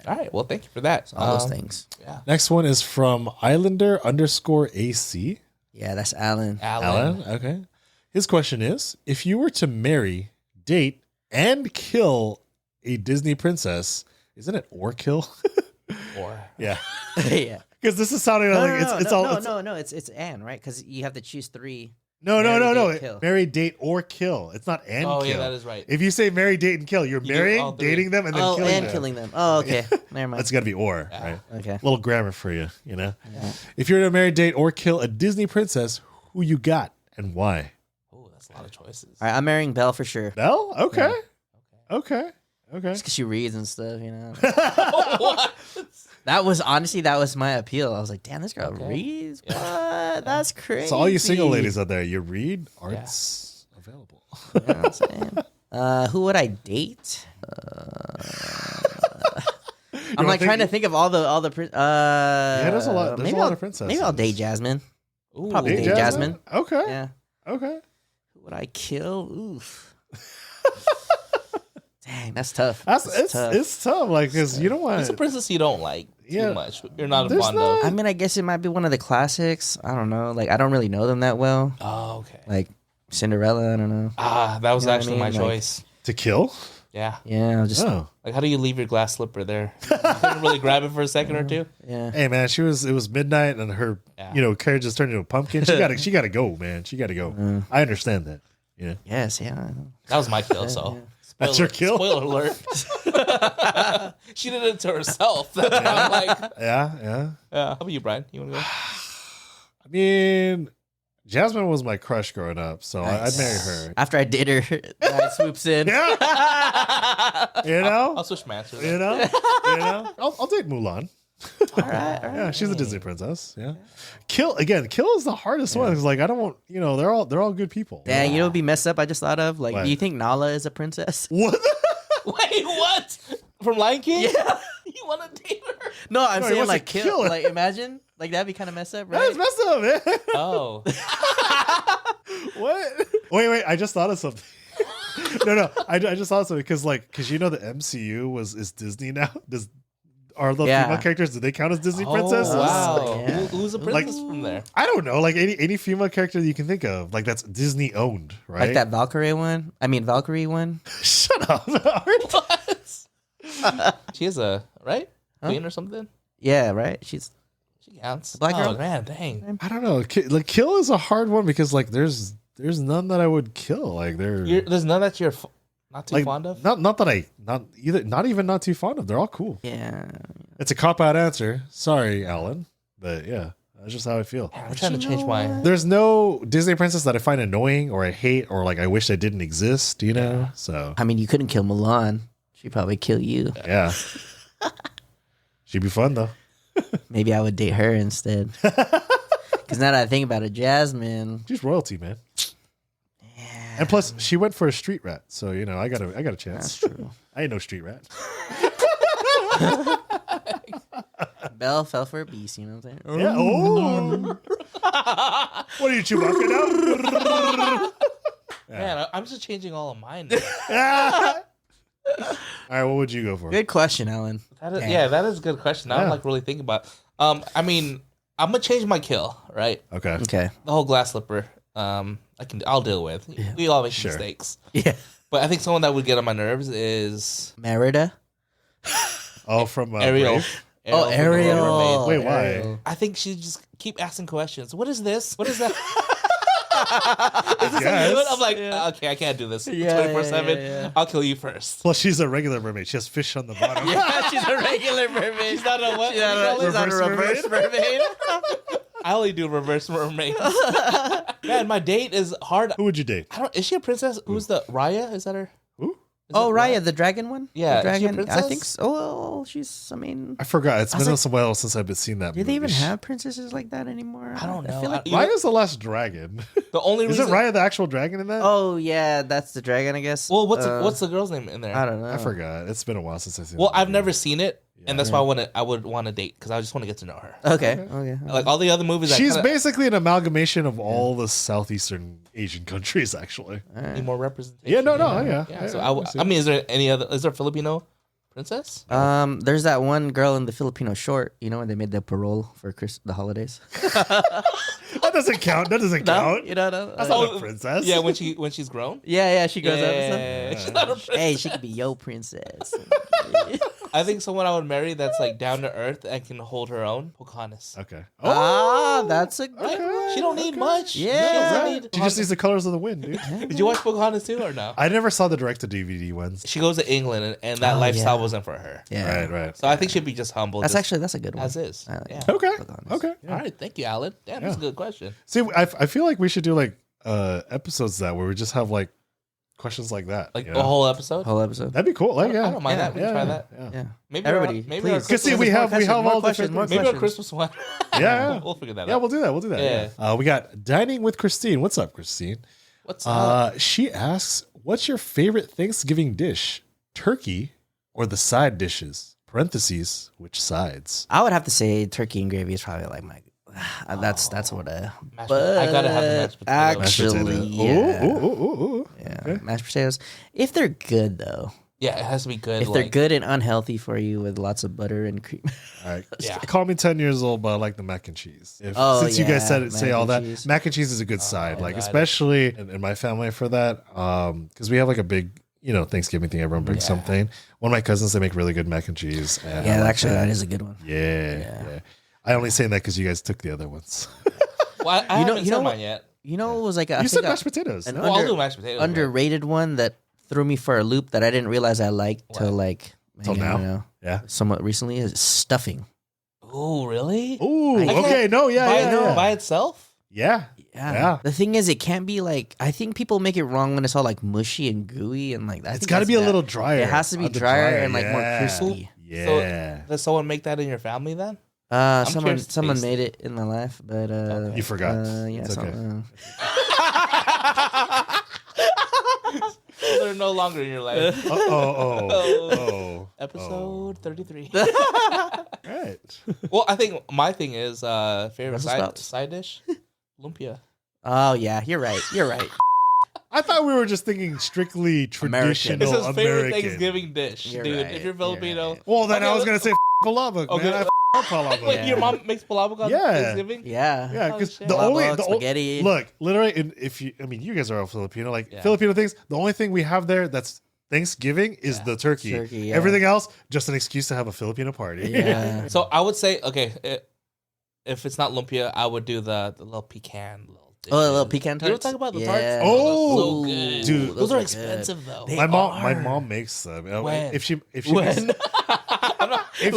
All right. Well, thank you for that. All those things. Yeah. Next one is from Islander_AC. Yeah, that's Alan. Alan. Okay. His question is, if you were to marry, date, and kill a Disney princess, isn't it or kill? Or Yeah. Yeah. Because this is sounding like it's all. It's and, right? Because you have to choose 3. No. Marry, date, kill. Marry, date, or kill. It's not and Oh, kill. yeah, that is right. If you say marry, date, and kill, you're do marrying, all three. dating them, and then killing them. Oh, okay. Never mind. That's got to be or, right? Okay. Little grammar for you, you know? If you're to marry, date, or kill a Disney princess, who you got and why? Oh, that's a lot of choices. All right, I'm marrying Belle for sure. Belle? Okay. Okay. Just because she reads and stuff, you know. What? That was my appeal. I was like, damn, this girl reads. What? That's crazy. So all you single ladies out there, you read, art's available. You know what I'm saying? Who would I date? I'm like trying to think of all the Yeah, there's a lot. There's a lot of princesses. Maybe I'll date Jasmine. Ooh. Probably date Jasmine. Okay. Yeah. Okay. Who would I kill? Oof. Dang, that's tough. It's tough. Like, because you don't want It's a princess you don't like too much. You're not There's fond not- of. I mean, I guess it might be one of the classics. I don't know. Like, I don't really know them that well. Oh, okay. Like Cinderella, I don't know. That was You know what I actually mean? my Like- choice. to kill. Yeah. Yeah, I'll just Like, how do you leave your glass slipper there? You couldn't really grab it for a second or two? yeah. Hey man, it was midnight and her carriage just turned into a pumpkin. She gotta go, man. She gotta go. I understand that. Yeah. Yes, yeah. I know. That was my kill, so. That's your kill? Spoiler alert. She did it to herself. That's why I'm like, Yeah. how about you, Brian? You want to go? I mean, Jasmine was my crush growing up, so I'd marry her. After I date her, that swoops in. Yeah. You know? I'll switch my answer. You know? I'll date Mulan. All right. Yeah, she's a Disney princess. Yeah. Kill is the hardest one. It's like I don't want, they're all good people. Dang, you know what'd be messed up? I just thought of like, What? do you think Nala is a princess? What? Wait, what? From Lion King? Yeah. You want to date her? No, I'm No, he saying wants to like kill her. Like imagine, like that'd be kind of messed up, right? That's messed up, man. Oh. What? Wait! I just thought of something. No, I just thought of something because the MCU is Disney now. Are the female characters? Do they count as Disney princesses? Wow. Yeah. Who's a princess from there? I don't know. Like any female character you can think of, like that's Disney owned, right? Like that Valkyrie one. Shut up. What? She is a, right? Queen or something? Yeah, right. She counts. Black girl? Oh, man, dang. I don't know. Kill is a hard one because there's none that I would kill. Like There's none that you're Not too fond of? Not even not too fond of. They're all cool. Yeah. It's a cop-out answer. Sorry, Alan. But yeah, that's just how I feel. I'm trying to change my... There's no Disney princess that I find annoying or I hate or like I wish they didn't exist, you know? So I mean, you couldn't kill Mulan. She'd probably kill you. yeah. She'd be fun though. Maybe I would date her instead. Because now that I think about it, Jasmine. She's royalty, man. Yeah. And plus, she went for a street rat, so you know I got a chance. That's true. I ain't no street rat. Belle fell for a beast, you know what I'm saying? Yeah. Oh. What are you, Chewbacca now? Man, I'm just changing all of mine. All right, what would you go for? Good question, Alan. That is a good question. I'm like really thinking about. I mean, I'm gonna change my kill, right? Okay. The whole glass slipper. I'll deal with. Yeah. We all make mistakes. Yeah. But I think someone that would get on my nerves is Merida. Oh, from Ariel. Ariel. from The Little Mermaid. Wait, why? Ariel. I think she just keep asking questions. What is this? What is that? Yes. I'm like, okay, I can't do this. Yeah, 24/7. yeah. I'll kill you first. Plus, she's a regular mermaid. She has fish on the bottom. Yeah, she's a regular mermaid. She's not a what? She's not a reverse mermaid. I only do reverse mermaid. Man, my date is hard. Who would you date? Is she a princess? Who's the Raya? Is that her? Who? Is Oh, it Raya, the dragon one? Yeah, The is she a dragon. I princess? think so. Oh, she's, I mean, I forgot. It's been like- a while since I've seen that do movie. they even have princesses like that anymore? I don't know. I feel like, Raya's the last dragon. The only Is reason. it Raya the actual dragon in that? oh, yeah, that's the dragon, I guess. Well, what's the girl's name in there? I don't know. I forgot. It's been a while since I've seen Well, that I've movie. never seen it, and that's why I would want to date because I just want to get to know her. Okay. Like all the other movies, She's I kinda basically an amalgamation of all the Southeastern Asian countries, actually. need more representation. Yeah, no, yeah. So I mean, is there a Filipino princess? There's that one girl in the Filipino short, you know, when they made the parole for the holidays. That doesn't count. That doesn't count. You know, no. That's not a princess. Yeah, when she's grown. Yeah, she goes up. Yeah, she's not a princess. Hey, she could be your princess. I think someone I would marry that's like down to earth and can hold her own. Pocahontas. Okay. That's a good one. She don't need much. Yeah. She doesn't Right. need- She just needs the colors of the wind, dude. Did you watch Pocahontas too or no? I never saw the direct-to-DVD ones. She goes to England and that Oh, lifestyle yeah. wasn't for her. Yeah. Right. So I think she'd be just humble. That's just a good one. as is. I like Yeah. that. Okay. Pocahontas. Okay. All right. Thank you, Alan. Damn, that's a good question. See, I feel like we should do like episodes that where we just have like questions like that. Like you a know? whole episode. Whole episode. That'd be cool. Like, yeah. I don't mind that. We can try that. Yeah. Maybe Everybody, maybe please. Because see, we have all questions, different. maybe a Christmas one. Yeah. We'll figure that Yeah, out. we'll do that. We'll do that. Yeah. We got dining with Christine. What's up, Christine? What's up? She asks, "What's your favorite Thanksgiving dish? Turkey or the side dishes? Parentheses, which sides?" I would have to say turkey and gravy is probably like my. That's what I. I gotta have the mashed potatoes. Actually, yeah. Ooh. Yeah, Okay. mashed potatoes. If they're good though, Yeah, it has to be good. if they're good and unhealthy for you with lots of butter and cream. All right. Yeah. Call me 10 years old, but I like the mac and cheese. Since you guys say mac all and that, cheese. mac and cheese is a good side. Like, got it. especially in my family for that. Because we have like a big, Thanksgiving thing. Everyone brings something. One of my cousins, they make really good mac and cheese. And I Yeah, like actually, that is a good one. Yeah. I only saying that because you guys took the other ones. Well, I haven't said what- mine yet. You know, it was like You said mashed potatoes. an Well, I'll do mashed potatoes. underrated one that threw me for a loop that I didn't realize I liked till like Till maybe, I don't now? know, Yeah. somewhat recently is stuffing. Oh, really? Ooh, I can't okay. No, yeah. By itself? Yeah. Yeah. The thing is, it can't be like. I think people make it wrong when it's all like mushy and gooey and like that. It's got to be a little drier. It has to be on the drier and like more yeah. crispy. Yeah. Does someone make that in your family then? Someone curious to someone taste made it in my life, but You forgot. Yeah, It's okay. They're no longer in your life. Episode 33. Right. Well, I think my thing is favorite Brussels sprouts. side dish, lumpia. Oh yeah, you're right. You're right. I thought we were just thinking strictly traditional It's his favorite American. Thanksgiving dish, You're dude. right. If you're Filipino, Well, then Okay, I was gonna say palabok, Okay. man. I palabok. Wait, your mom makes palabok on Yeah. Thanksgiving? Yeah. Yeah, Oh, because shit. the Palabok, spaghetti. look, literally, you guys are all Filipino. Like Filipino things, the only thing we have there that's Thanksgiving is the turkey. Turkey, yeah. Everything else, just an excuse to have a Filipino party. Yeah. So I would say, okay, if it's not lumpia, I would do the little pecan, little Oh, a little pecan tarts. You don't talk about the tarts? Oh, so good. dude, those are expensive though. My mom makes them. When? If she When? if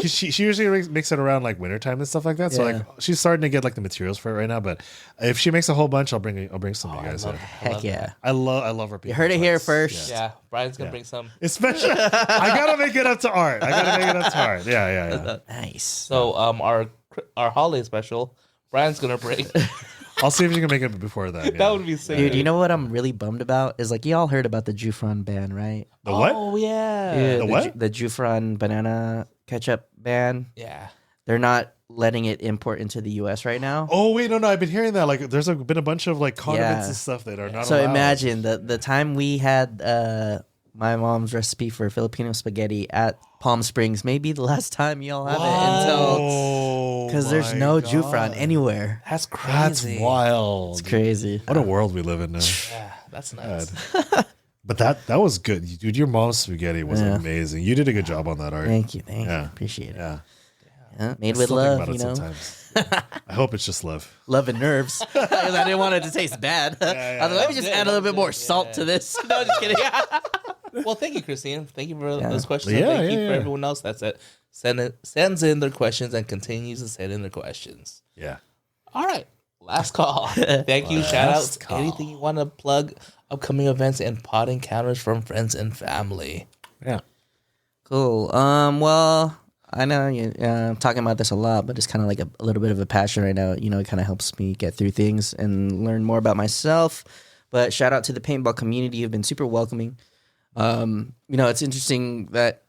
she usually makes it around like wintertime and stuff like that. So like she's starting to get like the materials for it right now. But if she makes a whole bunch, I'll bring some to you guys. Heck yeah! I love her. You heard it here first. Yeah, Brian's gonna bring some. Especially, I gotta make it up to Art. Yeah. Nice. So our holiday special, Brian's gonna bring. I'll see if you can make it before that. Yeah. That would be sick. Dude, you know what I'm really bummed about is like y'all heard about the Jufron ban, right? The what? Oh yeah. Yeah, the what? The Jufron banana ketchup ban. Yeah. They're not letting it import into the U.S. right now. Oh wait, no, I've been hearing that. Like, there's been a bunch of like condiments and stuff that are not. So allowed. imagine the time we had my mom's recipe for Filipino spaghetti at Palm Springs. Maybe the last time y'all have it until because there's no Jufron anywhere. That's crazy. That's wild. It's crazy. What a world we live in now. Yeah, that's nuts. But that was good, dude. Your mom's spaghetti was amazing. You did a good job on that, Art. Thank you. Appreciate it. Yeah. Made with love, you know. Sometimes. I hope it's just love. Love and nerves. Because I didn't want it to taste bad. I was like, let me just add a little bit more salt to this. No, just kidding. Well, thank you, Christine. Thank you for those questions. Yeah, thank you for everyone else that's sends in their questions and continues to send in their questions. Yeah. All right. Last call. Thank you. Shout out anything you want to plug, upcoming events and pod encounters from friends and family. Yeah. Cool. Well, I know I'm talking about this a lot, but it's kind of like a little bit of a passion right now. You know, it kind of helps me get through things and learn more about myself. But shout out to the paintball community who've been super welcoming. You know, it's interesting that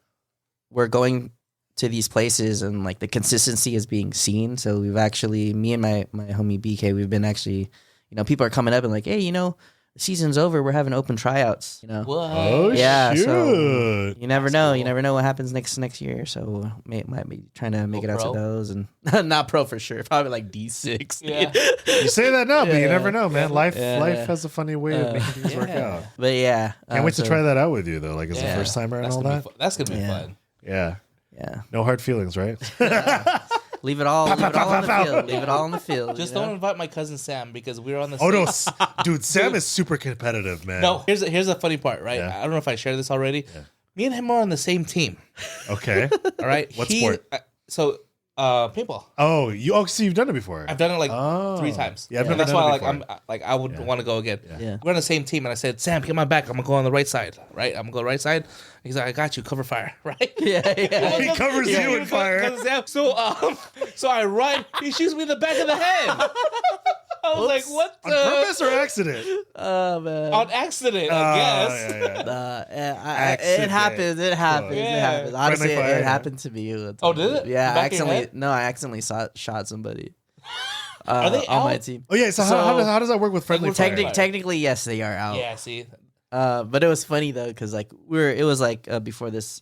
we're going to these places and like the consistency is being seen. So we've actually, me and my homie BK, we've been actually, you know, people are coming up and like, hey, you know, the season's over. We're having open tryouts, you know? What? Oh, yeah. shoot. So you never know. Cool. You never know what happens next year. So might be trying to make it out to pro? those and not pro for sure. Probably like D6. Yeah. You say that now, but you never know, man. Life Yeah. has a funny way of making things work out. But yeah. Can't wait to try that out with you, though. Like, as the first timer and That's all gonna that. be that's going to be fun. Yeah. Yeah. No hard feelings, right? Leave it all on the field. Leave it all on the field. Just you know? don't invite my cousin Sam because we're on the Oh, same. no. Dude, Sam is super competitive, man. No, here's the funny part, right? Yeah. I don't know if I shared this already. Yeah. Me and him are on the same team. Okay. All right. What sport? Paintball. Oh, so you've done it before. I've done it like 3 times. Yeah, I've and never that's done why it like I would want to go again. Yeah. We're on the same team, and I said, Sam, get my back. I'm gonna go on the right side. Right, I'm gonna go right side. He's like, I got you. Cover fire. Right. Yeah. He covers you in fire. So I run. He shoots me in the back of the head. I was like, what On the? purpose or accident? Oh man. On accident, I guess. Yeah. It happens. It happens. Yeah. It happens. Honestly, Friendly fire, it happened to me. Oh, did it? Yeah, Back in your I head? accidentally shot somebody. Are they on my out? team? Oh, yeah. So, how does that work with friendly fire? Technically, yes, they are out. Yeah. See. But it was funny though, because like it was like before this,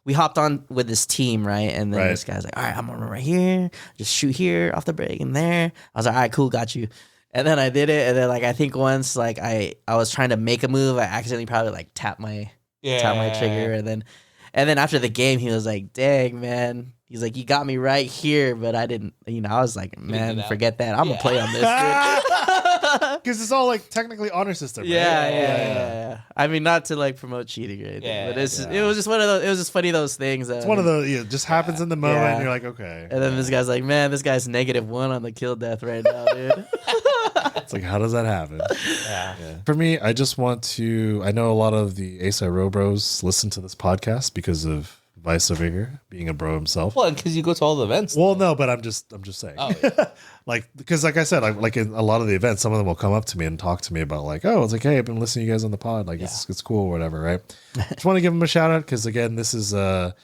we hopped on with this team, right? And then this guy's like, all right, I'm gonna run right here, just shoot here off the break and there. I was like, all right, cool, got you. And then I did it, and then like I think once like I was trying to make a move, I accidentally probably like tapped my trigger, and then after the game, he was like, dang man. He's like, you got me right here, but I didn't, you know, I was like, man, forget that. I'm going to play on this, dude. Because it's all like technically honor system, right? Yeah. I mean, not to like promote cheating or anything, but it was just one of those, it was just funny those things. It's one of those, just happens in the moment, and you're like, okay. And then this guy's like, man, this guy's -1 on the kill death right now, dude. It's like, how does that happen? Yeah. For me, I just want to, I know a lot of the ASI Row Bros listen to this podcast because of Vice of Vigor, being a bro himself. Well, because you go to all the events. Well, no, but I'm just saying. Oh, yeah. Like, because like I said, like in a lot of the events, some of them will come up to me and talk to me about like, oh, it's like, hey, I've been listening to you guys on the pod. Like, it's cool or whatever, right? Just want to give them a shout out because, again, this is, and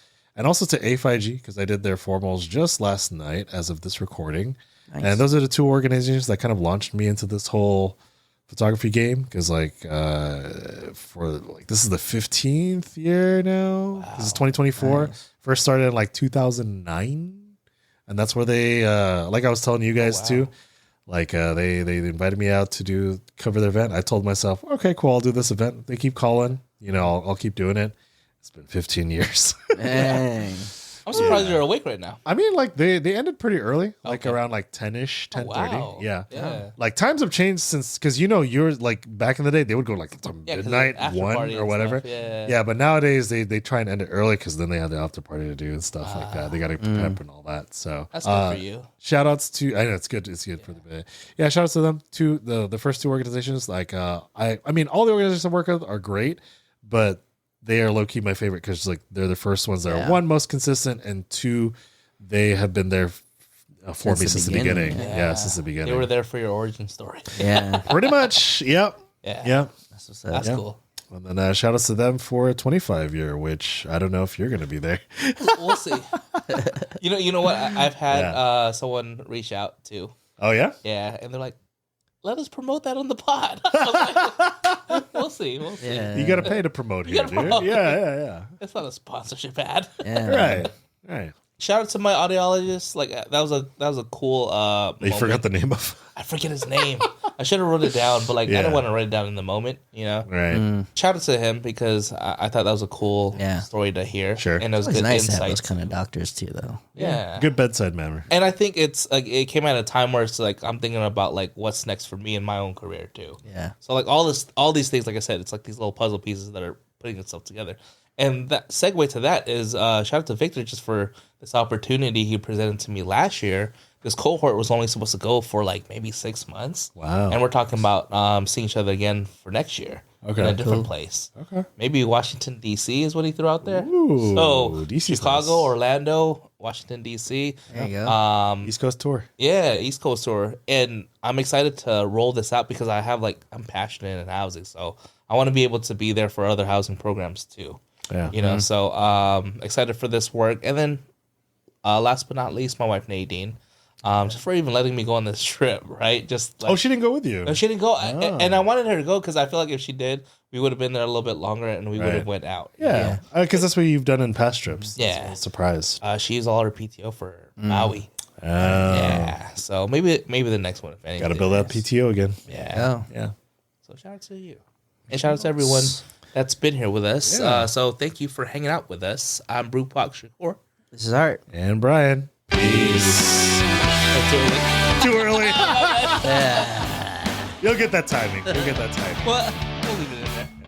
also to A5G because I did their formals just last night as of this recording. Nice. And those are the 2 organizations that kind of launched me into this whole photography game because like this is the 15th year now. Wow. This is 2024. Nice. First started in like 2009, and that's where they like I was telling you guys too, like they invited me out to cover their event. I told myself, okay, cool, I'll do this event. They keep calling, you know, I'll keep doing it. It's been 15 years. Dang. I'm surprised you're awake right now. I mean, like they ended pretty early, like around like 10ish, 10:30. Wow. Yeah. Like times have changed since, because you're like back in the day they would go like to midnight, 1 or whatever. Yeah, but nowadays they try and end it early because then they have the after party to do and stuff like that. They got to prep and all that. So that's good for you. Shout outs to, I know it's good for the bit. Yeah, shout outs to them, to the first two organizations. Like I mean, all the organizations I work with are great, but they are low key my favorite because like they're the first ones that are one, most consistent, and two, they have been there for me since the beginning. Yeah, since the beginning. They were there for your origin story. Yeah, pretty much. Yep. Yeah. That's what's That's cool. And then shout outs to them for a 25-year, which I don't know if you're going to be there. We'll see. You know what? I've had someone reach out to. Oh yeah. Yeah, and they're like, "Let us promote that on the pod." We'll see. Yeah. You got to pay to promote here, dude. Yeah. It's not a sponsorship ad. Yeah. Right. Shout out to my audiologist. Like that was a cool. You forgot the name of. I forget his name. I should have wrote it down, but like I don't want to write it down in the moment. Right. Shout out to him because I thought that was a cool story to hear. Sure. And it was It's good nice insight. to have those kind of doctors too, though. Yeah. Good bedside manner. And I think it's like it came at a time where it's like I'm thinking about like what's next for me in my own career too. Yeah. So like all these things, like I said, it's like these little puzzle pieces that are putting itself together. And that segue to that is shout out to Victor just for this opportunity he presented to me last year. This cohort was only supposed to go for like maybe 6 months. Wow. And we're talking about seeing each other again for next year. Okay. In a different place. Okay. Maybe Washington, D.C. is what he threw out there. Ooh, so DC's Chicago, nice. Orlando, Washington, D.C. There you go. East Coast tour. Yeah, East Coast tour. And I'm excited to roll this out because I'm passionate in housing. So I want to be able to be there for other housing programs too. Yeah. So excited for this work. And then last but not least, my wife Nadine. Just for even letting me go on this trip, right? Just like, she didn't go with you. No, she didn't go, and I wanted her to go because I feel like if she did, we would have been there a little bit longer, and we would have went out. Yeah, because that's what you've done in past trips. Yeah, surprise. She used all her PTO for Maui. Oh. Yeah, so maybe the next one. If anything, Got to build that PTO again. Yeah, yeah. So shout out to you, and shout out to everyone that's been here with us. Yeah. So thank you for hanging out with us. I'm brewpac.shakur. This is Art and Brian. Peace. Too early. Too early. Yeah. You'll get that timing. What?